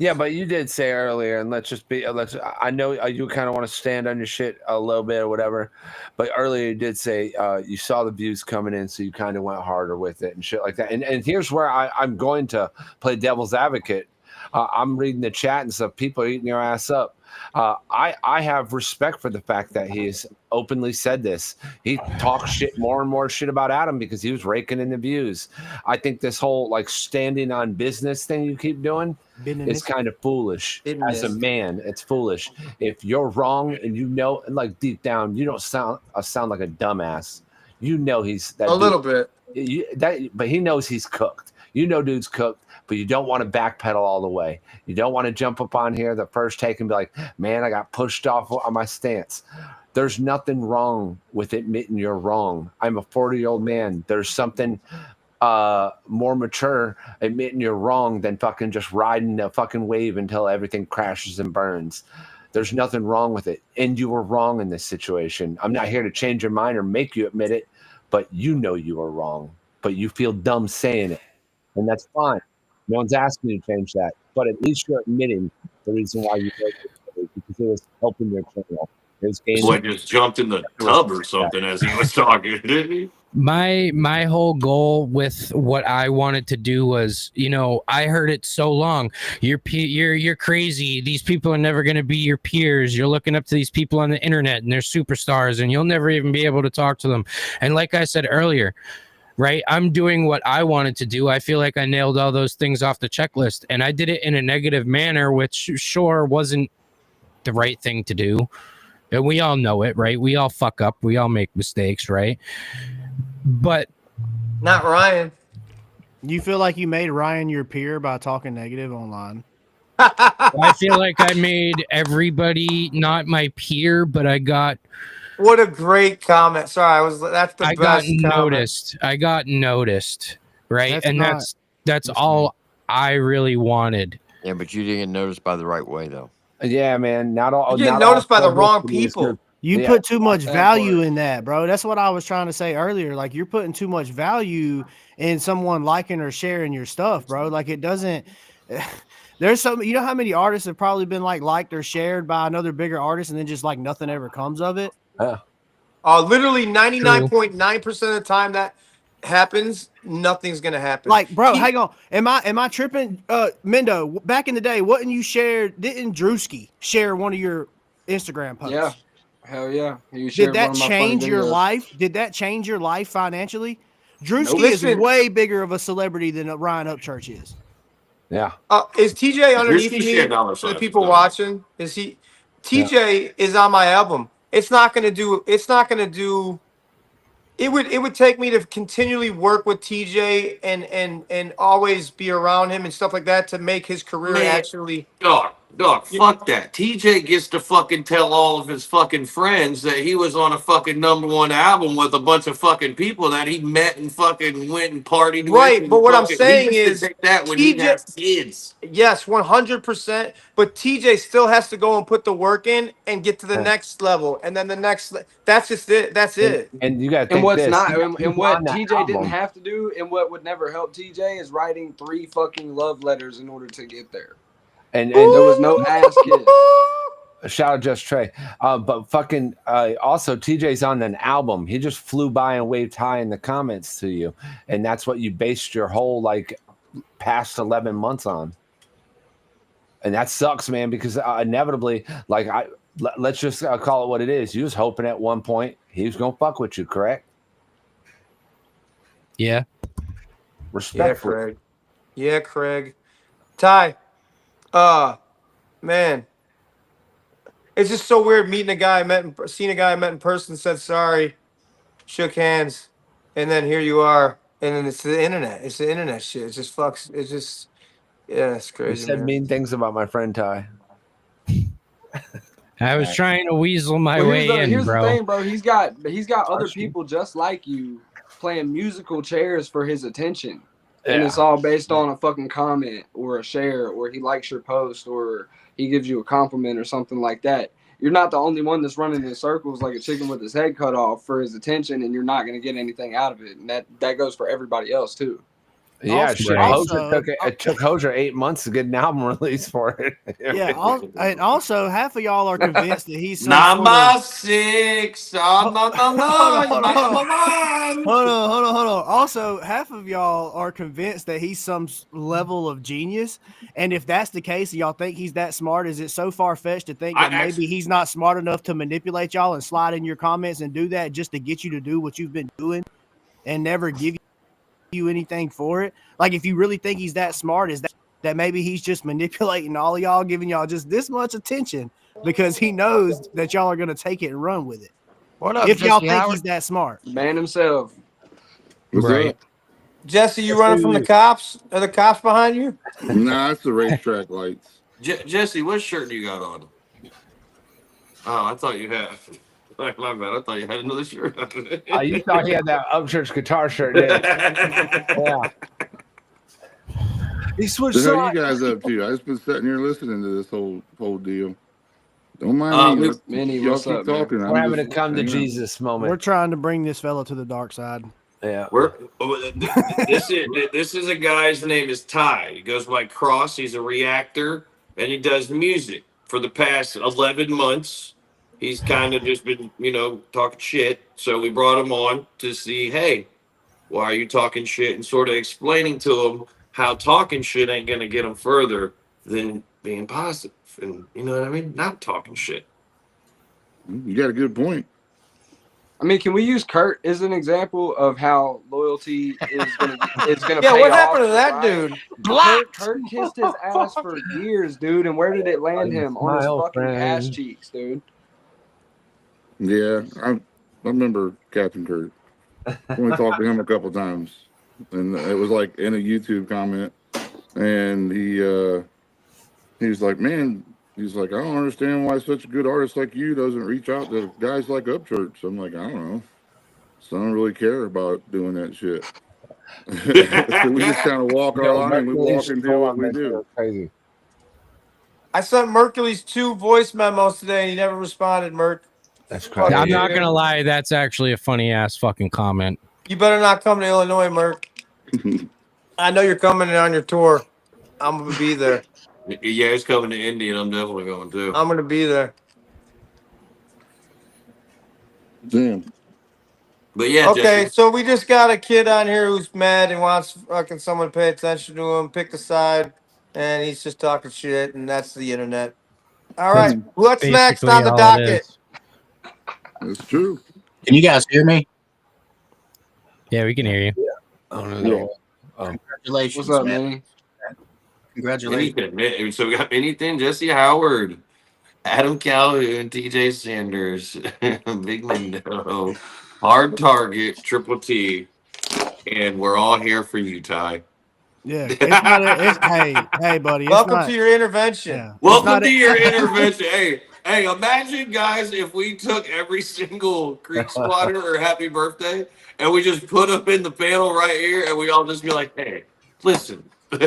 Yeah, but you did say earlier, and I know you kind of want to stand on your shit a little bit or whatever, but earlier you did say you saw the views coming in, so you kind of went harder with it and shit like that. And here's where I'm going to play devil's advocate. I'm reading the chat and stuff. People are eating your ass up. I have respect for the fact that he's openly said this. He talks shit, more and more shit about Adam because he was raking in the views. I think this whole like standing on business thing you keep doing is kind of foolish. As a man, it's foolish. If you're wrong and you know, and like deep down, you don't sound like a dumbass. You know he's that a little bit. But he knows he's cooked. You know, dude's cooked, but you don't want to backpedal all the way. You don't want to jump up on here the first take and be like, man, I got pushed off on my stance. There's nothing wrong with admitting you're wrong. I'm a 40-year-old man. There's something more mature admitting you're wrong than fucking just riding a fucking wave until everything crashes and burns. There's nothing wrong with it. And you were wrong in this situation. I'm not here to change your mind or make you admit it, but you know you were wrong. But you feel dumb saying it. And that's fine. No one's asking you to change that. But at least you're admitting the reason why you wrote it, because it was helping your channel. Boy just jumped in the tub or something as he was talking, didn't he? My whole goal with what I wanted to do was, you know, I heard it so long. You're crazy. These people are never going to be your peers. You're looking up to these people on the internet and they're superstars and you'll never even be able to talk to them. And like I said earlier, right, I'm doing what I wanted to do. I feel like I nailed all those things off the checklist, and I did it in a negative manner, which sure wasn't the right thing to do. And we all know it, right? We all fuck up. We all make mistakes, right? But not Ryan. You feel like you made Ryan your peer by talking negative online? I feel like I made everybody not my peer, but I got... What a great comment. Sorry, that's the best comment. I got noticed, right? That's all I really wanted. Yeah, but you didn't get noticed by the right way, though. Yeah, man. Not all. You get noticed by the wrong people. You put too much value in that, bro. That's what I was trying to say earlier. Like, you're putting too much value in someone liking or sharing your stuff, bro. Like, it doesn't. There's some. You know how many artists have probably been liked or shared by another bigger artist, and then just like nothing ever comes of it. Literally 99.9% of the time that happens, nothing's gonna happen. Like, bro, hang on. Am I tripping? Mendo, back in the day, didn't Drewski share one of your Instagram posts? Yeah. Hell yeah. Did that change your life? Did that change your life financially? Drewski is way bigger of a celebrity than Ryan Upchurch is. Yeah. Is TJ underneath me? For the people watching, is he? TJ is on my album. It's not gonna do. It would take me to continually work with TJ and always be around him and stuff like that to make his career actually. Dog, fuck that. TJ gets to fucking tell all of his fucking friends that he was on a fucking #1 album with a bunch of fucking people that he met and fucking went and partied with. Right, but what I'm saying is that when he has kids. Yes, 100%. But TJ still has to go and put the work in and get to the next level, and then the next. That's just it. That's it. And you got to think and what's this. not and what TJ didn't have to do, and what would never help TJ is writing 3 fucking love letters in order to get there. And there was no ass kiss. Shout out Just Trey. But fucking also TJ's on an album. He just flew by and waved hi in the comments to you. And that's what you based your whole like past 11 months on. And that sucks, man, because inevitably, like let's just call it what it is. You was hoping at one point he was gonna fuck with you, correct? Yeah. Respectful. Yeah, Craig. Ty. Man, it's just so weird meeting a guy seeing a guy I met in person, said sorry, shook hands, and then here you are, and then it's the internet. It's the internet shit. It just fucks. It's just, yeah, it's crazy. You said mean things about my friend Ty. I was trying to weasel my way in, here's bro. The thing, bro. He's got other people just like you playing musical chairs for his attention. And it's all based on a fucking comment or a share, or he likes your post, or he gives you a compliment or something like that. You're not the only one that's running in circles like a chicken with his head cut off for his attention, and you're not going to get anything out of it. And that goes for everybody else too. Yeah, Also- shit. also- It took Hozier 8 months to get an album release for it. Yeah, and also half of y'all are convinced that he's some Number sort of, 6. Oh, no, no, no. Hold on, hold on. Number 1. Hold on. Also, half of y'all are convinced that he's some level of genius. And if that's the case, y'all think he's that smart, is it so far-fetched to think that maybe he's not smart enough to manipulate y'all and slide in your comments and do that just to get you to do what you've been doing and never give you anything for it? Like, if you really think he's that smart, is that maybe he's just manipulating all of y'all, giving y'all just this much attention because he knows that y'all are going to take it and run with it? What up, If y'all Jesse think Howard? he's that smart. Man himself. Right. Jesse, you running from the cops? Are the cops behind you? Nah, it's the racetrack lights. Jesse, what shirt do you got on? Oh, I thought you had. My bad. I thought you had another shirt on. You thought he had that Upchurch guitar shirt, didn't you? Yeah. He switched So how sides. you guys up to? I just been sitting here listening to this whole deal. Don't mind me. Manny, Y'all what's keep up, man? talking. We're having a just come to hanging out. Jesus moment. We're trying to bring this fella to the dark side. Yeah. This is a guy's name is Ty. He goes by Cross. He's a reactor and he does music for the past 11 months. He's kind of just been, talking shit. So we brought him on to see, hey, why are you talking shit? And sort of explaining to him how talking shit ain't going to get him further than being positive. And you know what I mean? Not talking shit. You got a good point. I mean, can we use Kurt as an example of how loyalty is gonna Yeah, pay what off happened to for that Ryan? dude? Kurt kissed his ass for years, dude, and where did it land him? On his Smile, fucking ass friend. cheeks, dude. Yeah, I remember Captain Kurt. Only talked to him a couple times, and it was like in a YouTube comment, and he was like, "Man," he's like, "I don't understand why such a good artist like you doesn't reach out to guys like Upchurch." I'm like, "I don't know. So I don't really care about doing that shit." So we just kind of walk our line. We walk and do what we do. Crazy. I sent Mercury's 2 voice memos today, and he never responded, Merc. That's crazy. I'm not gonna lie, that's actually a funny ass fucking comment. You better not come to Illinois, Merc. I know you're coming on your tour. I'm going to be there. Yeah, he's coming to Indy, and I'm definitely going too. I'm going to be there. Damn. But yeah, Okay, Jesse. so we just got a kid on here who's mad and wants fucking someone to pay attention to him, pick a side, and he's just talking shit, and that's the internet. All right, what's next Basically on the all it docket? is. That's true. Can you guys hear me? Yeah, we can hear you. Oh, no. Congratulations, What's up, man. Manny? Congratulations. So we got anything, Jesse Howard, Adam Calhoun, TJ Sanders, Big Mendo, Hard Target, Triple T, and we're all here for you, Ty. Yeah, it's not. Hey, buddy. It's Welcome not, to your intervention. yeah. Welcome to your intervention. Hey, imagine, guys, if we took every single Creek Squatter or Happy Birthday and we just put them in the panel right here and we all just be like, hey, listen. We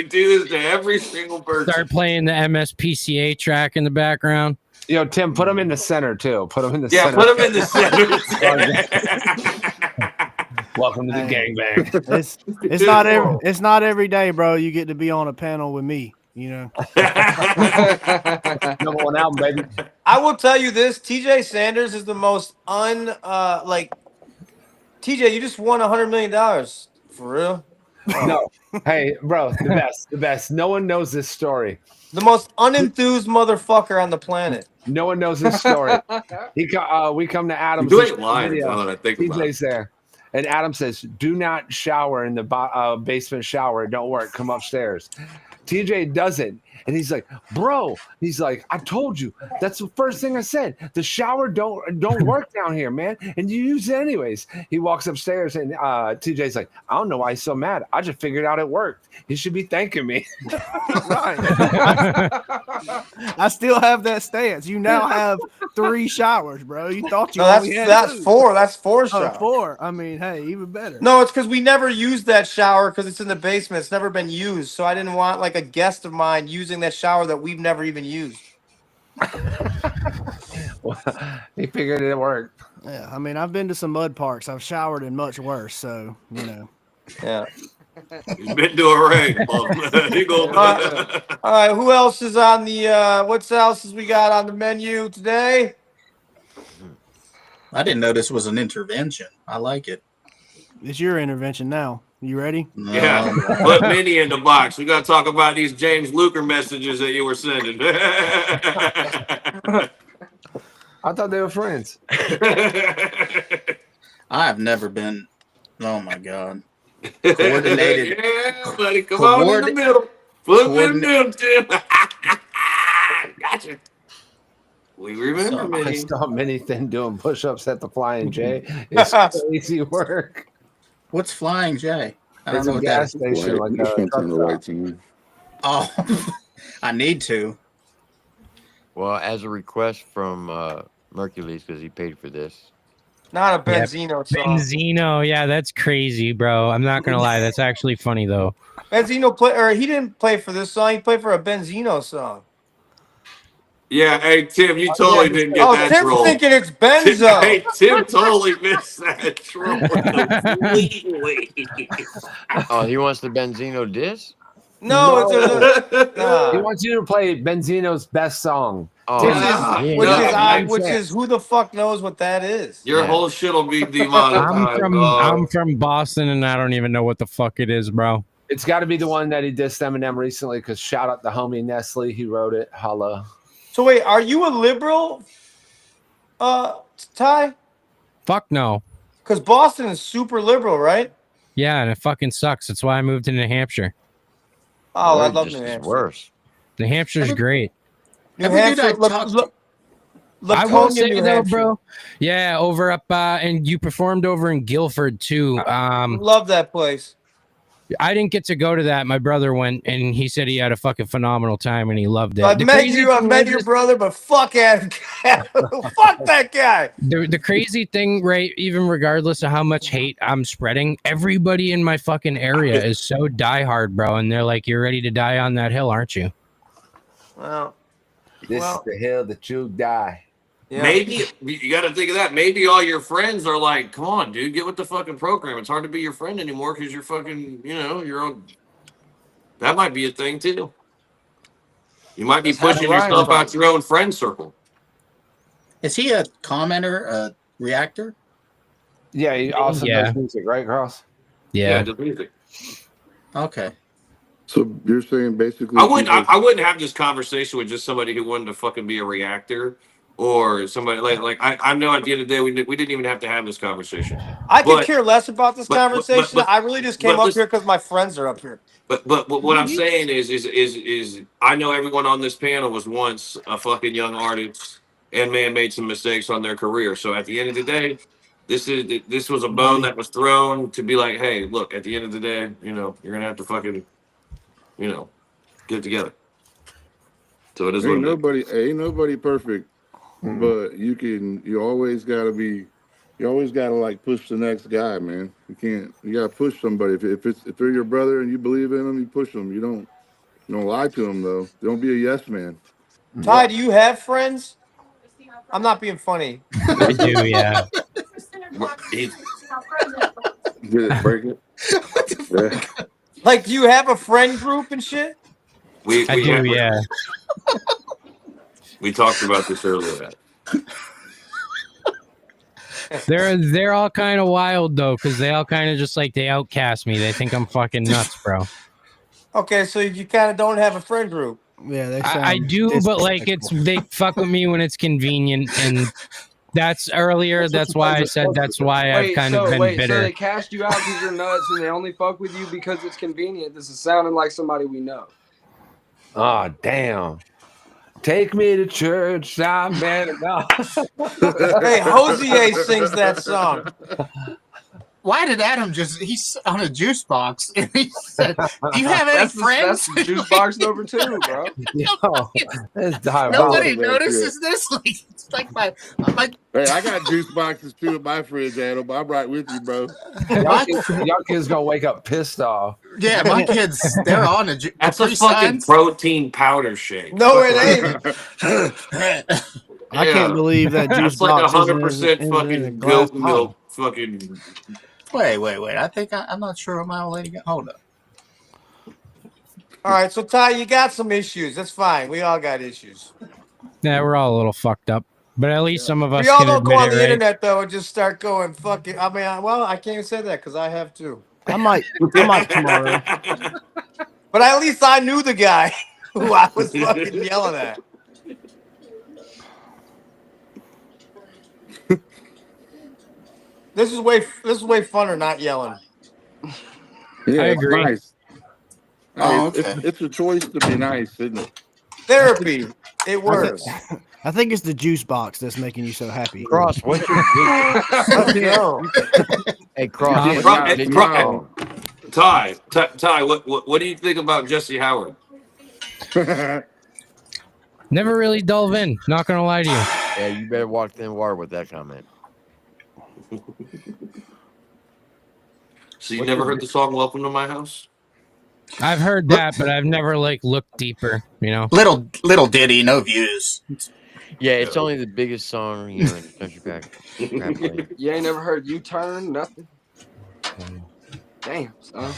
do this to every single person. Start playing the MSPCA track in the background. Yo, Tim, put him in the center too. Put him in the Yeah, center. put them in the center. Welcome to the gangbang. It's not every day, bro. You get to be on a panel with me. You know. Number 1 album, baby. I will tell you this: TJ Sanders is the most TJ, you just won $100 million for real. No. Hey, bro, the best. No one knows this story. The most unenthused motherfucker on the planet. No one knows this story. We come to Adam's You ain't lying. video. Now that I think about TJ's there. And Adam says, do not shower in the basement shower. It don't work. Come upstairs. TJ doesn't. And he's like, bro, he's like, I told you. That's the first thing I said. The shower don't work down here, man. And you use it anyways. He walks upstairs and TJ's like, I don't know why he's so mad. I just figured out it worked. He should be thanking me. I still have that stance. You now have 3 showers, bro. You thought you No, only had that's 2. 4. That's 4 showers. Oh, 4. I mean, hey, even better. No, it's because we never used that shower because it's in the basement. It's never been used. So I didn't want like a guest of mine using that shower that we've never even used. Well, he figured it worked. Yeah, I mean, I've been to some mud parks. I've showered in much worse, so you know. Yeah. He's been to a ring. All right, who else is on the what else we got on the menu today? I didn't know this was an intervention. I like it. It's your intervention now. You ready? Yeah, put Minnie in the box. We got to talk about these James Luker messages that you were sending. I thought they were friends. I have never been. Oh my god. Coordinated. Yeah, buddy, come on in the middle. Put it in the middle, Tim. Gotcha. We remember Minnie. I saw Minnie Thin doing push-ups at the Flying J. It's crazy work. What's Flying J? I It's don't know a what gas that is. station. Like You can't turn the lights on. Oh, I need to. Well, as a request from Mercules, because he paid for this. Not a Benzino song. Benzino, yeah, that's crazy, bro. I'm not gonna lie, that's actually funny though. Benzino he didn't play for this song. He played for a Benzino song. Yeah, hey Tim, you totally didn't get that Tim's troll. thinking it's Benzo. Hey, Tim totally missed that troll completely. Oh, he wants the Benzino diss? No, He wants you to play Benzino's best song. Oh, which is who the fuck knows what that is? Your whole shit will be demonetized. I'm from Boston, and I don't even know what the fuck it is, bro. It's got to be the one that he dissed Eminem recently. Because shout out the homie Nestle, he wrote it. Holla. So wait, are you a liberal, Ty? Fuck no. Because Boston is super liberal, right? Yeah, and it fucking sucks. That's why I moved to New Hampshire. Oh, I love New Hampshire. Worse. New Hampshire's great. New Hampshire, I will say though, bro. Yeah, over up and you performed over in Guilford too. Love that place. I didn't get to go to that. My brother went, and he said he had a fucking phenomenal time, and he loved it. I met your brother, but fuck fuck that guy. The crazy thing, right? Even regardless of how much hate I'm spreading, everybody in my fucking area is so diehard, bro, and they're like, "You're ready to die on that hill, aren't you?" Well, this is the hill that you die. Yeah. Maybe you got to think of that. Maybe all your friends are like, "Come on, dude, get with the fucking program." It's hard to be your friend anymore because you're fucking, you're on. That might be a thing too. You might be pushing yourself out your own friend circle. Is he a commenter, a reactor? Yeah, he also does music, right, Cross? Yeah, does music. Okay. So you're saying basically I wouldn't have this conversation with just somebody who wanted to fucking be a reactor. Or somebody like I know at the end of the day we didn't even have to have this conversation. I could care less about this conversation. I really just came up here because my friends are up here. But what I'm saying is I know everyone on this panel was once a fucking young artist and made some mistakes on their career. So at the end of the day, this was a bone that was thrown to be like, hey, look, at the end of the day, you're gonna have to fucking, get it together. So it is ain't nobody perfect. Mm-hmm. But you always gotta like push the next guy, man. You gotta push somebody. If they're your brother and you believe in them, you push them. You don't lie to them though. Don't be a yes man. Ty, do you have friends? I'm not being funny. I do, yeah. Get it, break it. Yeah. Like, do you have a friend group and shit? We do, yeah. We talked about this earlier. They're all kind of wild though, because they all kind of just like they outcast me. They think I'm fucking nuts, bro. Okay, so you kind of don't have a friend group. Yeah, I do, but like they fuck with me when it's convenient, and that's earlier. That's why I said that's why I've kind of been bitter. So they cast you out because you're nuts, and they only fuck with you because it's convenient. This is sounding like somebody we know. Oh, damn. Take me to church. I'm better now. Hey, Hosier sings that song. Why did Adam he's on a juice box and he said, do you have any friends? That's juice box number 2, bro. Yo, that's Nobody diabolical. notices this. Like, it's like I'm like, Hey, I got juice boxes too in my fridge, Adam. I'm right with you, bro. Y'all kids gonna wake up pissed off. yeah, my kids, they're on a That's a fucking protein powder shake. No, it ain't. I can't believe that juice That's like box 100% in a fucking glass goat milk. Fucking. Wait. I think I'm not sure what my old lady got. Hold up. All right, so Ty, you got some issues. That's fine. We all got issues. Yeah, we're all a little fucked up, but at least some of us We all can don't go admit on it, the right? internet though and just start going fucking. I mean, I can't even say that because I have too. I might tomorrow. But at least I knew the guy who I was fucking yelling at. This is way funner not yelling. Yeah, I it's agree. nice. Oh, Hey, okay. it's a choice to be nice, isn't it? Therapy. It works. I think it's the juice box that's making you so happy. Cross, what's your No. Hey, Cross, Yeah, what's wow, your biggest wow. song? Ty, what do you think about Jesse Howard? Never really dove in. Not gonna lie to you. Yeah, you better walk thin water with that comment. So you never heard the song "Welcome to My House"? I've heard that, but I've never like looked deeper. You know, Little ditty, no views. Yeah, it's only the biggest song in the country rap league. You ain't never heard U-Turn? Nothing? Damn, son.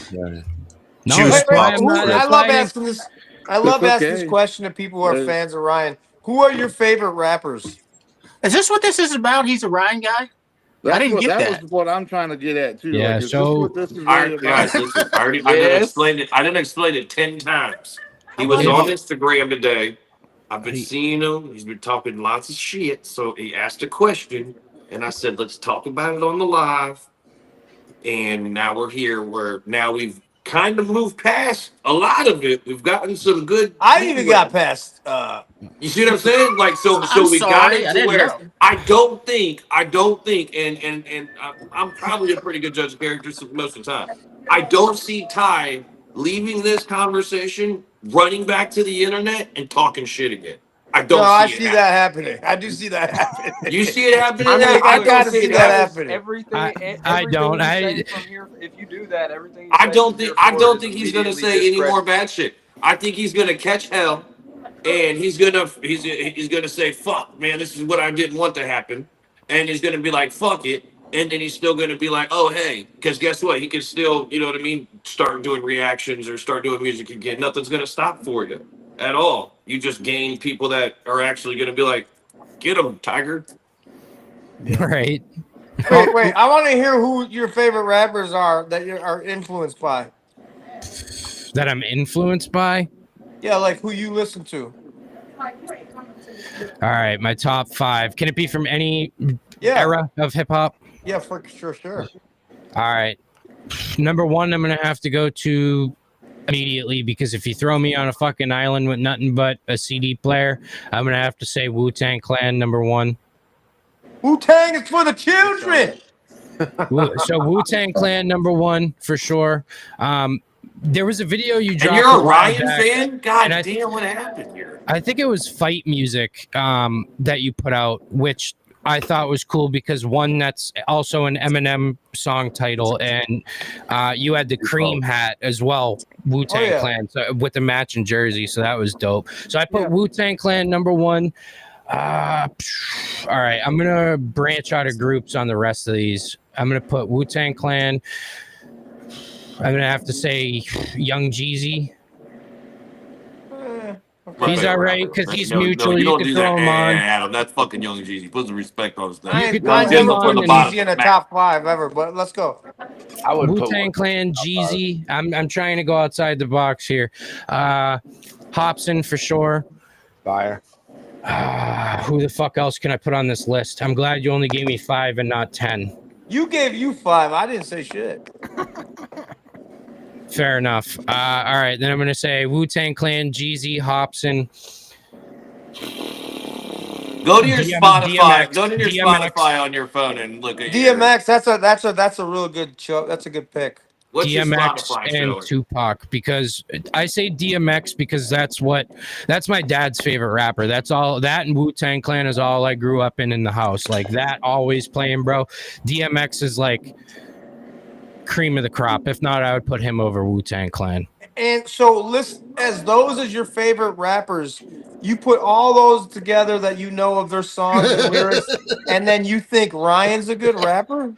no, Wait, that's why wait, I'm not. I That's love why I asking this. I love That's asking this okay. question to people who are fans of Ryan. Who are your favorite rappers? Is this what this is about? He's a Ryan guy? I didn't get that. Was what I'm trying to get at too. Yeah, Like, is so- this what this is All really right, guys, about? listen. I didn't explain it. I didn't explain it 10 times. He was on Instagram today. I've been seeing him. He's been talking lots of shit. So he asked a question, and I said, "Let's talk about it on the live." And now we're here. Now we've kind of moved past a lot of it. We've gotten some good. I even got past. You see what I'm saying? Like so I'm we got sorry, I it to didn't where know. I don't think, and I'm probably a pretty good judge of characters most of the time. I don't see Ty leaving this conversation, running back to the internet, and talking shit again. I don't. No, I see see it that happening. I do see that happening. You see it happening? I mean, I don't gotta see that happening. Everything, I don't. you say from here, if you do that, everything. I don't think he's gonna say any more bad shit. I think he's gonna catch hell, and he's gonna say, "Fuck, man, this is what I didn't want to happen," and he's gonna be like, "Fuck it," and then he's still gonna be like, "Oh hey," because guess what? He can still, you know what I mean, start doing reactions or start doing music again. Nothing's gonna stop for you at all. You just gain people that are actually gonna be like, "Get him, Tiger." Right. Wait. I want to hear who your favorite rappers are that you are influenced by. That I'm influenced by. Yeah, like who you listen to. All right, my top 5. Can it be from any Yeah. era of hip hop? Yeah, for sure. All right. Number 1, I'm gonna have to go to immediately because if you throw me on a fucking island with nothing but a CD player, I'm gonna have to say Wu-Tang Clan number 1. Wu-Tang is for the children. So Wu-Tang Clan number 1 for sure. There was a video you dropped. And you're a while Ryan back, fan? God and damn, what happened here? I think it was Fight Music that you put out, which I thought was cool because one, that's also an Eminem song title, and you had the cream hat as well, Wu-Tang Clan, so, with the matching jersey, so that was dope. So I put Wu-Tang Clan number 1. All right, I'm gonna branch out of groups on the rest of these. I'm gonna put Wu-Tang Clan. I'm gonna have to say Young Jeezy. He's all right because he's mutual. You can throw him on. Adam, that's fucking Young Jeezy. Put some respect on his name. I never put Jeezy in the top 5 ever, but let's go. Wu-Tang Clan, Jeezy. I'm trying to go outside the box here. Hobson for sure. Fire. Who the fuck else can I put on this list? I'm glad you only gave me 5 and not 10. You gave you 5. I didn't say shit. Fair enough. All right, then I'm gonna say Wu-Tang Clan, Jeezy, Hobson. Go to your Spotify. DMX, Go to your DMX. Spotify on your phone and look at DMX. That's a real good show. That's a good pick. What's your DMX Spotify and showing? Tupac, because I say DMX because that's my dad's favorite rapper. That's all. That and Wu-Tang Clan is all I grew up in the house. Like that, always playing, bro. DMX is like cream of the crop. If not, I would put him over Wu-Tang Clan. And so, list as those as your favorite rappers. You put all those together that you know of their songs and lyrics, and then you think Ryan's a good rapper?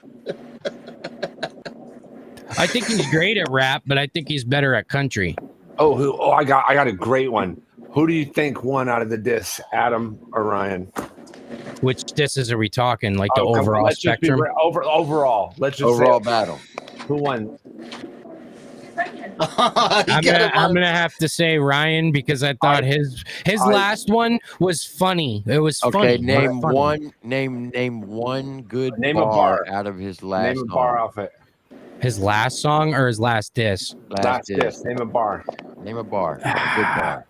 I think he's great at rap, but I think he's better at country. Oh, I got a great one. Who do you think won out of the diss, Adam or Ryan? Which disses are we talking? Like the overall let's just be spectrum? overall. Let's just Overall say, battle. who won? I'm gonna have to say Ryan because I thought his last one was funny. It was funny. Okay, name one good bar out of his last Name a bar off it. His last song or his last diss? Last diss. Name a bar. Name a bar. A good bar.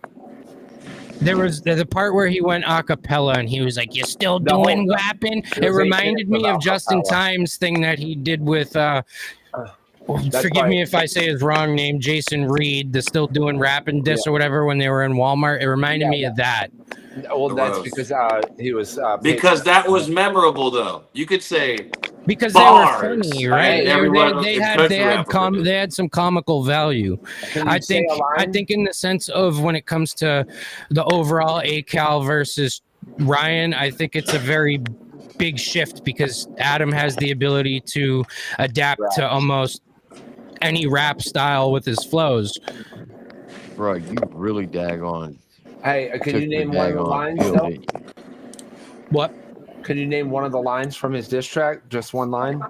There was the part where he went a cappella and he was like, "You're still doing rapping." It reminded me of Justin Times thing that he did with forgive me if I say his wrong name, Jason Reed, the still doing rapping diss or whatever when they were in Walmart. It reminded me of that. Well, that's because he was Because that was memorable, though. You could say because bars, they were funny, right? They had some comical value. I think in the sense of when it comes to the overall ACAL versus Ryan, I think it's a very big shift because Adam has the ability to adapt to almost any rap style with his flows. Bro, you really daggone. Hey, can you name one of the lines though? What? Can you name one of the lines from his diss track? Just one line?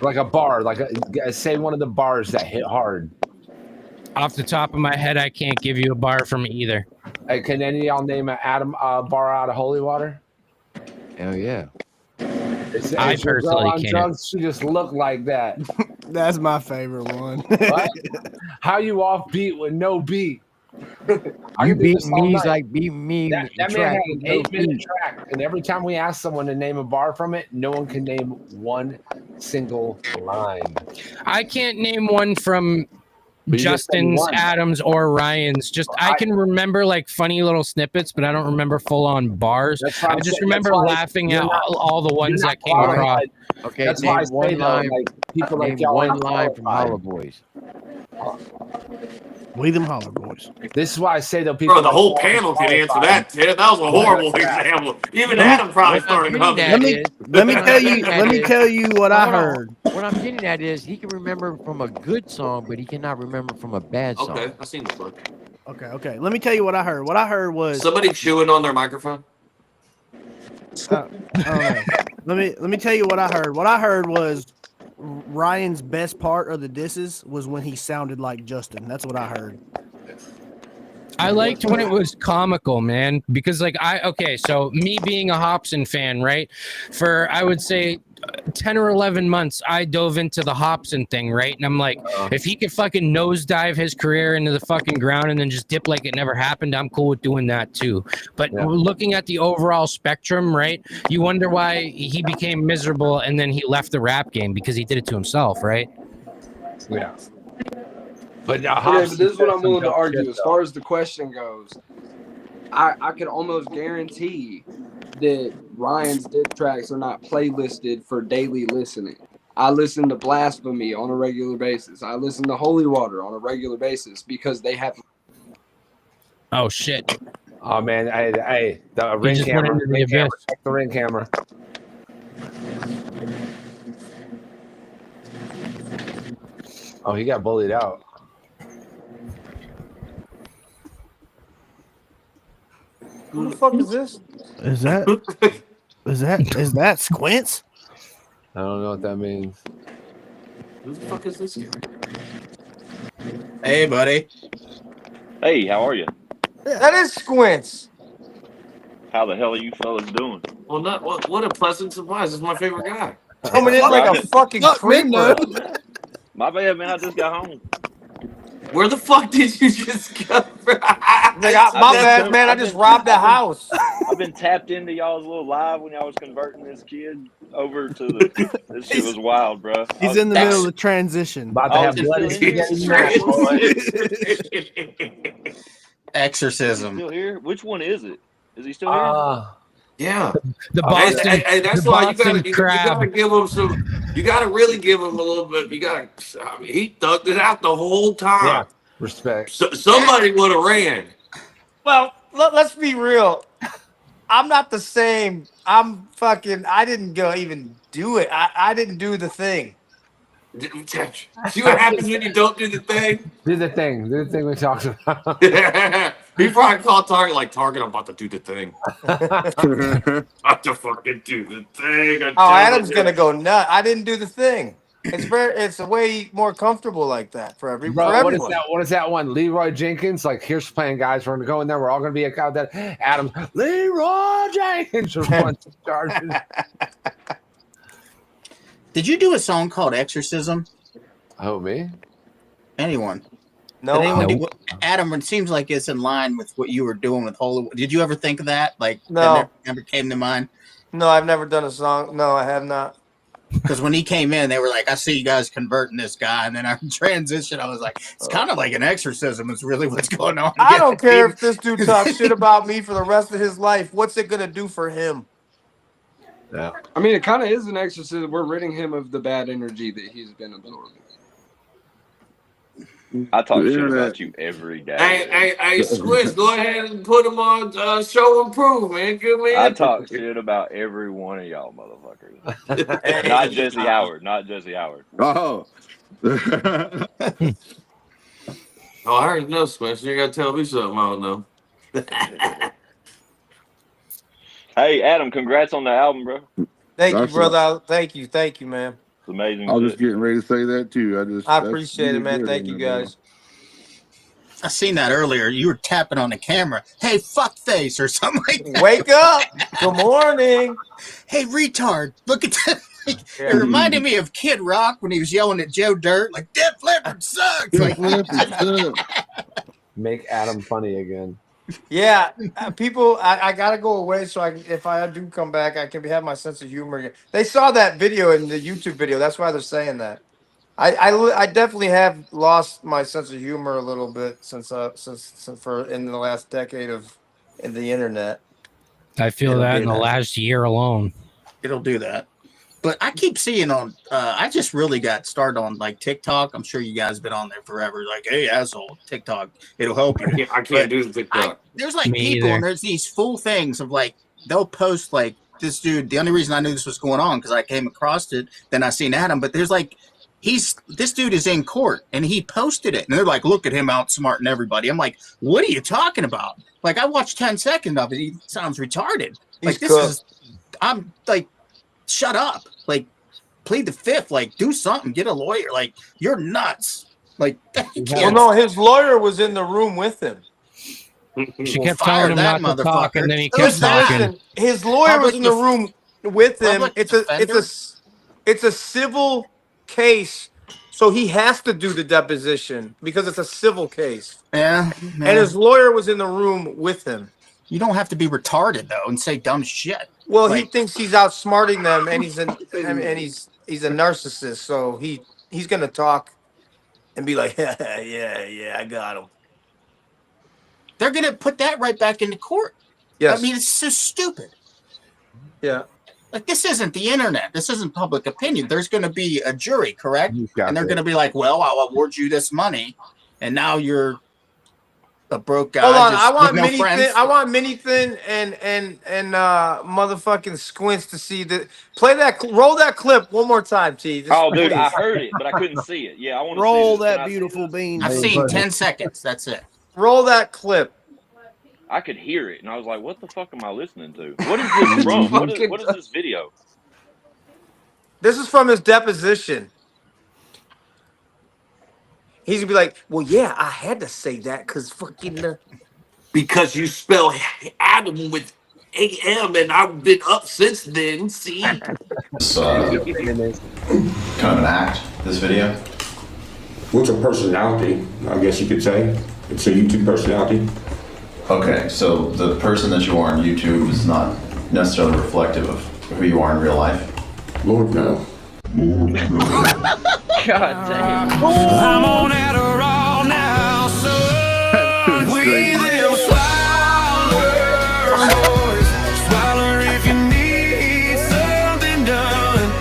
Like a bar, say one of the bars that hit hard. Off the top of my head, I can't give you a bar from either. Hey, can any of y'all name an Adam bar out of Holy Water? Hell yeah. I personally can't. Drugs, she just looked like that. That's my favorite one. What? How you off beat with no beat? You beat me like beat me. That man had an 8-minute track, and every time we ask someone to name a bar from it, no one can name one single line. I can't name one from Justin's, Adams, or Ryan's. I can remember like funny little snippets, but I don't remember full on bars. I just remember laughing at all the ones that came across. Okay, that's name why I say one line. People name like y'all one line from Holla Boys. We them Holler Boys. This is why I say though, people. Bro, the whole panel can answer that. Ted. That was a horrible example. Even Adam probably started humming. Let me tell you what I heard. What I'm getting at is he can remember from a good song, but he cannot remember from a bad song. Okay, I seen the book. Okay. Let me tell you what I heard. What I heard was somebody chewing on their microphone. Let me tell you what I heard. What I heard was Ryan's best part of the disses was when he sounded like Justin. That's what I heard. I liked when it was comical, man, because so me being a Hobson fan, right? For I would say 10 or 11 months, I dove into the Hobson thing, right? And I'm like, if he could fucking nosedive his career into the fucking ground and then just dip like it never happened, I'm cool with doing that too. But looking at the overall spectrum, right? You wonder why he became miserable and then he left the rap game because he did it to himself, right? Yeah. But this is what I'm willing to argue. As far as the question goes, I could almost guarantee that Ryan's diss tracks are not playlisted for daily listening. I listen to Blasphemy on a regular basis. I listen to Holy Water on a regular basis because they have. Oh shit! Oh man! Hey, the ring camera. The ring camera. Oh, he got bullied out. Who the fuck is this? Is that Squints? I don't know what that means. Who the fuck is this guy? Hey, buddy. Hey, how are you? That is Squints. How the hell are you fellas doing? Well, what a pleasant surprise. This is my favorite guy. Coming in like a fucking creeper. My bad, man. I just got home. Where the fuck did you just go? My bad, man. I just robbed the house. I've been tapped into y'all's little live when y'all was converting this kid over to the. This shit was wild, bro. He's in the middle of the transition. About to have bloody spaghetti mash, Exorcism. Still here? Which one is it? Is he still here? Yeah, the Boston. and that's the why Boston you gotta give him some. You gotta really give him a little bit. You gotta. I mean, he thugged it out the whole time. Yeah, respect. So, somebody would have ran. Well, let's be real. I'm not the same. I didn't go even do it. I didn't do the thing. See what happens when you don't do the thing? Do the thing. Do the thing we talked about. He probably called Target like, Target, I'm about to do the thing. About to fucking do the thing. Adam's gonna go nut. I didn't do the thing. It's a way more comfortable like that for everyone. What is that one? Leroy Jenkins. Like, here's playing, guys. We're gonna go in there. We're all gonna be a out that. Adam's Leroy Jenkins. Did you do a song called Exorcism? Oh, me? Anyone? No. Adam, it seems like it's in line with what you were doing with Holy. Did you ever think of that? Like, no. That never came to mind? No, I've never done a song. No, I have not. Because when he came in, they were like, I see you guys converting this guy. And then our transition, I was like, it's kind of like an exorcism. It's really what's going on. I don't care if this dude talks shit about me for the rest of his life. What's it going to do for him? Yeah. I mean, it kind of is an exorcism. We're ridding him of the bad energy that he's been absorbing. I talk shit about you every day. Hey, Squish, go ahead and put him on Show and Prove, man. Give me I talk shit about every one of y'all motherfuckers. Not Jesse Howard. Not Jesse Howard. Oh. Oh, I already know, Squish. You got to tell me something I don't know. Hey, Adam, congrats on the album, bro. Thank you, brother. Thank you, man. It's amazing. I was just getting ready to say that too. I appreciate it, man. Thank you, guys. I seen that earlier. You were tapping on the camera. Hey, fuck face or something like that. Wake up. Good morning. Hey, retard. Look at that. It reminded me of Kid Rock when he was yelling at Joe Dirt, like, Def Leppard sucks. Like, make Adam funny again. Yeah, people, I gotta go away so if I do come back, I can have my sense of humor again. They saw that video in the YouTube video. That's why they're saying that. I definitely have lost my sense of humor a little bit since in the last decade in the internet. I feel that in the last year alone. It'll do that. But I keep seeing on, I just really got started on like TikTok. I'm sure you guys been on there forever. Like, hey, asshole, TikTok, it'll help you. I can't do the TikTok. There's like people, and there's these full things of like, they'll post like this dude. The only reason I knew this was going on because I came across it. Then I seen Adam, but there's like, this dude is in court and he posted it. And they're like, look at him outsmarting everybody. I'm like, what are you talking about? Like, I watched 10 seconds of it. He sounds retarded. Like, I'm like, shut up. Like, plead the fifth. Like, do something. Get a lawyer. Like, you're nuts. Like, well, no, his lawyer was in the room with him. She kept telling him not to talk, and then he kept talking. His lawyer was in the room with him. It's a civil case, so he has to do the deposition because it's a civil case. Yeah. And his lawyer was in the room with him. You don't have to be retarded though and say dumb shit. Well, he thinks he's outsmarting them, and he's a narcissist. So he's gonna talk and be like, yeah, I got him. They're gonna put that right back into court. Yes. I mean, it's so stupid. Yeah. Like, this isn't the internet. This isn't public opinion. There's going to be a jury, correct? And they're going to be like, well, I'll award you this money, and now you're a broke guy. Hold on, I want Minithin and motherfucking Squints to see that. Roll that clip one more time, T. Oh, dude, I heard it, but I couldn't see it. Yeah, I want to roll see that beautiful bean. I've seen 10 seconds. That's it. Roll that clip. I could hear it, and I was like, what the fuck am I listening to? What is this from? What is this video? This is from his deposition. He's going to be like, well, yeah, I had to say that because fucking... Because you spell Adam with A-M, and I've been up since then, see? It's kind of an act, this video. What's a personality, I guess you could say? It's a YouTube personality. Okay, so the person that you are on YouTube is not necessarily reflective of who you are in real life? Lord, no. God damn. I'm on Adderall now, son. We them swallow boys. Swallow if you need something done.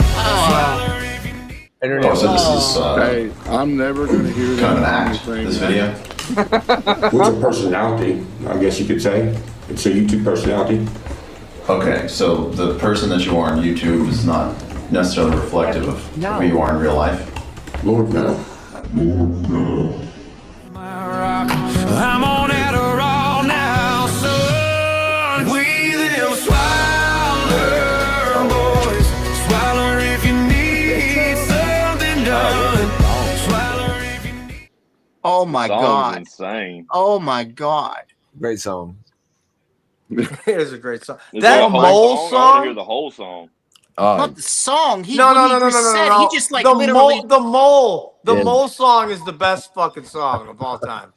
Oh, so this is hey, I'm never going to hear kind of an that act, thing. this video? What's a personality, I guess you could say? It's a YouTube personality. Okay, so the person that you are on YouTube is not necessarily reflective of who you are in real life? Lord, no. Lord, no. I'm on Adderall now, son. We them swallow boys. Swallow if you need something done. Swallow if you need. Oh my Song's god. insane. Oh my god. Great song. It is a great song. Is That there a whole mole song? I want to hear song. the whole song. Not the song. He No, what no, he no, no, just no, no, said. no. He just like the literally. the mole Yeah. song is the best fucking song of all time.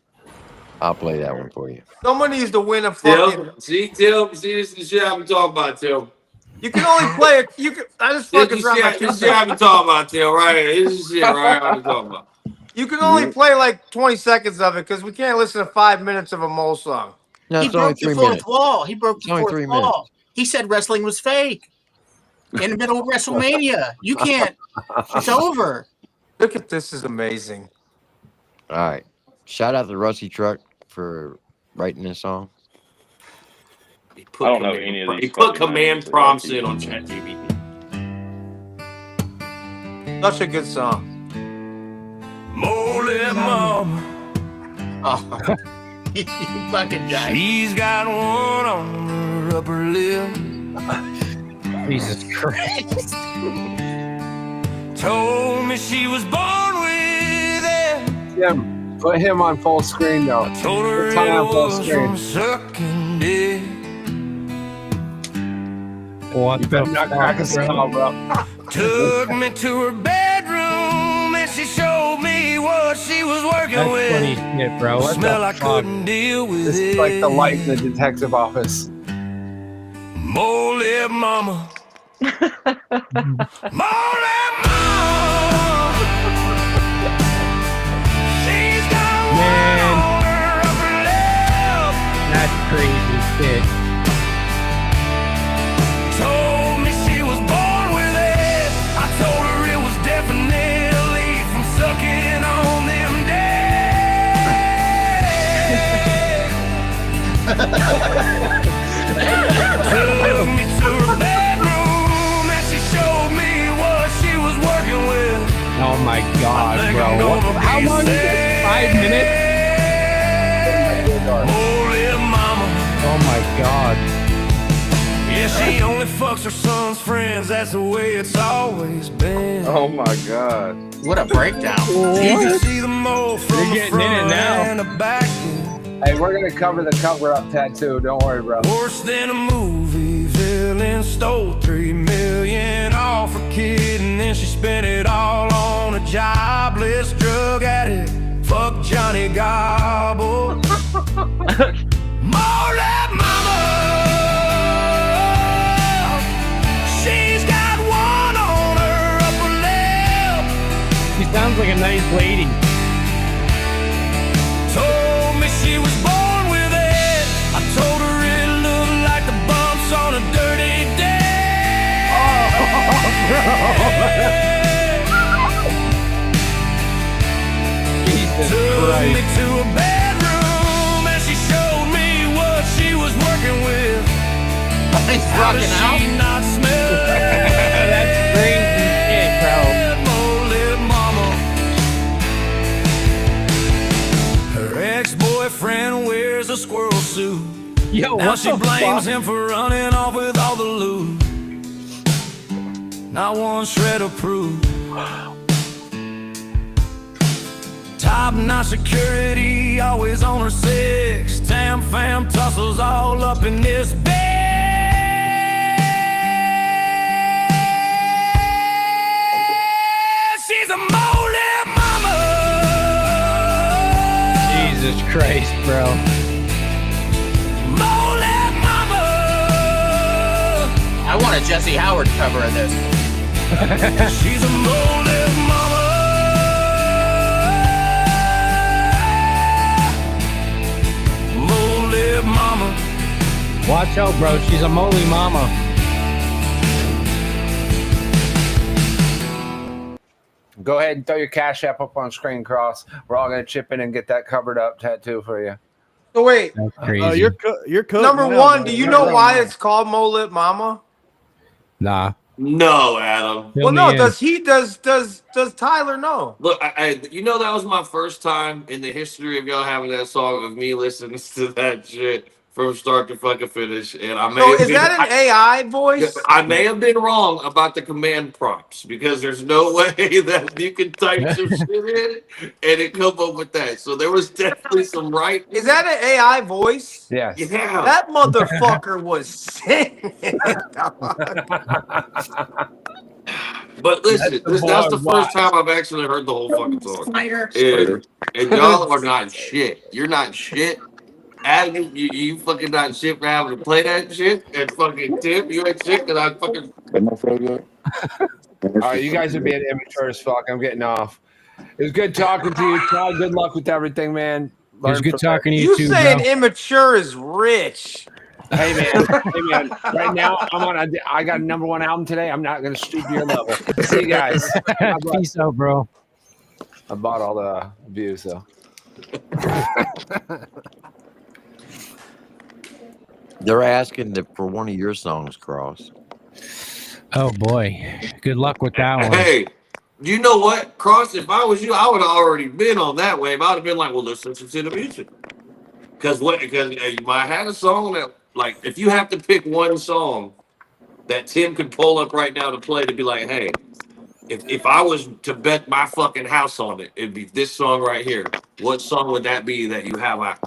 I'll play that one for you. Someone needs to win a fucking. See, Tim. See, this is the shit I've been talking about, Tim. You can only play it. You can. I just fucking dropped my This shit I've been talking about, Tim. Right here. This is shit right I've been talking about. You can only play like 20 seconds of it because we can't listen to 5 minutes of a mole song. No, He it's only broke the 3 fourth minutes. wall. He broke It's the only fourth 3 wall. minutes. He said wrestling was fake. In the middle of WrestleMania. You can't. It's over. Look at this, is amazing. All right. Shout out to Rusty Truck for writing this song. He I don't know any of these. He put fucking command names. prompts in on ChatGPT. Such a good song. Mole mama. Oh. You fucking guy. She's got one on her upper lip. Jesus Christ. Told me she was born with it. Tim, put him on full screen though. Told her Put Tommy it on full was screen. from sucking dick. What You the better not crack a fuck, bro? smile, bro. Took me to her bedroom and she showed me what she was working That's with. funny shit, bro. What Smell the I fuck? couldn't deal with This it. is like the light in the detective office. Mole mama. Mole mama. She's got Man. one on her upper lip. That's crazy shit. Told me she was born with it. I told her it was definitely from sucking on them Took me to her bedroom and she showed me what she was working with. Oh my god, bro. How long is this? 5 minutes? Holy mama. Oh my god. Yeah, she only fucks her son's friends. That's the way it's always been. Oh my god. What a breakdown. You can see the mole from You're the getting in it front now. and the back. Hey, we're gonna cover the cover-up tattoo. Don't worry, bro. Worse than a movie villain. Stole $3 million off her kid, and then she spent it all on a jobless drug addict. Fuck Johnny Gobble. More like mama. She's got one on her upper lip. She sounds like a nice lady. Told me she was born with it. I told her it looked like the bumps on a dirty day. Jesus Took me Christ. to a bedroom and she showed me what she was working with. He's How does rocking out. she not smell? That's crazy shit, bro. Mole mama. Her ex-boyfriend wears a squirrel suit. Yo, Now what she the blames fuck? him for running off with all the loot. Not one shred of proof. Top-notch security, always on her six. Tam fam tussles all up in this bed. She's a mole mama. Christ, bro. I want a Jesse Howard cover of this. She's a mole mama. Mole mama. Watch out, bro. She's a moly mama. Go ahead and throw your Cash App up on screen, Cross. We're all gonna chip in and get that covered up tattoo for you. So wait, That's crazy. You're cooked number now, one, bro. do you You're know right why now. it's called Mole Lip Mama? Nah. No, Adam. Well, no. Does Tyler know? Look, you know that was my first time in the history of y'all having that song of me listening to that shit from start to fucking finish, and I may. So have is been, that an AI voice? I may have been wrong about the command prompts because there's no way that you can type some shit in and it come up with that. So there was definitely some right. Is that an AI voice? Yes. Yeah. That motherfucker was singing. But listen, that's the bar. first time I've actually heard the whole fucking song. Spider. And y'all are not shit. You're not shit. Adam, you fucking not shit for having to play that shit. And fucking Tim, you ain't shit because I fucking. All right, you guys are being immature as fuck. I'm getting off. It was good talking to you, Todd. Good luck with everything, man. It was good talking to you You too, saying bro. immature is rich? Hey man, right now I got a #1 album today. I'm not gonna stoop to your level. See you guys. Peace out, bro. I bought all the views though. They're asking for one of your songs, Cross. Oh boy. Good luck with that one. Hey, you know what, Cross? If I was you, I would have already been on that wave. I would have been like, well, let's listen to the music. Because I had a song that, like, if you have to pick one song that Tim could pull up right now to play to be like, hey, if I was to bet my fucking house on it, it'd be this song right here. What song would that be that you have out?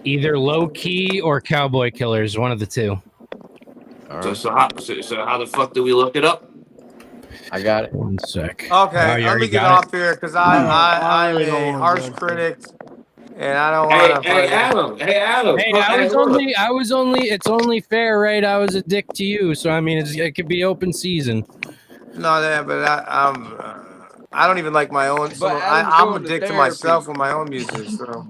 Either Low Key or Cowboy Killers, one of the two. All right. So how the fuck do we look it up? I got it. One sec. Okay, Oh, you let already me get got off here because I'm really don't a wanna harsh judge critic, and I don't want to. Hey, Adam. Hey, Adam. Hey, look. it's only fair, right? I was a dick to you, so I mean, it could be open season. No, but I don't even like my own. So But Adam's I'm going to addicted to therapy. myself with my own music. So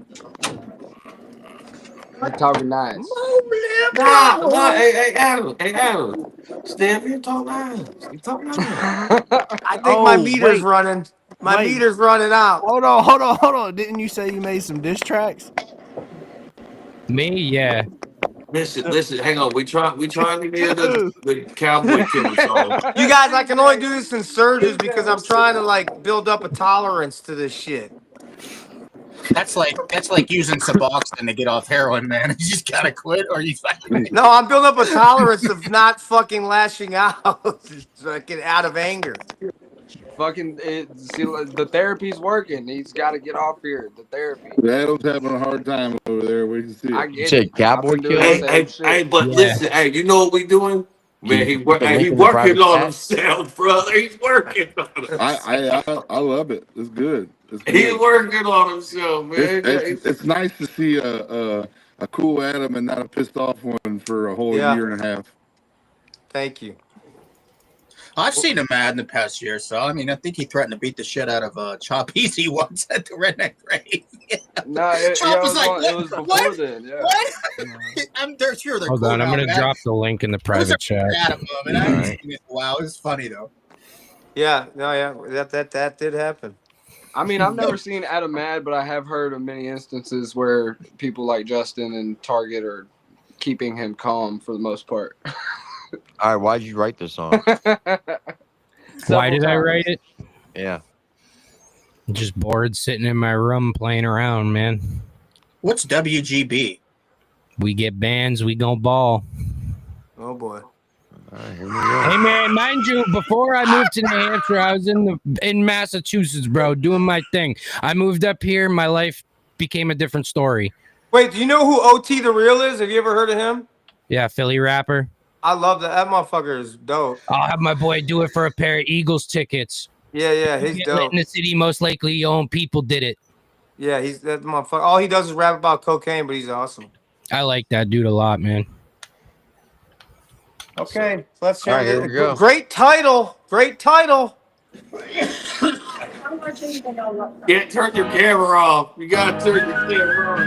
You're talking nice. Nah, hey, Adam. Stay up here and talk nice. You talk nice. I think my meter's running. My meter's running out. Hold on. Didn't you say you made some diss tracks? Me, yeah. Listen, hang on. We trying to get the Cowboy Killer song. You guys, I can only do this in surges because I'm trying to like build up a tolerance to this shit. That's like using Suboxone to get off heroin, man. You just gotta quit, or you fucking. No, I'm building up a tolerance of not fucking lashing out, so I get out of anger. Fucking see, the therapy's working. He's got to get off here. The therapy. Adam's having a hard time over there. We can see I it. get said it. Cowboy I've been doing Killer? the Hey, same shit. but listen, hey, you know what we doing? Man, he put the link he in the working private on chat? himself, brother. He's working on himself. I love it. It's good. It's good. He's working on himself, man. It's nice to see a cool Adam and not a pissed off one for a whole year and a half. Thank you. I've seen him mad in the past year, so I mean, I think he threatened to beat the shit out of Chop Easy once at the Redneck Rave. No, Chop was like, it was before then. Yeah. What? I'm sure they're Hold cool on, I'm now, gonna man. drop the link in the It was a private chat. Adam moment. I haven't seen it in a while. It was funny though. Yeah, that did happen. I mean, I've never seen Adam mad, but I have heard of many instances where people like Justin and Target are keeping him calm for the most part. All right, why'd you write this song? Why did I write it? Yeah. Just bored sitting in my room playing around, man. What's WGB? We get bands, we gon' ball. Oh boy. Hey man, mind you, before I moved to New Hampshire, I was in Massachusetts, bro, doing my thing. I moved up here, my life became a different story. Wait, do you know who OT the Real is? Have you ever heard of him? Yeah, Philly rapper. I love that. That motherfucker is dope. I'll have my boy do it for a pair of Eagles tickets. Yeah, he's Get lit dope. in the city, most likely your own people did it. Yeah, he's that motherfucker. All he does is rap about cocaine, but he's awesome. I like that dude a lot, man. Okay, so let's All hear right, here we go. Great title. Great title. Can't turn your camera off. You gotta turn your camera off.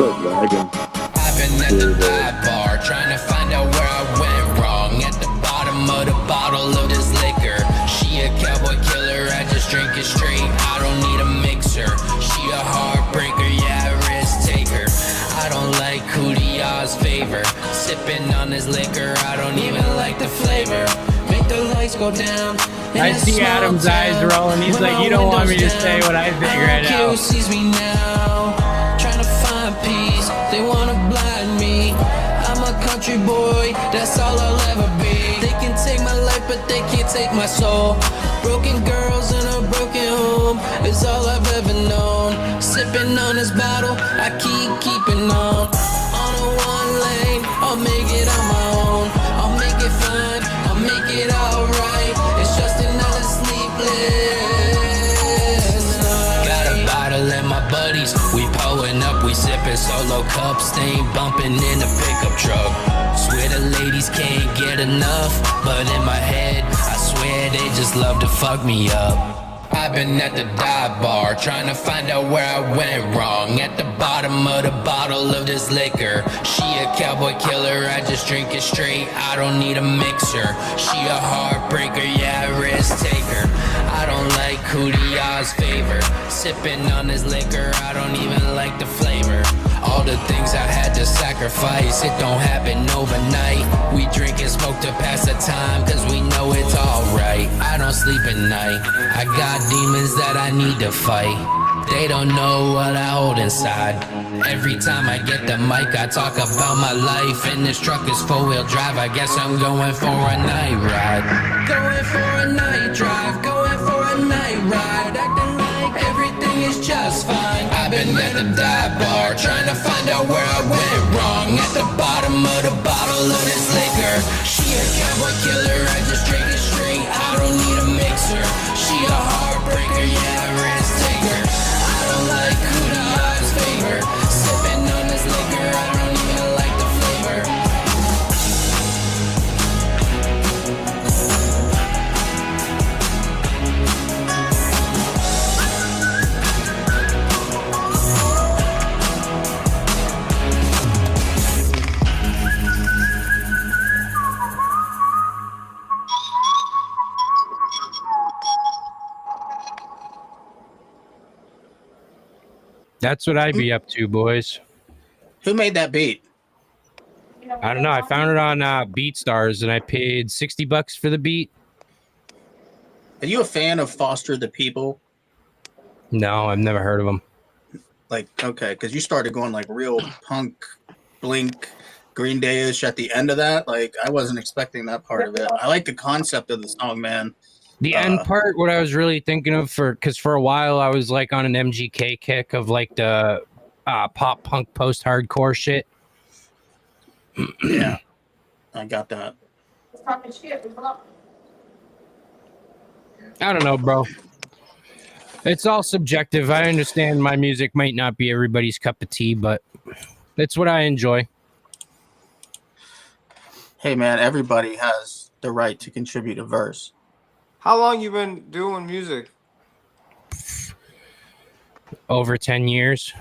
I've been at the dive bar trying to find out where I went wrong. At the bottom of the bottle of this liquor. She a cowboy killer, I just drink it straight. I don't need a mixer. She a heartbreaker, yeah, risk taker. I don't like Kudia's favor. Sipping on this liquor, I don't even like the flavor. Make the lights go down. I see Adam's eyes rolling. He's like, you don't want me to say what I think right now. Sees me now, trying to find peace. They wanna blind me. I'm a country boy, that's all I'll ever be. They can take my life, but they can't take my soul. Broken girls in a broken home is all I've ever known. Sipping on this bottle, I keep keeping on. On a one lane, I'll make it on my own. I'll make it fine, I'll make it alright. It's just another sleepless night. Got a bottle and my buddies, we pulling up, we sipping solo cups, stain bumping in the pickup truck. Swear the ladies can't get enough, but in my head, I swear they just love to fuck me up. I've been at the dive bar trying to find out where I went wrong. At the bottom of the bottle of this liquor. She a cowboy killer, I just drink it straight. I don't need a mixer. She a heartbreaker, yeah, risk taker. I don't like Kudia's favor. Sipping on this liquor, I don't even like the flavor. All the things I had to sacrifice, it don't happen overnight. We drink and smoke to pass the time, cause we know it's alright. I don't sleep at night, I got demons that I need to fight. They don't know what I hold inside. Every time I get the mic, I talk about my life. And this truck is 4-wheel drive, I guess I'm going for a night ride. Going for a night drive, going for a night ride. Acting like everything is just fine. I've been at the dive bar, trying to find out where I went wrong. At the bottom of the bottle of this liquor. She a cowboy killer, I just drink it straight. I don't need a mixer. She a heartbreaker, yeah, risk taker. I don't like Kudia's favor. Sipping on this liquor, I don't even like the flavor. That's what I'd be up to, boys. Who made that beat? I don't know. I found it on BeatStars, and I paid $60 for the beat. Are you a fan of Foster the People? No, I've never heard of them. Like, okay, because you started going like real punk, Blink, Green Day-ish at the end of that. Like, I wasn't expecting that part of it. I like the concept of the song, man. The end part, what I was really thinking of because for a while I was like on an MGK kick of like the pop punk post hardcore shit. Yeah, I got that. I don't know, bro. It's all subjective. I understand my music might not be everybody's cup of tea, but it's what I enjoy. Hey, man, everybody has the right to contribute a verse. How long you been doing music? Over 10 years.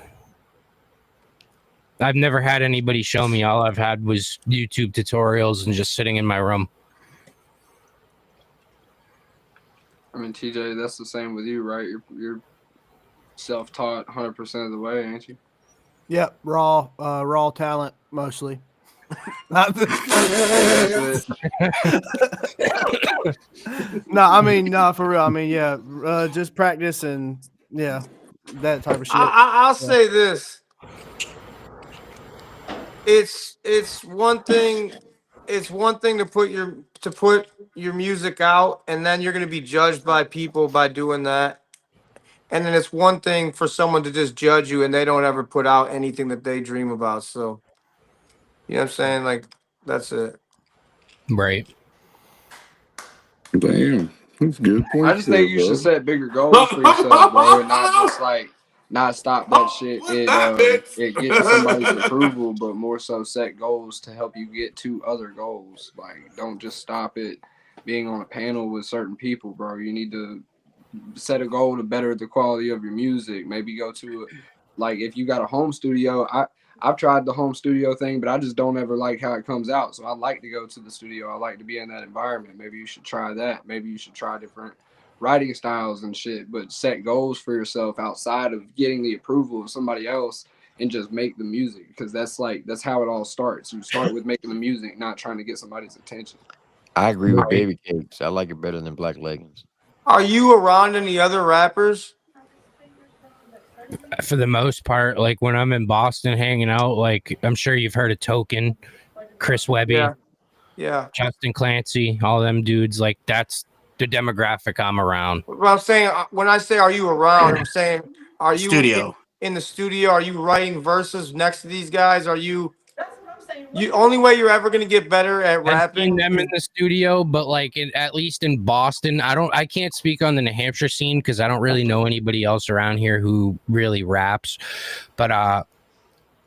I've never had anybody show me. All I've had was YouTube tutorials and just sitting in my room. I mean, TJ, that's the same with you, right? You're self-taught 100% of the way, ain't you? Yep, raw talent mostly. No, I mean, no, for real. I mean, yeah, just practice and yeah, that type of shit. I'll say this. It's one thing. It's one thing to put your music out, and then you're going to be judged by people by doing that. and then it's one thing for someone to just judge you and they don't ever put out anything that they dream about. So, you know what I'm saying? Like, that's it. Right. Damn, that's good I points just there, think you should bro. set bigger goals for yourself, bro, and not just like not stop that shit at getting somebody's approval, but more so set goals to help you get to other goals. Like, don't just stop at being on a panel with certain people, bro. You need to set a goal to better the quality of your music. Maybe go to, like, if you got a home studio. I've tried the home studio thing, but I just don't ever like how it comes out. So I like to go to the studio. I like to be in that environment. Maybe you should try that. Maybe you should try different writing styles and shit, but set goals for yourself outside of getting the approval of somebody else and just make the music, because that's how it all starts. You start with making the music, not trying to get somebody's attention. I agree with Baby Cakes. I like it better than Black Leggings. Are you around any other rappers? For the most part, like when I'm in Boston hanging out, like I'm sure you've heard of Token, Chris Webby, Yeah. Justin Clancy, all them dudes. Like that's the demographic I'm around. What I'm saying, when I say are you around, I'm saying, are you Studio. in the studio? Are you writing verses next to these guys? Are you? You only way you're ever gonna get better at I've rapping. seen them in the studio, but like at least in Boston, I can't speak on the New Hampshire scene because I don't really know anybody else around here who really raps. But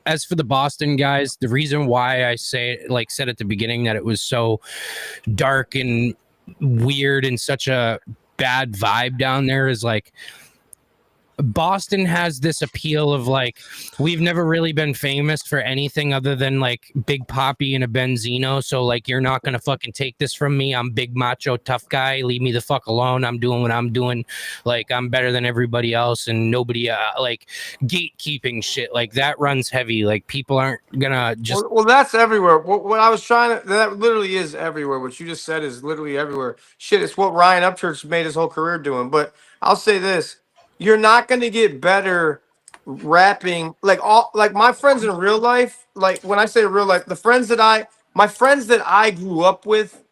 as for the Boston guys, the reason why I said at the beginning that it was so dark and weird and such a bad vibe down there is like Boston has this appeal of like, we've never really been famous for anything other than like Big Poppy and a Benzino. So like, you're not going to fucking take this from me. I'm big macho tough guy. Leave me the fuck alone. I'm doing what I'm doing. Like, I'm better than everybody else, and nobody like gatekeeping shit like that runs heavy. Like, people aren't gonna just. Well, that's everywhere. What I was trying to, that literally is everywhere. What you just said is literally everywhere. Shit, it's what Ryan Upchurch made his whole career doing. But I'll say this: you're not going to get better rapping. Like my friends in real life. Like when I say real life, my friends that I grew up with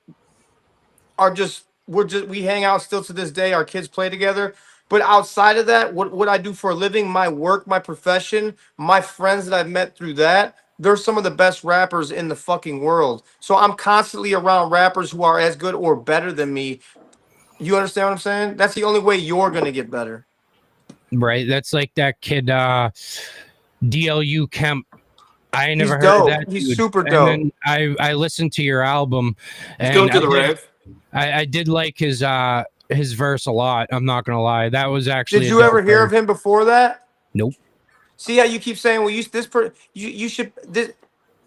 are just we hang out still to this day. Our kids play together. But outside of that, what I do for a living, my work, my profession, my friends that I've met through that, they're some of the best rappers in the fucking world. So I'm constantly around rappers who are as good or better than me. You understand what I'm saying? That's the only way you're gonna get better. Right. That's like that kid, DLU Kemp. I never He's heard of dope. that. He's dude. super And dope. then I listened to your album, He's going and to the rave. I did like his verse a lot. I'm not gonna lie. That was actually. Did you ever hear of him before that? Nope. See how you keep saying, well, you should.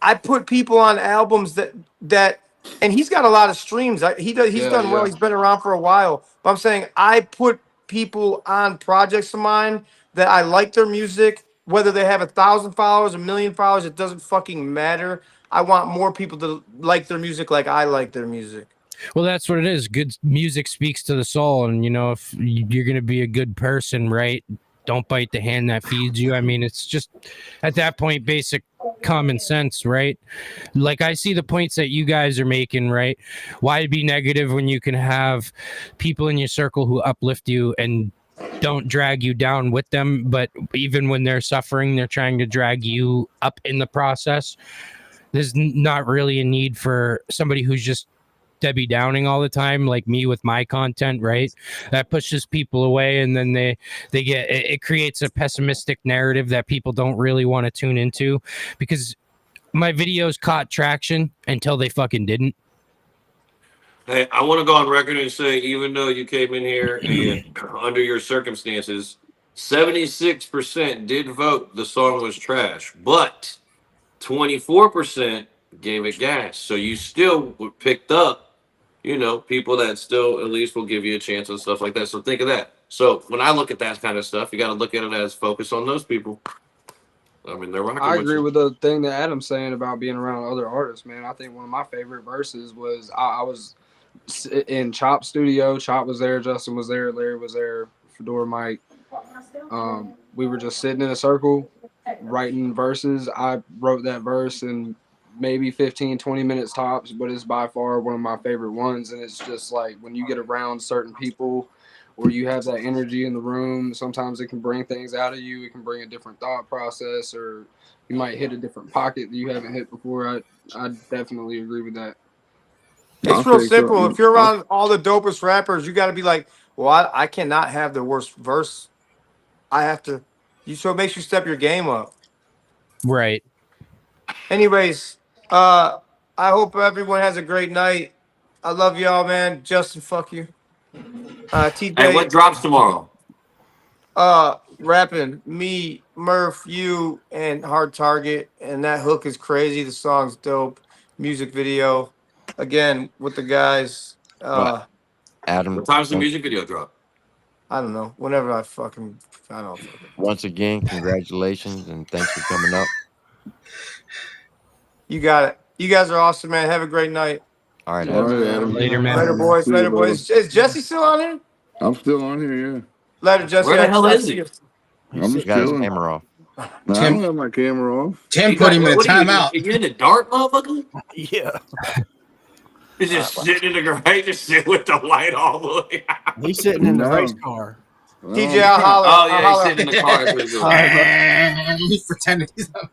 I put people on albums that, and he's got a lot of streams. He's done well. He's been around for a while. But I'm saying I put people on projects of mine that I like their music, whether they have 1,000 followers, 1,000,000 followers. It doesn't fucking matter. I want more people to like their music like I like their music. Well, that's what it is. Good music speaks to the soul, and you know, if you're gonna be a good person, right? Don't bite the hand that feeds you. I mean, it's just at that point basic common sense, right? Like, I see the points that you guys are making, right? Why be negative when you can have people in your circle who uplift you and don't drag you down with them, but even when they're suffering, they're trying to drag you up in the process. There's not really a need for somebody who's just Debbie Downing all the time, like me with my content, right? That pushes people away, and then they get it creates a pessimistic narrative that people don't really want to tune into, because my videos caught traction until they fucking didn't. Hey, I want to go on record and say, even though you came in here and under your circumstances, 76% did vote the song was trash, but 24% gave it gas. So you still picked up, you know, people that still at least will give you a chance and stuff like that. So think of that. So when I look at that kind of stuff, you got to look at it as focus on those people. I mean, they're rocking I with agree you. with the thing that Adam's saying about being around other artists, man. I think one of my favorite verses was I was in Chop studio. Chop was there, Justin was there, Larry was there, Fedora Mike. We were just sitting in a circle writing verses. I wrote that verse in maybe 15, 20 minutes tops, but it's by far one of my favorite ones. And it's just like when you get around certain people or you have that energy in the room. Sometimes it can bring things out of you. It can bring a different thought process, or you might hit a different pocket that you haven't hit before. I definitely agree with that. It's real simple. If you're around all the dopest rappers, you got to be like, well, I cannot have the worst verse. I have to. So it makes you step your game up. Right. Anyways, I hope everyone has a great night. I love y'all, man. Justin, fuck you. TJ. And what drops tomorrow? Rapping me, Murph, you, and Hard Target, and that hook is crazy. The song's dope. Music video, again with the guys. Adam, What time's the music video drop? I don't know. Whenever I don't. Once again, congratulations and thanks for coming up. You got it. You guys are awesome, man. Have a great night. All right, Adam. Later, man. Later, boys. Later, boys. Is Jesse still on here? I'm still on here, yeah. Later, Jesse. Where the hell is he? I'm just got his chilling. camera off. No, I don't have my camera off. Tim put him in a timeout. You in the dark, motherfucker? Yeah. He's just sitting in the garage, just sitting with the light all the way out. He's sitting in the No. race car. TJ, I'll holler. Oh, yeah, I'll he's holler. sitting in the car. That's what he's doing. He's pretending he's not.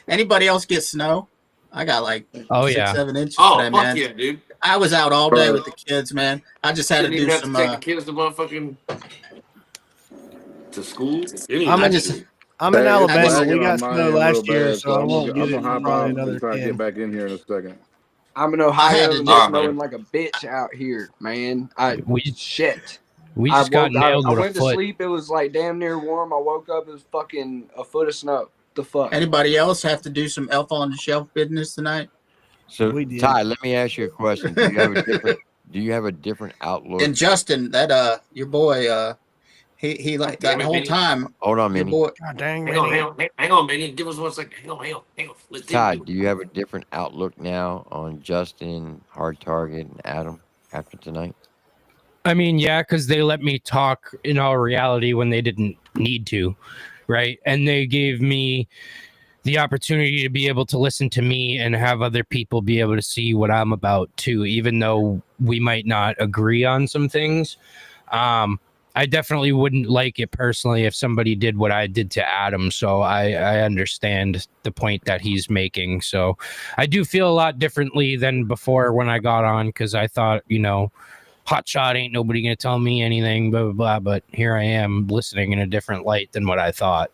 Anybody else get snow? I got like 6-7 inches Oh, today, fuck man. yeah, dude. I was out all day with the kids, man. I just had to Didn't do even have some. to take the kids to motherfucking to school. I'm in Alabama. We got Mine snow in last real year, bad, so I won't I'm get it gonna for hop probably out another and try to 10. get back in here in a second. I'm in Ohio and do it's some- snowing like a bitch out here, man. We I just got nailed I with a went to foot. sleep. It was like damn near warm. I woke up. It was fucking a foot of snow. The fuck? Anybody else have to do some elf on the shelf business tonight? So, Ty, let me ask you a question. Do you have a different outlook? And Justin, that your boy, he like that whole time. Hold on, your Minnie. boy. God dang, Hang on, Minnie. Give us 1 second. Hang on. Let Tim Ty, do it. do you have a different outlook now on Justin, Hard Target, and Adam after tonight? I mean, yeah, because they let me talk in all reality when they didn't need to, right? And they gave me the opportunity to be able to listen to me and have other people be able to see what I'm about too, even though we might not agree on some things. I definitely wouldn't like it personally if somebody did what I did to Adam. So I understand the point that he's making. So I do feel a lot differently than before when I got on, because I thought, hot shot, ain't nobody gonna tell me anything, blah blah blah. But here I am listening in a different light than what I thought.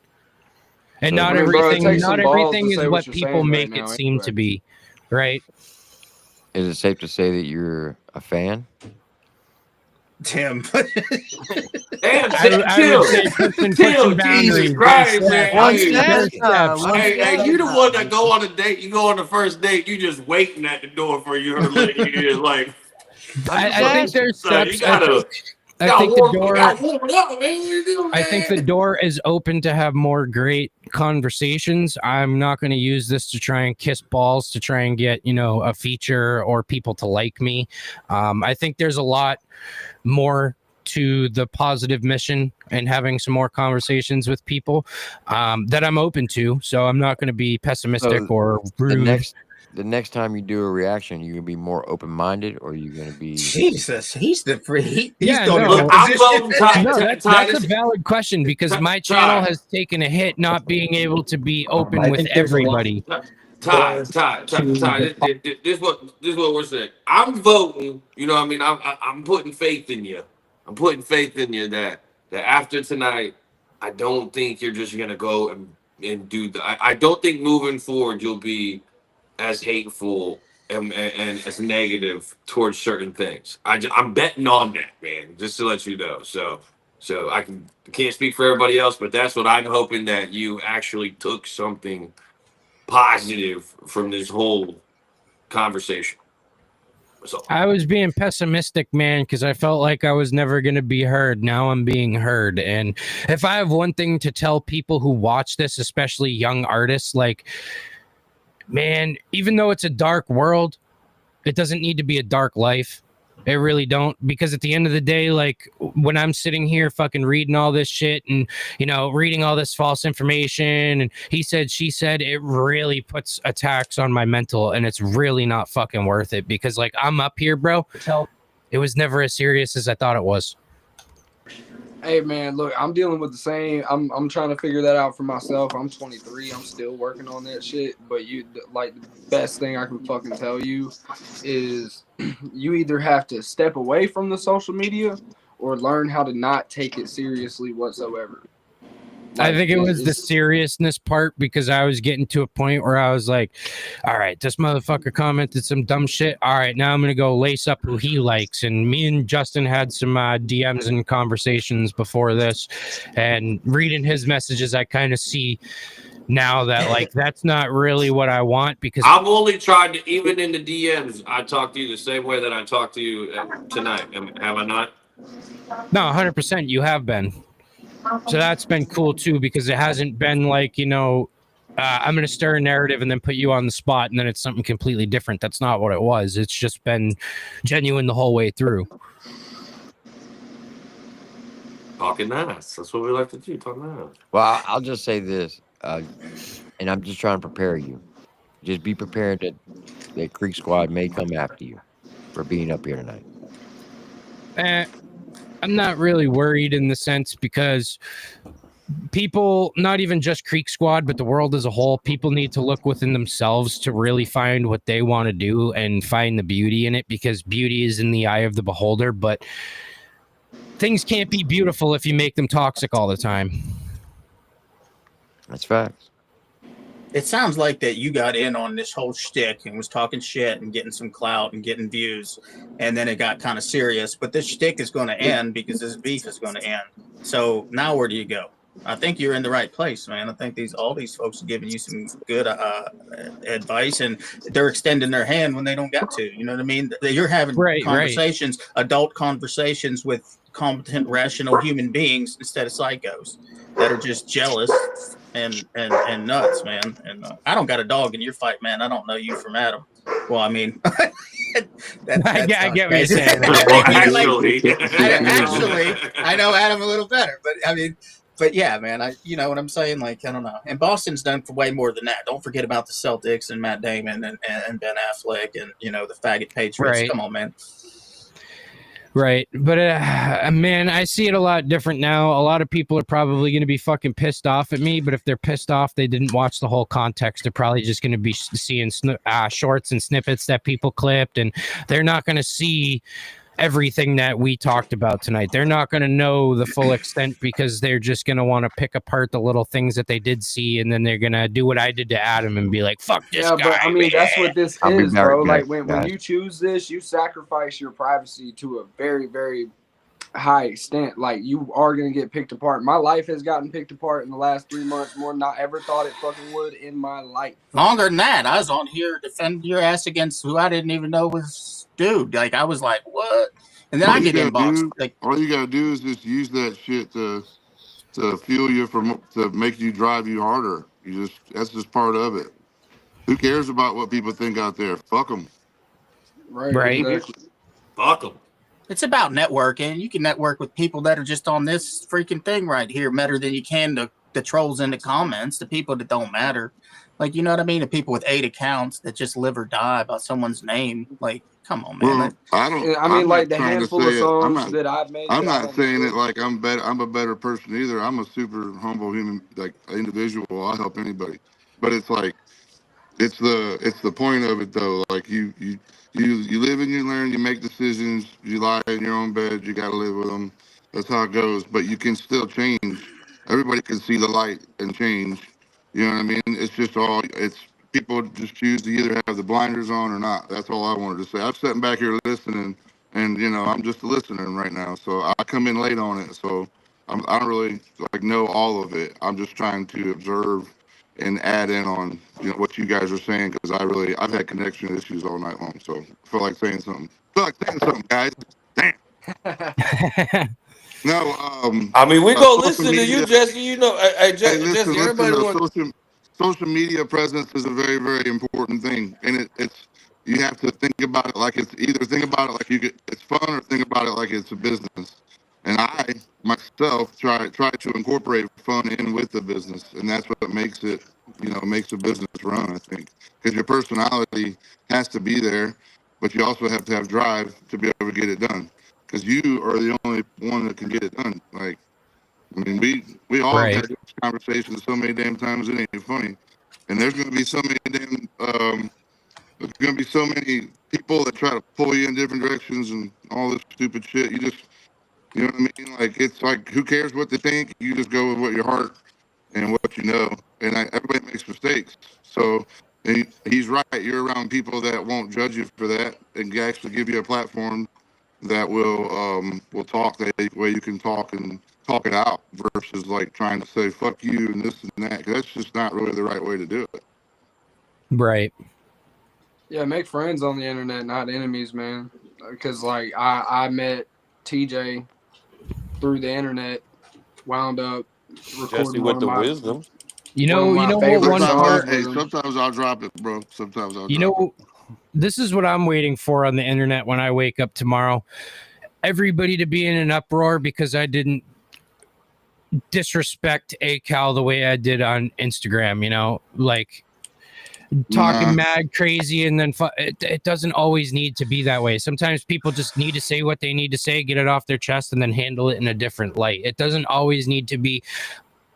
And So- not I mean, bro, it everything, takes not some balls everything to is say what what you're people saying make right it now, seem anyway. to be, right? Is it safe to say that you're a fan? Tim. Damn, I would say pushing boundaries. Jesus Christ, man. One Hey, step. Hey, you the one that go on a date. You go on the first date. You just waiting at the door for your lady. You just like. I think there's Son, steps. I think the door. I think the door is open to have more great conversations. I'm not going to use this to try and kiss balls to try and get a feature or people to like me. I think there's a lot more to the positive mission and having some more conversations with people that I'm open to. So I'm not going to be pessimistic or rude. The next time you do a reaction, you're gonna be more open-minded, or you're gonna be Jesus, he's the free. Yeah, no, that's a valid question, because my channel has taken a hit not being able to be open with everybody. Ty, this is what we're saying. I'm voting. You know what I mean? I'm putting faith in you. I'm putting faith in you that after tonight, I don't think you're just gonna go and do the. I don't think moving forward you'll be as hateful and as negative towards certain things. I'm betting on that, man. Just to let you know. So I can't speak for everybody else, but that's what I'm hoping, that you actually took something positive from this whole conversation. So I was being pessimistic, man, because I felt like I was never going to be heard. Now I'm being heard. And if I have one thing to tell people who watch this, especially young artists, like, man, even though it's a dark world, it doesn't need to be a dark life. It really don't, because at the end of the day, like, when I'm sitting here fucking reading all this shit and, reading all this false information and he said, she said, it really puts a tax on my mental, and it's really not fucking worth it, because, like, I'm up here, bro. It was never as serious as I thought it was. Hey man, look, I'm dealing with the same. I'm trying to figure that out for myself. I'm 23. I'm still working on that shit. But like the best thing I can fucking tell you is you either have to step away from the social media or learn how to not take it seriously whatsoever. I think it was the seriousness part, because I was getting to a point where I was like, all right, this motherfucker commented some dumb shit. All right, now I'm going to go lace up who he likes. And me and Justin had some DMs and conversations before this, and reading his messages, I kind of see now that like that's not really what I want, because I've only tried to, even in the DMs, I talk to you the same way that I talked to you tonight. Have I not? No, 100% you have been. So that's been cool too, because it hasn't been like, you know, I'm going to stir a narrative and then put you on the spot and then it's something completely different. That's not what it was. It's just been genuine the whole way through. Talking nice. That's what we like to do. Talk nice. Well, I'll just say this, and I'm just trying to prepare you. Just be prepared that Creek Squad may come after you for being up here tonight. I'm not really worried in the sense, because people, not even just Creek Squad, but the world as a whole, people need to look within themselves to really find what they want to do and find the beauty in it, because beauty is in the eye of the beholder. But things can't be beautiful if you make them toxic all the time. That's facts. It sounds like that you got in on this whole shtick and was talking shit and getting some clout and getting views, and then it got kind of serious. But this shtick is going to end because this beef is going to end. So now where do you go? I think you're in the right place, man. I think all these folks are giving you some good advice, and they're extending their hand when they don't got to. You know what I mean? You're having conversations, adult conversations with competent, rational human beings instead of psychos that are just jealous and nuts, man. And I don't got a dog in your fight, man. I don't know you from Adam. Well, I mean, I get what you're saying. Actually, I know Adam a little better, but I mean, but yeah, man, you know what I'm saying? Like, I don't know. And Boston's done for way more than that. Don't forget about the Celtics and Matt Damon and Ben Affleck and, you know, the faggot Patriots. Right. Come on, man. Right. But man, I see it a lot different now. A lot of people are probably going to be fucking pissed off at me, but if they're pissed off, they didn't watch the whole context. They're probably just going to be seeing shorts and snippets that people clipped, and they're not going to see everything that we talked about tonight. They're not going to know the full extent, because they're just going to want to pick apart the little things that they did see, and then they're going to do what I did to Adam and be like, fuck this guy. But I mean, that's what this is, bro. Like when guys. you choose this, you sacrifice your privacy to a very, very high extent. Like, you are going to get picked apart. My life has gotten picked apart in the last 3 months more than I ever thought it fucking would in my life. Longer than that. I was on here defending your ass against who I didn't even know was dude. Like, I was like, what? And then I get inboxed. All you gotta do is just use that shit to fuel you to make you drive you harder. That's just part of it. Who cares about what people think out there? Fuck them. Right. Exactly. Fuck them. It's about networking. You can network with people that are just on this freaking thing right here better than you can the trolls in the comments, the people that don't matter. Like, you know what I mean? The people with 8 accounts that just live or die about someone's name. Like, come on, man. Well, I mean, like the handful of songs that I've made. I'm not saying it like I'm a better person either. I'm a super humble human, like individual. I'll help anybody. But it's like, it's the point of it though. Like you live and you learn. You make decisions. You lie in your own bed. You got to live with them. That's how it goes. But you can still change. Everybody can see the light and change. You know what I mean? It's people just choose to either have the blinders on or not. That's all I wanted to say. I'm sitting back here listening, and I'm just listening right now. So I come in late on it. So I don't really know all of it. I'm just trying to observe and add in on what you guys are saying, because I've had connection issues all night long. So I feel like saying something. Guys. Damn. No, I mean, we go listen to you, Jesse. You know, listen, everybody. Social media presence is a very, very important thing, and it's you have to think about it like it's it's fun, or think about it like it's a business. And I myself try to incorporate fun in with the business, and that's what makes it makes a business run. I think, because your personality has to be there, but you also have to have drive to be able to get it done. because you are the only one that can get it done. Like, I mean, we all have Right. had this conversation so many damn times it ain't funny, and there's gonna be so many damn there's gonna be so many people that try to pull you in different directions and all this stupid shit. You just, you know what I mean? Like, it's like, who cares what they think? You just go with what your heart and what you know. And everybody makes mistakes. So he's right. You're around people that won't judge you for that and actually give you a platform that will talk that way you can talk and talk it out versus like trying to say fuck you and this and that. 'Cause that's just not really the right way to do it. Right. Yeah, make friends on the internet, not enemies, man. Because like I met TJ through the internet, wound up Jesse recording with the wisdom. You one of know my what favorite one songs part, with him. Sometimes I'll drop it, bro. Sometimes I'll you drop it. know, this is what I'm waiting for on the internet when I wake up tomorrow. Everybody to be in an uproar because I didn't disrespect ACAL the way I did on Instagram, you know, like talking mad crazy, and then it doesn't always need to be that way. Sometimes people just need to say what they need to say, get it off their chest, and then handle it in a different light. It doesn't always need to be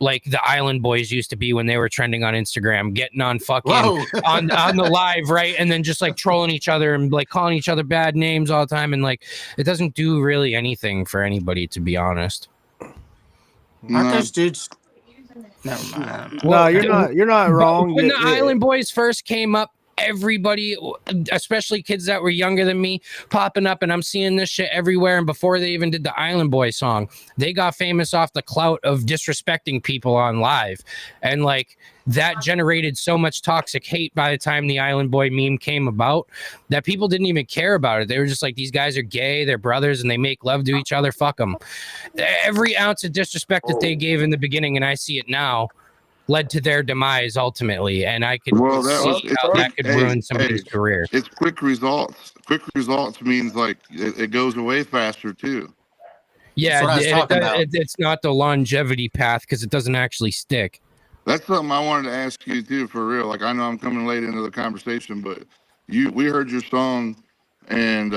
like the Island Boys used to be when they were trending on Instagram, getting on fucking on the live, right? And then just like trolling each other and like calling each other bad names all the time. And like, it doesn't do really anything for anybody, to be honest. Aren't those dudes? Never mind. No, you're not wrong. When the Island Boys first came up, everybody, especially kids that were younger than me, popping up, and I'm seeing this shit everywhere. And before they even did the Island Boy song, they got famous off the clout of disrespecting people on live, and like that generated so much toxic hate by the time the Island Boy meme came about that people didn't even care about it. They were just like, these guys are gay, they're brothers, and they make love to each other. Fuck them. Every ounce of disrespect that they gave in the beginning, and I see it now, led to their demise ultimately, and I could see how that could ruin somebody's career. It's quick results. Quick results means like it goes away faster too. Yeah, it's not the longevity path because it doesn't actually stick. That's something I wanted to ask you too, for real. Like, I know I'm coming late into the conversation, but we heard your song, and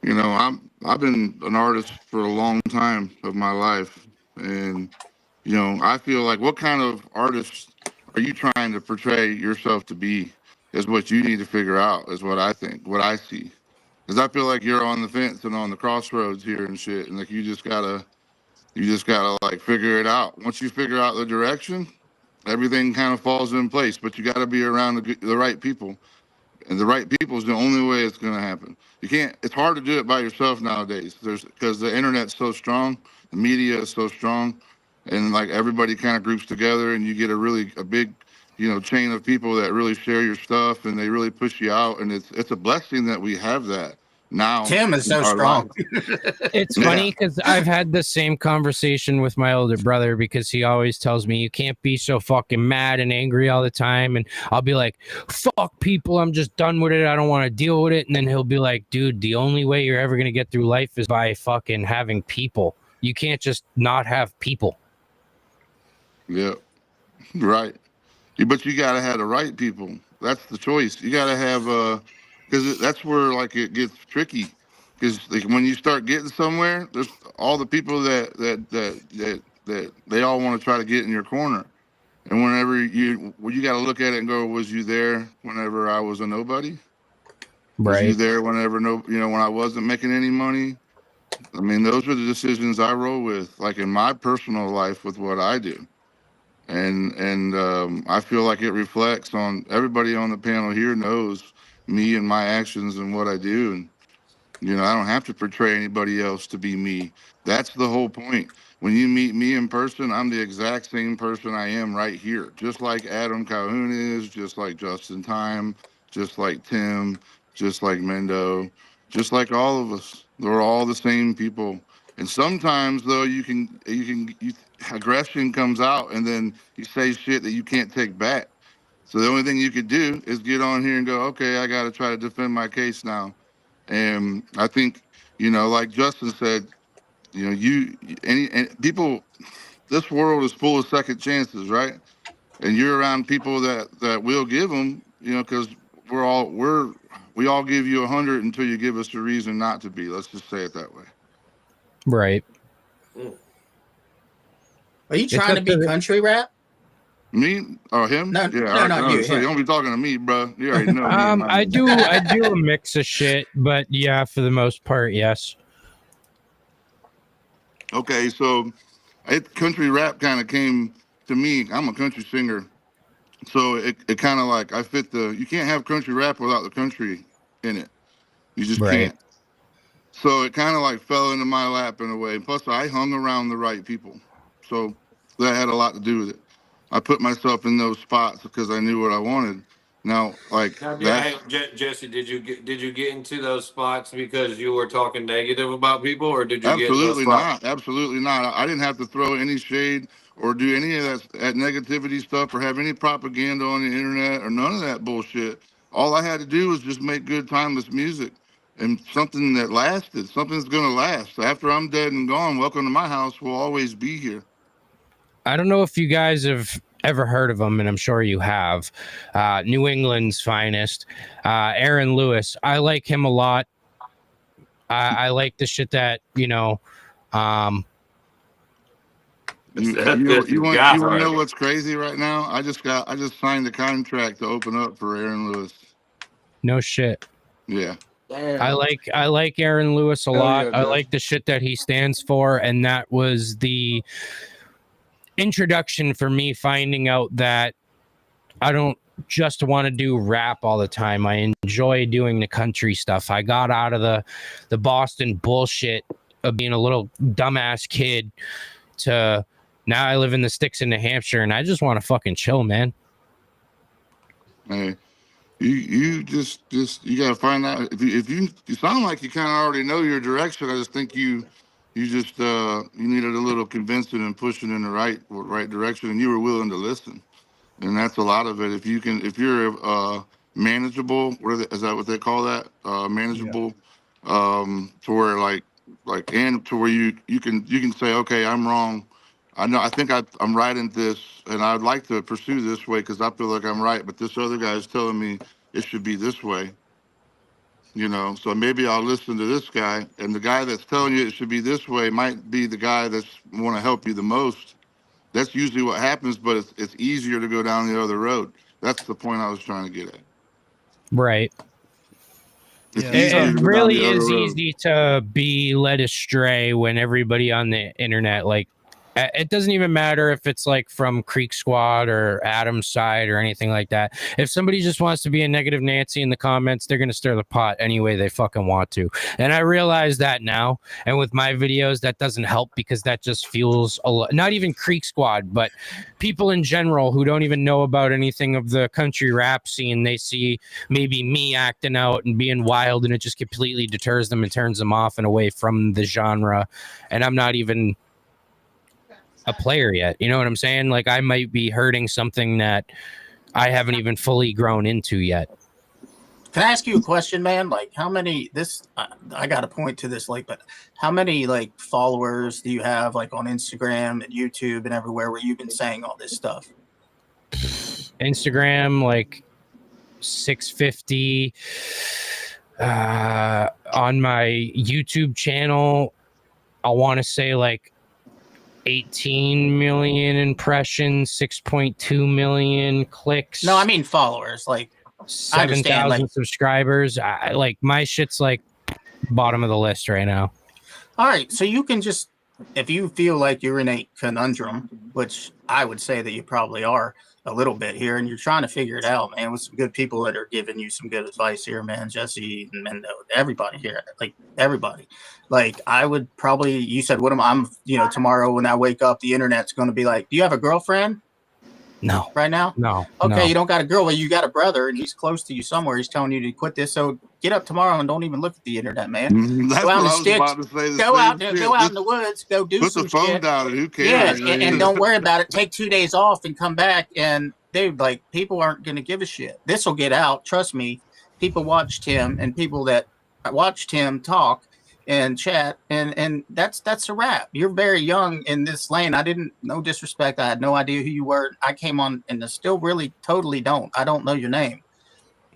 you know, I've been an artist for a long time of my life, and you know, I feel like, what kind of artist are you trying to portray yourself to be is what you need to figure out, is what I think, what I see. Because I feel like you're on the fence and on the crossroads here and shit, and like you just gotta like figure it out. Once you figure out the direction, everything kind of falls in place. But you got to be around the right people, and the right people is the only way it's going to happen. You can't. It's hard to do it by yourself nowadays. Because the internet's so strong, the media is so strong, and like everybody kind of groups together, and you get a big, you know, chain of people that really share your stuff, and they really push you out. And it's a blessing that we have that now. Tim is so strong. It's funny because I've had the same conversation with my older brother, because he always tells me you can't be so fucking mad and angry all the time, and I'll be like, fuck people, I'm just done with it, I don't want to deal with it. And then he'll be like, dude, the only way you're ever gonna get through life is by fucking having people. You can't just not have people. Yeah, right. But you gotta have the right people. That's the choice. You gotta have because that's where like it gets tricky. Because like, when you start getting somewhere, there's all the people that they all want to try to get in your corner. And whenever you got to look at it and go, was you there whenever I was a nobody? Was you there whenever when I wasn't making any money? I mean, those are the decisions I roll with, like in my personal life with what I do. And I feel like it reflects on everybody on the panel here knows me and my actions and what I do. And, you know, I don't have to portray anybody else to be me. That's the whole point. When you meet me in person, I'm the exact same person I am right here. Just like Adam Calhoun is, just like Justin Time, just like Tim, just like Mendo, just like all of us. We're all the same people. And sometimes though, aggression comes out, and then you say shit that you can't take back. So the only thing you could do is get on here and go, okay, I got to try to defend my case now. And I think, you know, like Justin said, you know, any people, this world is full of second chances, right? And you're around people that will give them, you know, because we're we all give you 100 until you give us a reason not to be. Let's just say it that way. Right. Are you trying to be country rap? Me? Oh, him? No, yeah. no, not you. So you don't be talking to me, bro. You already know me. I do a mix of shit, but yeah, for the most part, yes. Okay, so country rap kind of came to me. I'm a country singer, so it kind of like I fit you can't have country rap without the country in it. You just can't. So it kind of like fell into my lap in a way. Plus, I hung around the right people, so that had a lot to do with it. I put myself in those spots because I knew what I wanted. Now, like Jesse, did you get into those spots because you were talking negative about people, or did you get in those absolutely spots? not. Absolutely not. I didn't have to throw any shade or do any of that negativity stuff or have any propaganda on the internet or none of that bullshit. All I had to do was just make good, timeless music and something that lasted. Something's going to last. After I'm dead and gone, welcome to my house. We'll always be here. I don't know if you guys have ever heard of him, and I'm sure you have. New England's finest, Aaron Lewis. I like him a lot. I like the shit that, you know. You want to know what's crazy right now? I just signed a contract to open up for Aaron Lewis. No shit. Yeah. Damn. I like Aaron Lewis a lot. Yeah, I like the shit that he stands for, and that was the introduction for me finding out that I don't just want to do rap all the time. I enjoy doing the country stuff. I got out of the Boston bullshit of being a little dumbass kid to now I live in the sticks in New Hampshire, and I just want to fucking chill, man. Hey, you just you gotta find out if you sound like you kind of already know your direction. I just think you just you needed a little convincing and pushing in the right direction, and you were willing to listen, and that's a lot of it. If you're manageable, is that what they call that? Manageable, to where and to where you can say, okay, I'm wrong. I think I'm right in this, and I'd like to pursue this way because I feel like I'm right, but this other guy is telling me it should be this way. You know, so maybe I'll listen to this guy, and the guy that's telling you it should be this way might be the guy that's want to help you the most. That's usually what happens, but it's easier to go down the other road. That's the point I was trying to get at. Right. It really is easy to be led astray when everybody on the internet, like, it doesn't even matter if it's like from Creek Squad or Adam's side or anything like that. If somebody just wants to be a negative Nancy in the comments, they're going to stir the pot any way they fucking want to. And I realize that now. And with my videos, that doesn't help because that just fuels a lot. Not even Creek Squad, but people in general who don't even know about anything of the country rap scene. They see maybe me acting out and being wild, and it just completely deters them and turns them off and away from the genre. And I'm not even a player yet, you know what I'm saying? Like, I might be hurting something that I haven't even fully grown into yet. Can I ask you a question, man? Like, how many I got to point to this, like, but how many like followers do you have, like, on Instagram and YouTube and everywhere where you've been saying all this stuff? Instagram, like 650. On my YouTube channel, I want to say like 18 million impressions, 6.2 million clicks. No, I mean followers, like 7,000 subscribers. Like, my shit's like bottom of the list right now. All right, so you can just, if you feel like you're in a conundrum, which I would say that you probably are a little bit here, and you're trying to figure it out, man, with some good people that are giving you some good advice here, man. Jesse and Mendo, everybody here, like everybody. Like, I would probably, you said, I'm tomorrow when I wake up, the internet's going to be like, do you have a girlfriend? No. Right now? No. Okay, no. You don't got a girl. Well, you got a brother, and he's close to you somewhere. He's telling you to quit this. So get up tomorrow and don't even look at the internet, man. That's go out what in the I was about to say. Go out in the woods. Go do put some the phone shit. down. Who cares? Yeah, and don't worry about it. Take 2 days off and come back. And dude, like, people aren't going to give a shit. This will get out. Trust me. People watched him, and people that watched him talk and chat, and that's a wrap. You're very young in this lane. No disrespect, I had no idea who you were. I came on and I still really totally don't. I don't know your name.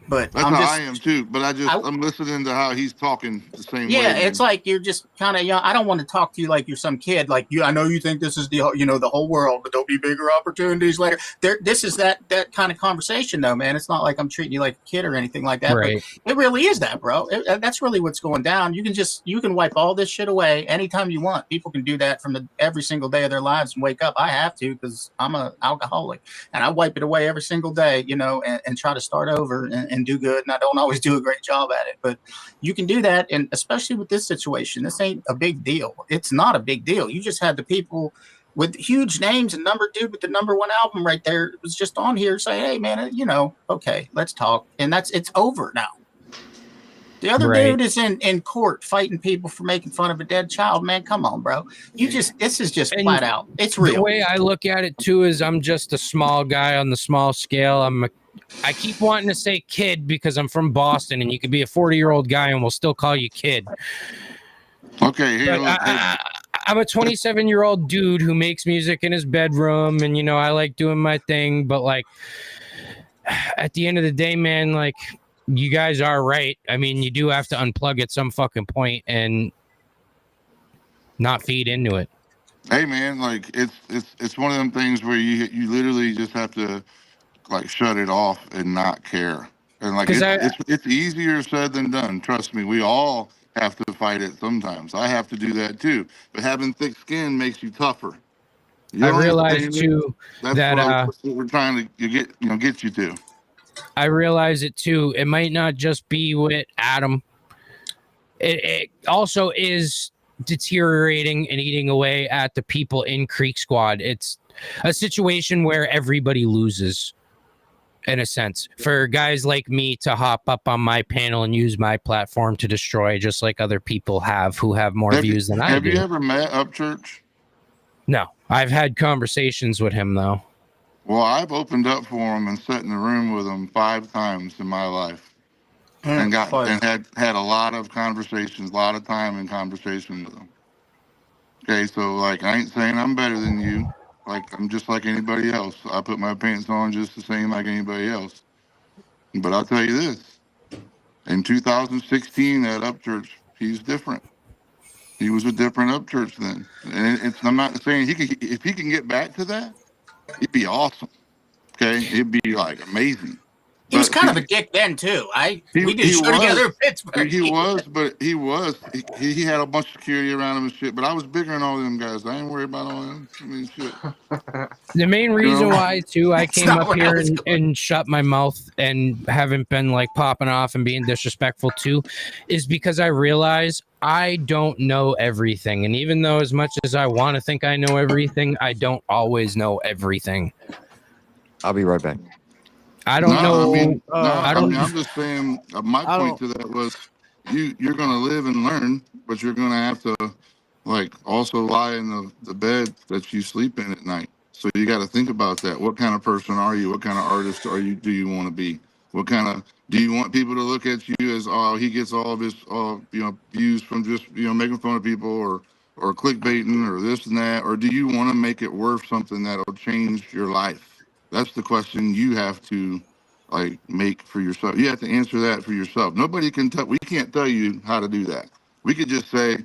But That's I'm how just I am too. But I'm listening to how he's talking the same way. yeah, Man. it's like you're just kind of young. I don't want to talk to you like you're some kid. Like I know you think this is the the whole world, but there'll be bigger opportunities later. This is that kind of conversation, though, man. It's not like I'm treating you like a kid or anything like that. Right. But it really is that, bro. That's really what's going down. You can wipe all this shit away anytime you want. People can do that from every single day of their lives and wake up. I have to because I'm an alcoholic, and I wipe it away every single day, and try to start over and do good. And I don't always do a great job at it, but you can do that. And especially with this situation, this ain't a big deal. It's not a big deal. You just had the people with huge names and dude with the #1 album right there. It was just on here saying, hey, man, okay, let's talk. And it's over now. The other dude is in court fighting people for making fun of a dead child. Man, come on, bro. This is just flat out. It's real. The way I look at it too is I'm just a small guy on the small scale. I keep wanting to say kid because I'm from Boston, and you could be a 40-year-old guy and we'll still call you kid. Okay, here. I'm a 27-year-old dude who makes music in his bedroom, and I like doing my thing. But like, at the end of the day, man, like, you guys are right. I mean, you do have to unplug at some fucking point and not feed into it. Hey, man, like it's one of them things where you literally just have to like shut it off and not care. And like it's easier said than done. Trust me, we all have to fight it sometimes. I have to do that too. But having thick skin makes you tougher. I realize too that's what we're trying to get you to. I realize it too. It might not just be with Adam. It also is deteriorating and eating away at the people in Creek Squad. It's a situation where everybody loses, in a sense, for guys like me to hop up on my panel and use my platform to destroy, just like other people who have more views than I do. Have you ever met Upchurch? No, I've had conversations with him though. Well, I've opened up for him and sat in the room with him 5 times in my life, and had a lot of conversations, a lot of time in conversation with him. Okay, so like I ain't saying I'm better than you. Like I'm just like anybody else. I put my pants on just the same like anybody else. But I'll tell you this: in 2016 at Upchurch, he's different. He was a different Upchurch then, and I'm not saying if he can get back to that, it'd be awesome. Okay, it'd be like amazing. He was kind of a dick then too. We did a show together in Pittsburgh. He had a bunch of security around him and shit. But I was bigger than all of them guys. I ain't worried about all them. I mean, shit. The main reason why too I came up here and shut my mouth and haven't been like popping off and being disrespectful too, is because I realize I don't know everything. And even though as much as I want to think I know everything, I don't always know everything. I'll be right back. I don't know. I'm just saying. My point to that was, you're going to live and learn, but you're going to have to, like, also lie in the bed that you sleep in at night. So you got to think about that. What kind of person are you? What kind of artist are you? Do you want to be? What kind of do you want people to look at you as? Oh, he gets all of his, views from just making fun of people or clickbaiting or this and that, or do you want to make it worth something that'll change your life? That's the question you have to like make for yourself. You have to answer that for yourself. Nobody can tell. We can't tell you how to do that. We could just say,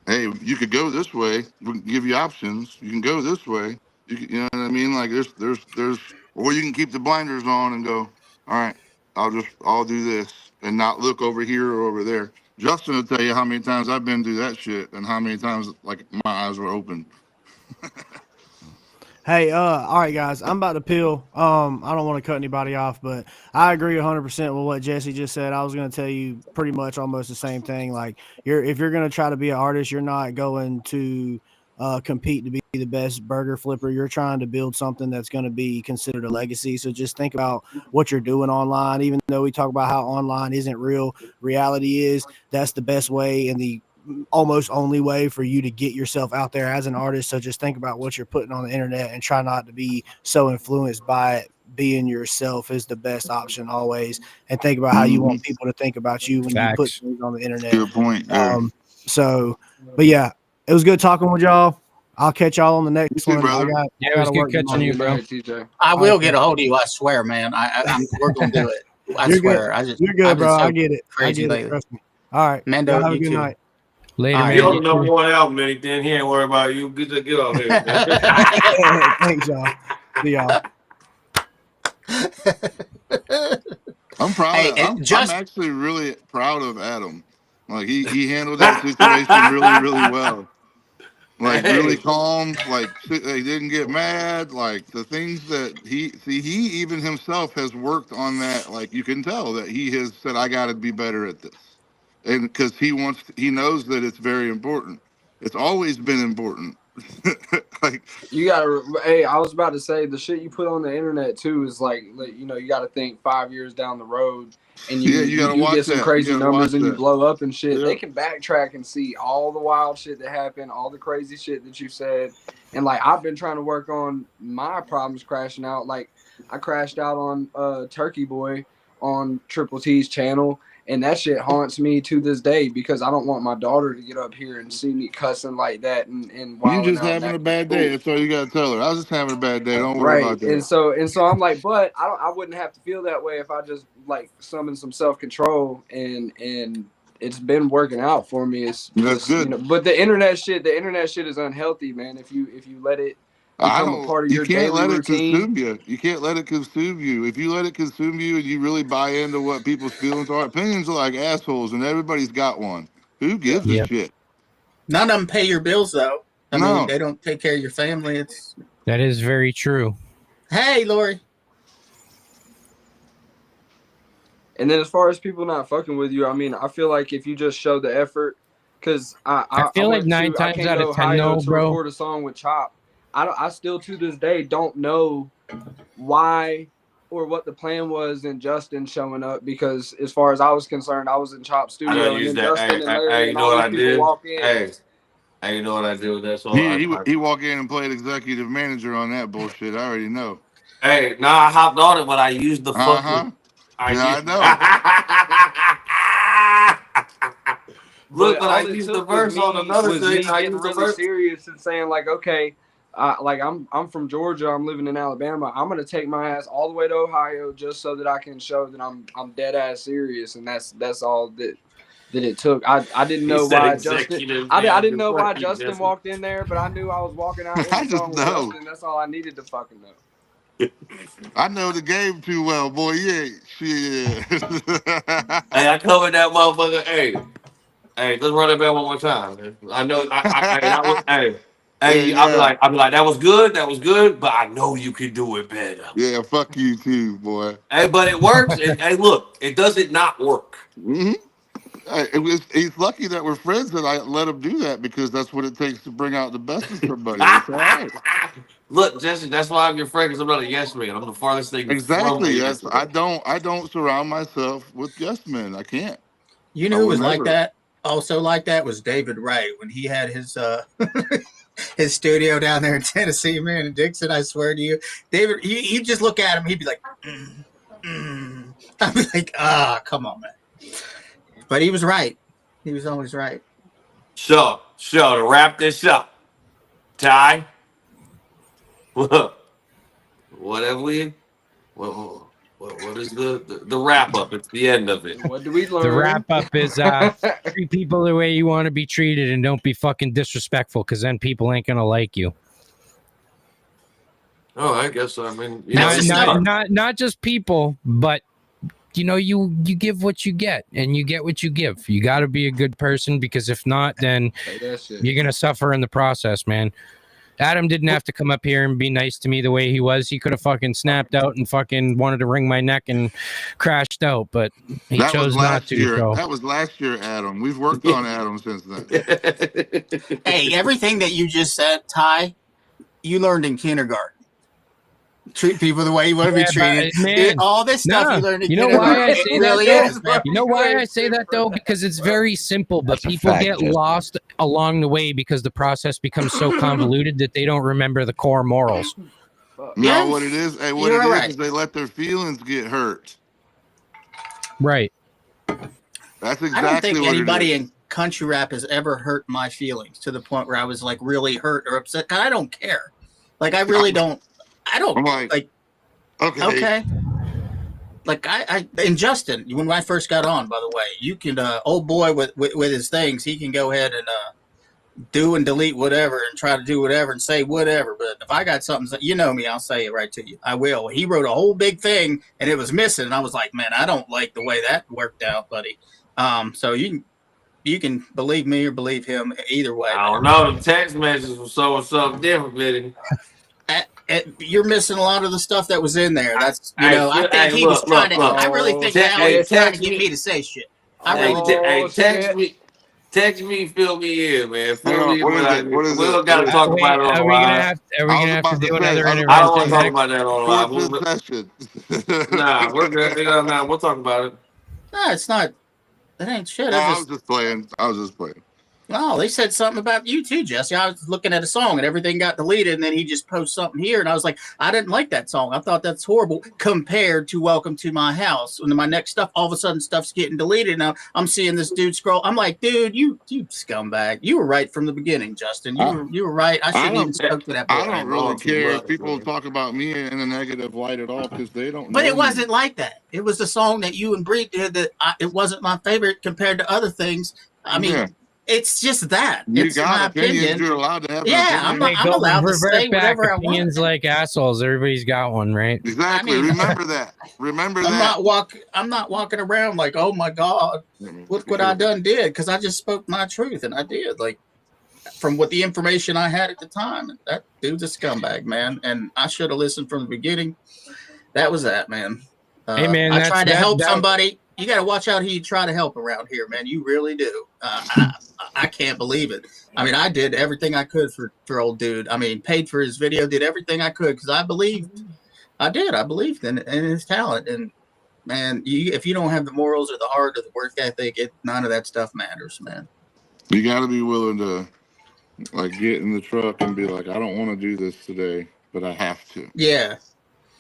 "Hey, you could go this way. We can give you options. You can go this way. You know what I mean? Like there's, or you can keep the blinders on and go, all right, I'll do this and not look over here or over there." Justin will tell you how many times I've been through that shit and how many times like my eyes were open. Hey, all right, guys, I'm about to peel. I don't want to cut anybody off, but I agree 100% with what Jesse just said. I was going to tell you pretty much almost the same thing. Like, if you're going to try to be an artist, you're not going to compete to be the best burger flipper. You're trying to build something that's going to be considered a legacy. So just think about what you're doing online. Even though we talk about how online isn't real, reality is. That's the best way and the almost only way for you to get yourself out there as an artist. So just think about what you're putting on the internet and try not to be so influenced by it. Being yourself is the best option always. And think about how you want people to think about you when you put things on the internet. Good point. But yeah, it was good talking with y'all. I'll catch y'all on the next one. It was good catching you, bro. I will get a hold of you. I swear, man. We're going to do it. I You're swear, good. You're good, I've been bro. I so get it. crazy lately. Trust me. All right. Mando, Y'all have a you good too. night. Later, All right. man. You're You the number too. one album, anything. He ain't worried about you. Get off here, man. Thanks, y'all. See y'all. I'm proud Hey, of and I'm just actually really proud of Adam. Like he handled that situation really, really well. Like really Hey, calm, like he didn't get mad. Like the things that he even himself has worked on that. Like you can tell that he has said, I gotta be better at this. And because he knows that it's very important. It's always been important. Like You gotta. Hey, I was about to say the shit you put on the internet too is like you know, you got to think 5 years down the road, and yeah, you you gotta do watch get some that. You crazy gotta numbers watch and you that. blow up and shit. They Yeah. can backtrack and see all the wild shit that happened, all the crazy shit that you said, and like I've been trying to work on my problems crashing out. Like I crashed out on Turkey Boy on Triple T's channel. And that shit haunts me to this day because I don't want my daughter to get up here and see me cussing like that and You wilding just out and having a acting a bad day. fool. That's all you gotta tell her. I was just having a bad day. Don't worry Right. about that. And so I'm like, but I wouldn't have to feel that way if I just like summon some self-control and it's been working out for me. It's That's just, you good. know, but the internet shit is unhealthy, man. If you let it I become a don't. part of You your can't daily let it routine. consume you. You can't let it consume you. If you let it consume you and you really buy into what people's feelings are, opinions are like assholes, and everybody's got one. Who Yeah. gives a shit? none of them pay your bills though. I mean, No. they don't take care of your family. It's That is very true. hey, Lori. And then as far as people not fucking with you, I mean, I feel like if you just show the effort, because I I feel like went nine to I times came out to of 10, Ohio though, to bro. record a song with Chop. I still to this day don't know why or what the plan was in Justin showing up because as far as I was concerned, I was in Chop I gotta studio and use then that. Justin Hey, and hey, Larry hey, you and know all what these I people did? walk in. Hey, you know what I do? That's all. He walk in and played executive manager on that bullshit. I already know. Hey, nah, I hopped on it, but I used the Uh fucking. huh. I Yeah, I used. know. Look, But but I all it used the took was verse on another thing. me I getting used the really verse. serious and saying like, okay, like I'm from Georgia, I'm living in Alabama. I'm gonna take my ass all the way to Ohio just so that I can show that I'm dead ass serious, and that's all that it took. I didn't He know said why Justin. executive I man. didn't know why Fuck you, Justin Jesse. walked in there, but I knew I was walking out in I the just song with know. Justin. That's all I needed to fucking know. I know the game too well, boy. Yeah, shit. Hey, I covered that motherfucker. Hey, let's run it back one more time. Man. I know. Hey, that was. Yeah, Hey. yeah. I'll be like, that was good. That was good. But I know you can do it better. Yeah, fuck you too, boy. Hey, but it works. Hey, look, it doesn't not work. Hmm. He's lucky that we're friends that I let him do that because that's what it takes to bring out the best in somebody. It's all right. Look, Jesse, that's why I'm your friend because I'm not a yes man. I'm the farthest thing from a Exactly. yes That's I man. don't I don't surround myself with yes men. I can't. You I know who will was like never. that? Also like that was David Ray when he had his his studio down there in Tennessee, man, in Dixon. I swear to you, David, you just look at him, he'd be like, I'd be like, come on, man. But he was right. He was always right. So to wrap this up, Ty, what have we? What is the wrap up? It's the end of it. What do we The wrap learn? up is treat people the way you want to be treated and don't be fucking disrespectful because then people ain't gonna like you. Oh, I guess I mean, you know, That's it's just not. Not just people, but you know, you give what you get and you get what you give. You got to be a good person because if not, then Say that shit. you're gonna suffer in the process, man. Adam didn't have to come up here and be nice to me the way he was. He could have fucking snapped out and fucking wanted to wring my neck and crashed out, but he That was chose not last to. year. So That was last year, Adam. We've worked on Adam since then. Hey, everything that you just said, Ty, you learned in kindergarten. Treat people the way you want to be treated. man, All this stuff you learned in you know why kindergarten. I say It that really though? is, man. You know why I say that though? Because it's very simple, but That's a people fact, get Jesse. lost along the way because the process becomes so convoluted that they don't remember the core morals. No, what it is, hey, what you're it right. is they let their feelings get hurt. Right. That's I don't exactly think what it anybody is. in country rap has ever hurt my feelings to the point where I was like really hurt or upset. 'Cause I don't care. Like I really don't. I don't I'm like, like. okay. Okay. like I and Justin, when I first got on, by the way, you can old boy with his things, he can go ahead and do and delete whatever and try to do whatever and say whatever. But if I got something, you know me, I'll say it right to you. I will. He wrote a whole big thing and it was missing, and I was like, man, I don't like the way that worked out, buddy. So you can believe me or believe him either way. I don't know. The text messages were showing something different, Billy. You're missing a lot of the stuff that was in there. That's I think he was trying to. I really think Al was trying to get me to say shit. Text me, fill me in, man. Fill me in. What is We don't it? got to talk about it on the live. Are we gonna have to do another intervention? I don't want to talk about that on the live. Nah, we're good. Nah, we'll talk about it. No, it's not. That ain't shit. No, I was just playing. No, they said something about you too, Jesse. I was looking at a song and everything got deleted, and then he just posted something here, and I was like, I didn't like that song. I thought that's horrible compared to Welcome to My House. And then my next stuff, all of a sudden, stuff's getting deleted. Now I'm seeing this dude scroll. I'm like, dude, you scumbag. You were right from the beginning, Justin. You were right. I shouldn't even spoke to that. I don't really care if people talk about me in a negative light at all because they don't. But it wasn't like that. It was the song that you and Bree did that it wasn't my favorite compared to other things. I mean. Yeah. It's just that. You got opinions. You're allowed to have. Yeah, I'm allowed to say whatever I want. Opinions like assholes. Everybody's got one, right? Exactly. Remember that. Remember that. I'm not walking around like, oh my God, look what I done did, because I just spoke my truth, and I did. Like, from what the information I had at the time, that dude's a scumbag, man, and I should have listened from the beginning. That was that, man. Hey, man, I tried to help somebody. You got to watch out who you try to help around here, man. You really do. I can't believe it. I mean, I did everything I could for old dude. I mean, paid for his video, did everything I could because I believed. I believed in his talent. And man, if you don't have the morals or the heart or the work ethic, none of that stuff matters, man. You got to be willing to like get in the truck and be like, I don't want to do this today, but I have to. Yeah.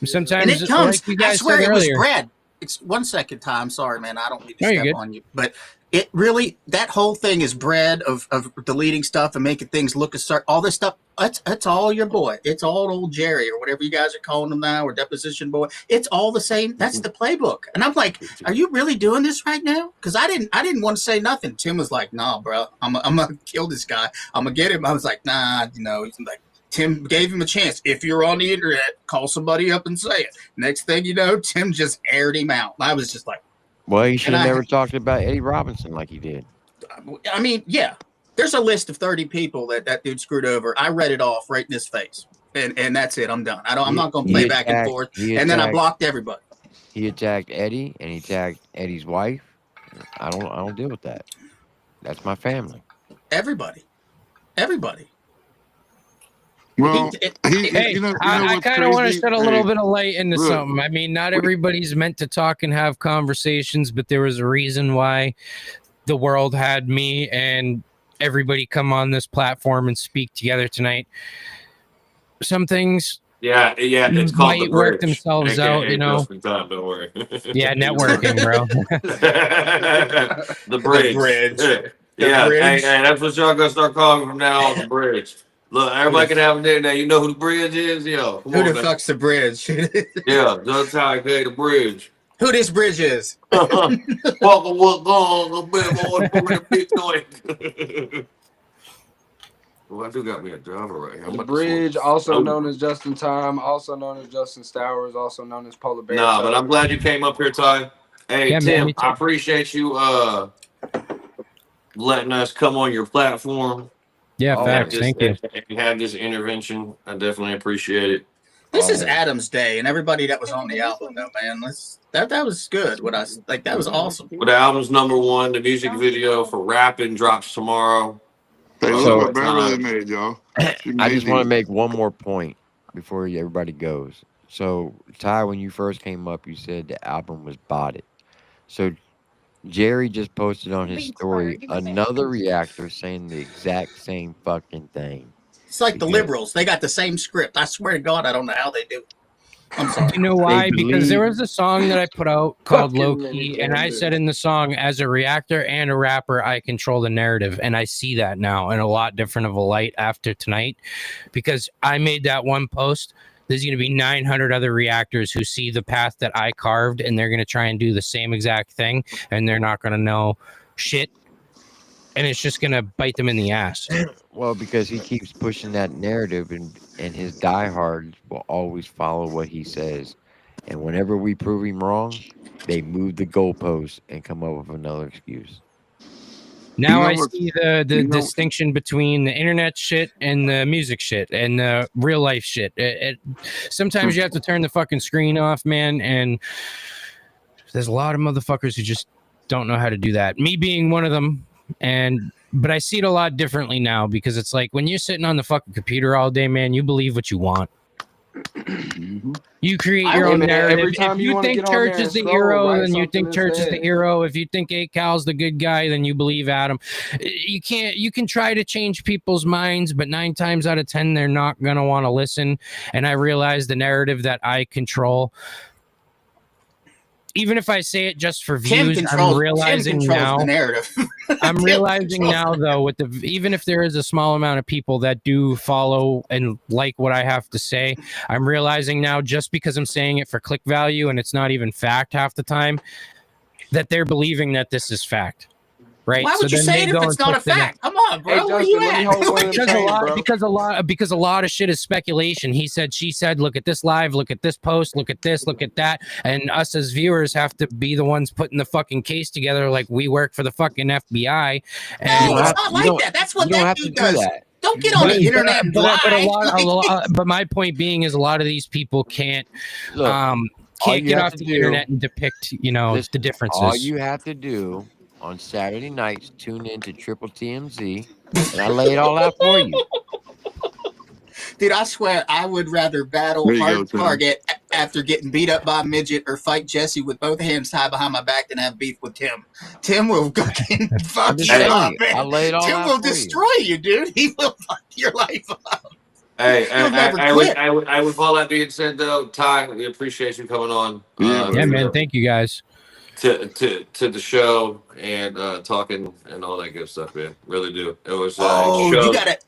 Sometimes and it comes. Like I swear it was Brad. It's 1 second time. Sorry, man. I don't need to step on you, but it really, that whole thing is bred of deleting stuff and making things look a certain, all this stuff. It's all your boy. It's all old Jerry or whatever you guys are calling him now, or deposition boy. It's all the same. That's the playbook. And I'm like, are you really doing this right now? Because I didn't want to say nothing. Tim was like, nah, bro, I'm gonna kill this guy. I'm gonna get him. I was like, nah, he's like. Tim gave him a chance. If you're on the internet, call somebody up and say it. Next thing you know, Tim just aired him out. I was just like, well, he should have never talked about Eddie Robinson like he did. I mean, yeah, there's a list of 30 people that dude screwed over. I read it off right in his face, and that's it. I'm done. I'm not going to play back and forth. And then I blocked everybody. He attacked Eddie, and he attacked Eddie's wife. I don't deal with that. That's my family. Everybody. Well, I kind of want to shed a little bit of light into something. I mean, not everybody's meant to talk and have conversations, but there was a reason why the world had me and everybody come on this platform and speak together tonight. Some things, it's called might work themselves out, you know. Time, don't worry. Yeah, networking, bro. The bridge. Bridge. Hey, that's what y'all gonna start calling from now on. The bridge. Look, everybody can have a name now. You know who the bridge is? Yo, who the fuck's the bridge? Yeah, that's how I create the bridge. Who this bridge is? Welcome, what's going on? Well, I do got me a driver right here. The bridge, also known as Justin Time, also known as Justin Stowers, also known as Polar Bear. Nah, but I'm glad you came up here, Ty. Hey, Tim, I appreciate you letting us come on your platform. Yeah, facts. Thank you. If you had this intervention, I definitely appreciate it. This is Adam's day, and everybody that was on the album, though, man. That was good. That was awesome. Well, the album's #1. The music video for Rapping drops tomorrow. Hey, look what Beverly made, y'all. I just want to make one more point before everybody goes. So, Ty, when you first came up, you said the album was botted. So, Jerry just posted on his story another reactor saying the exact same fucking thing. It's like the liberals. They got the same script. I swear to God, I don't know how they do it. I'm sorry. You know why? Because there was a song that I put out called Low Key, and I said in the song, as a reactor and a rapper, I control the narrative. And I see that now in a lot different of a light after tonight, because I made that one post there's going to be 900 other reactors who see the path that I carved, and they're going to try and do the same exact thing, and they're not going to know shit, and it's just going to bite them in the ass. Well, because he keeps pushing that narrative, and his diehards will always follow what he says. And whenever we prove him wrong, they move the goalposts and come up with another excuse. Now I see the distinction between the internet shit and the music shit and the real life shit. Sometimes you have to turn the fucking screen off, man, and there's a lot of motherfuckers who just don't know how to do that. Me being one of them, but I see it a lot differently now because it's like when you're sitting on the fucking computer all day, man, you believe what you want. You create your own narrative. If you think Church is the hero, then you think Church is the hero. If you think 8 Cal's the good guy, then you believe Adam. You can try to change people's minds, but 9 times out of 10, they're not going to want to listen. And I realize the narrative that I control, even if I say it just for views, I'm realizing now the narrative. I'm realizing now, though, even if there is a small amount of people that do follow and like what I have to say, I'm realizing now, just because I'm saying it for click value and it's not even fact half the time, that they're believing that this is fact. Right? Why would you say it if it's not a fact? Come on, bro. Where you at? Because a lot of shit is speculation. He said, she said, look at this live, look at this post, look at this, look at that. And us as viewers have to be the ones putting the fucking case together like we work for the fucking FBI. And no, it's not like that. That's what that dude does. Don't get on the internet and lie. But my point being is a lot of these people can't get off the internet and depict, the differences. All you have to do on Saturday nights, tune in to TripleTMZ, and I lay it all out for you. Dude, I swear I would rather battle Hard Target after getting beat up by a midget or fight Jesse with both hands tied behind my back than have beef with Tim. Tim will fucking fuck you up, man. I lay it all Tim out will for destroy you, dude. He will fuck your life up. Hey, I with all that being said, though, Ty, we appreciate you coming on. Yeah, man. Thank you, guys. To the show and talking and all that good stuff, man. Really do. It was. You got it.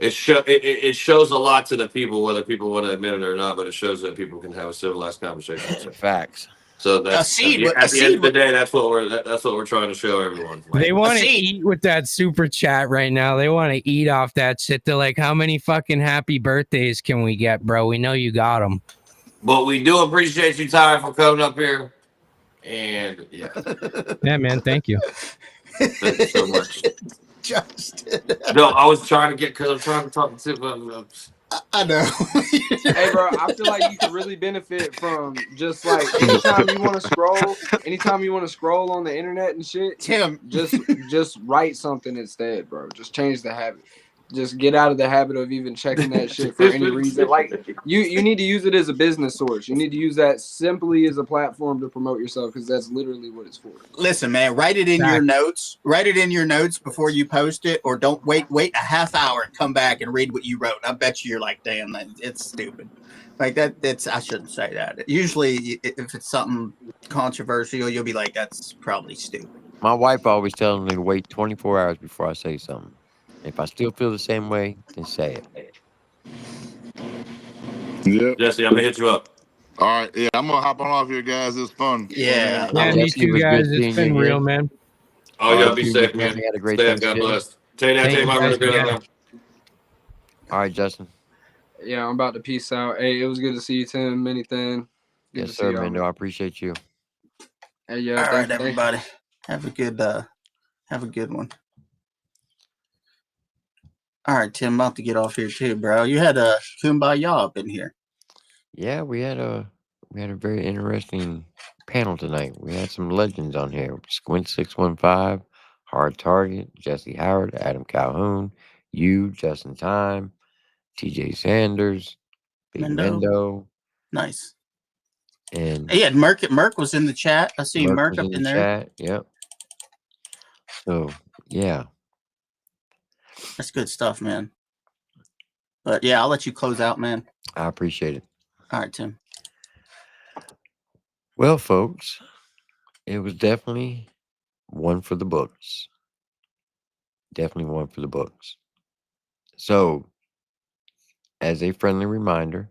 It shows a lot to the people, whether people want to admit it or not. But it shows that people can have a civilized conversation. Facts. So that's at the end of the day, that's what we're trying to show everyone. They want to eat with that super chat right now. They want to eat off that shit. They're like, how many fucking happy birthdays can we get, bro? We know you got them. But we do appreciate you, Ty, for coming up here. And yeah, man, thank you. Thank you so much. Justin. No, I was trying to get because I'm trying to talk to. I know. Hey, bro, I feel like you could really benefit from just like anytime you want to scroll on the internet and shit. Tim, just write something instead, bro. Just change the habit. Just get out of the habit of even checking that shit for any reason. Like you need to use it as a business source. You need to use that simply as a platform to promote yourself because that's literally what it's for. Listen, man, write it in your notes. Write it in your notes before you post it, or don't wait a half hour and come back and read what you wrote. I bet you're like, damn, it's stupid. Like that's I shouldn't say that. Usually, if it's something controversial, you'll be like, that's probably stupid. My wife always tells me to wait 24 hours before I say something. If I still feel the same way, then say it. Yep. Jesse, I'm gonna hit you up. All right. Yeah, I'm gonna hop on off here, guys. It's fun. Yeah. Me too, guys. It's been real, man. Oh, you gotta be safe, man. Had a great Stay up, God bless. Take my brother. All right, Justin. Yeah, I'm about to peace out. Hey, it was good to see you, Tim. Anything. Yes, sir, man. No, I appreciate you. Hey, yeah. All right, everybody. Have a good one. All right, Tim, I'm about to get off here too, bro. You had a kumbaya up in here. Yeah, we had a very interesting panel tonight. We had some legends on here. Squint 615, Hard Target, Jesse Howard, Adam Calhoun, you, Justin Time, TJ Sanders, Big Mendo. Nice. And he had Merc. Merc was in the chat. I see Merc up in there. Chat. Yep. So yeah. That's good stuff, man. But yeah, I'll let you close out, man. I appreciate it. All right, Tim. Well, folks, it was definitely one for the books. Definitely one for the books. So, as a friendly reminder,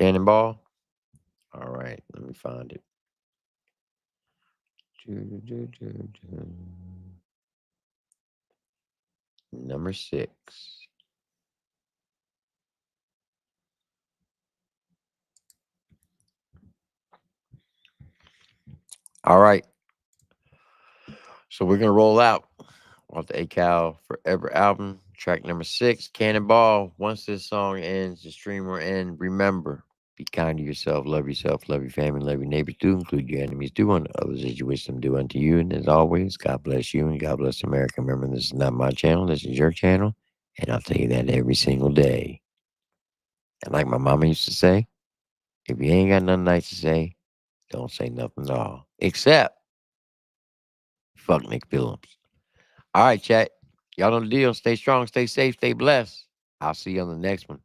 Cannonball? All right, let me find it. Number 6. All right. So we're going to roll out off the ACAL Forever album, track number 6, Cannonball. Once this song ends, the stream will end. Remember, be kind to yourself, love your family, love your neighbors. Do include your enemies. Do unto others as you wish them do unto you. And as always, God bless you and God bless America. Remember, this is not my channel. This is your channel. And I'll tell you that every single day. And like my mama used to say, if you ain't got nothing nice to say, don't say nothing at all. Except, fuck Nick Phillips. All right, chat. Y'all know the deal. Stay strong, stay safe, stay blessed. I'll see you on the next one.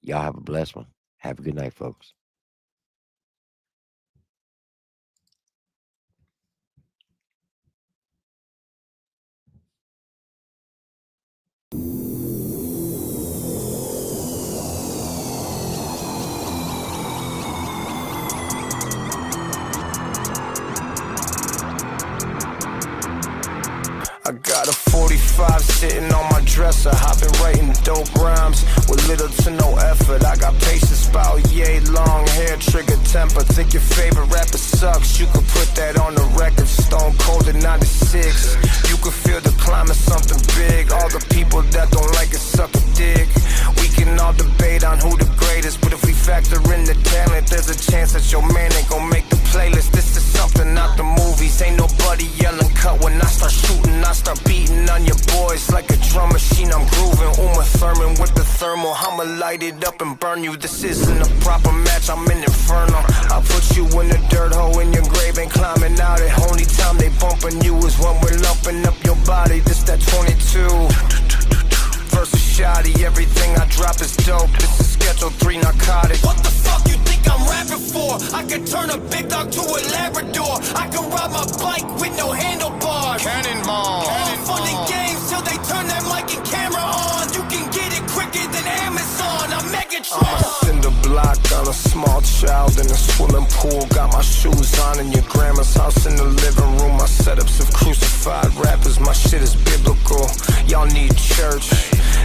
Y'all have a blessed one. Have a good night, folks. I got a 45 sitting on my dresser. I've been writing dope rhymes with little to no effort. I got patience about yay long hair, trigger temper. Think your favorite rapper sucks. You could put that on the record. Stone Cold in 96. You could feel the climate, something big. All the people that don't like it suck a dick. We can all debate on who the greatest, but if we factor in the talent, there's a chance that your man ain't gonna make the playlist. This is something out the movies. Ain't nobody yelling cut when I start shooting. I start beating on your boys like a drum machine. I'm grooving. Uma Thurman with the thermal. I'ma light it up and burn you. This isn't a proper match. I'm in Inferno. I'll put you in the dirt hole in your grave and climbing out it. Only time they bumping you is when we're lumping up your body. This that 22 versus shoddy. Everything I drop is dope. This is Schedule 3 narcotic. What the fuck you think I'm rapping for? I can turn a big dog to a Labrador. I can ride my bike with no handlebars. Cannonball. All fun and games till they turn that mic and camera on. You can get it quicker than Amazon. I'm Megatron. I'm a cinder block on a small child in a swimming pool. Got my shoes on in your grandma's house in the living room. My setups have crucified rappers. My shit is biblical. Y'all need church.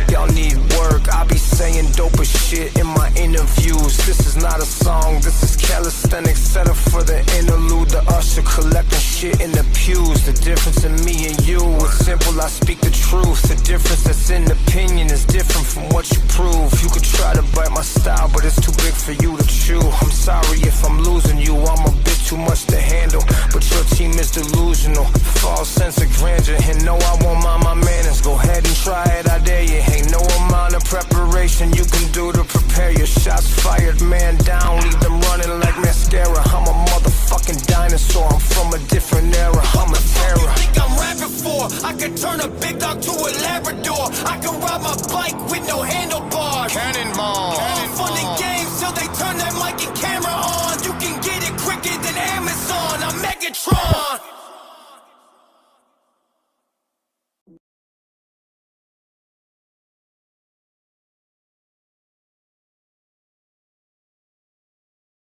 Y'all need work. I be saying dope as shit in my interviews. This is not a song, this is calisthenics. Set up for the interlude. The usher collecting shit in the pews. The difference in me and you, it's simple, I speak the truth. The difference that's in opinion is different from what you prove. You could try to bite my style, but it's too big for you to chew. I'm sorry if I'm losing you, I'm a bit too much to handle. But your team is delusional, false sense of grandeur. And no, I won't mind my manners. Go ahead and try it, I dare you. Ain't no amount of preparation you can do to prepare your shots fired. Man down, leave them running like mascara. I'm a motherfucking dinosaur, I'm from a different era. I'm a terror. What the fuck you think I'm rapping for? I can turn a big dog to a Labrador. I can ride my bike with no handlebars. Cannonball. All fun and games till they turn that mic and camera on. You can get it quicker than Amazon. I'm Megatron.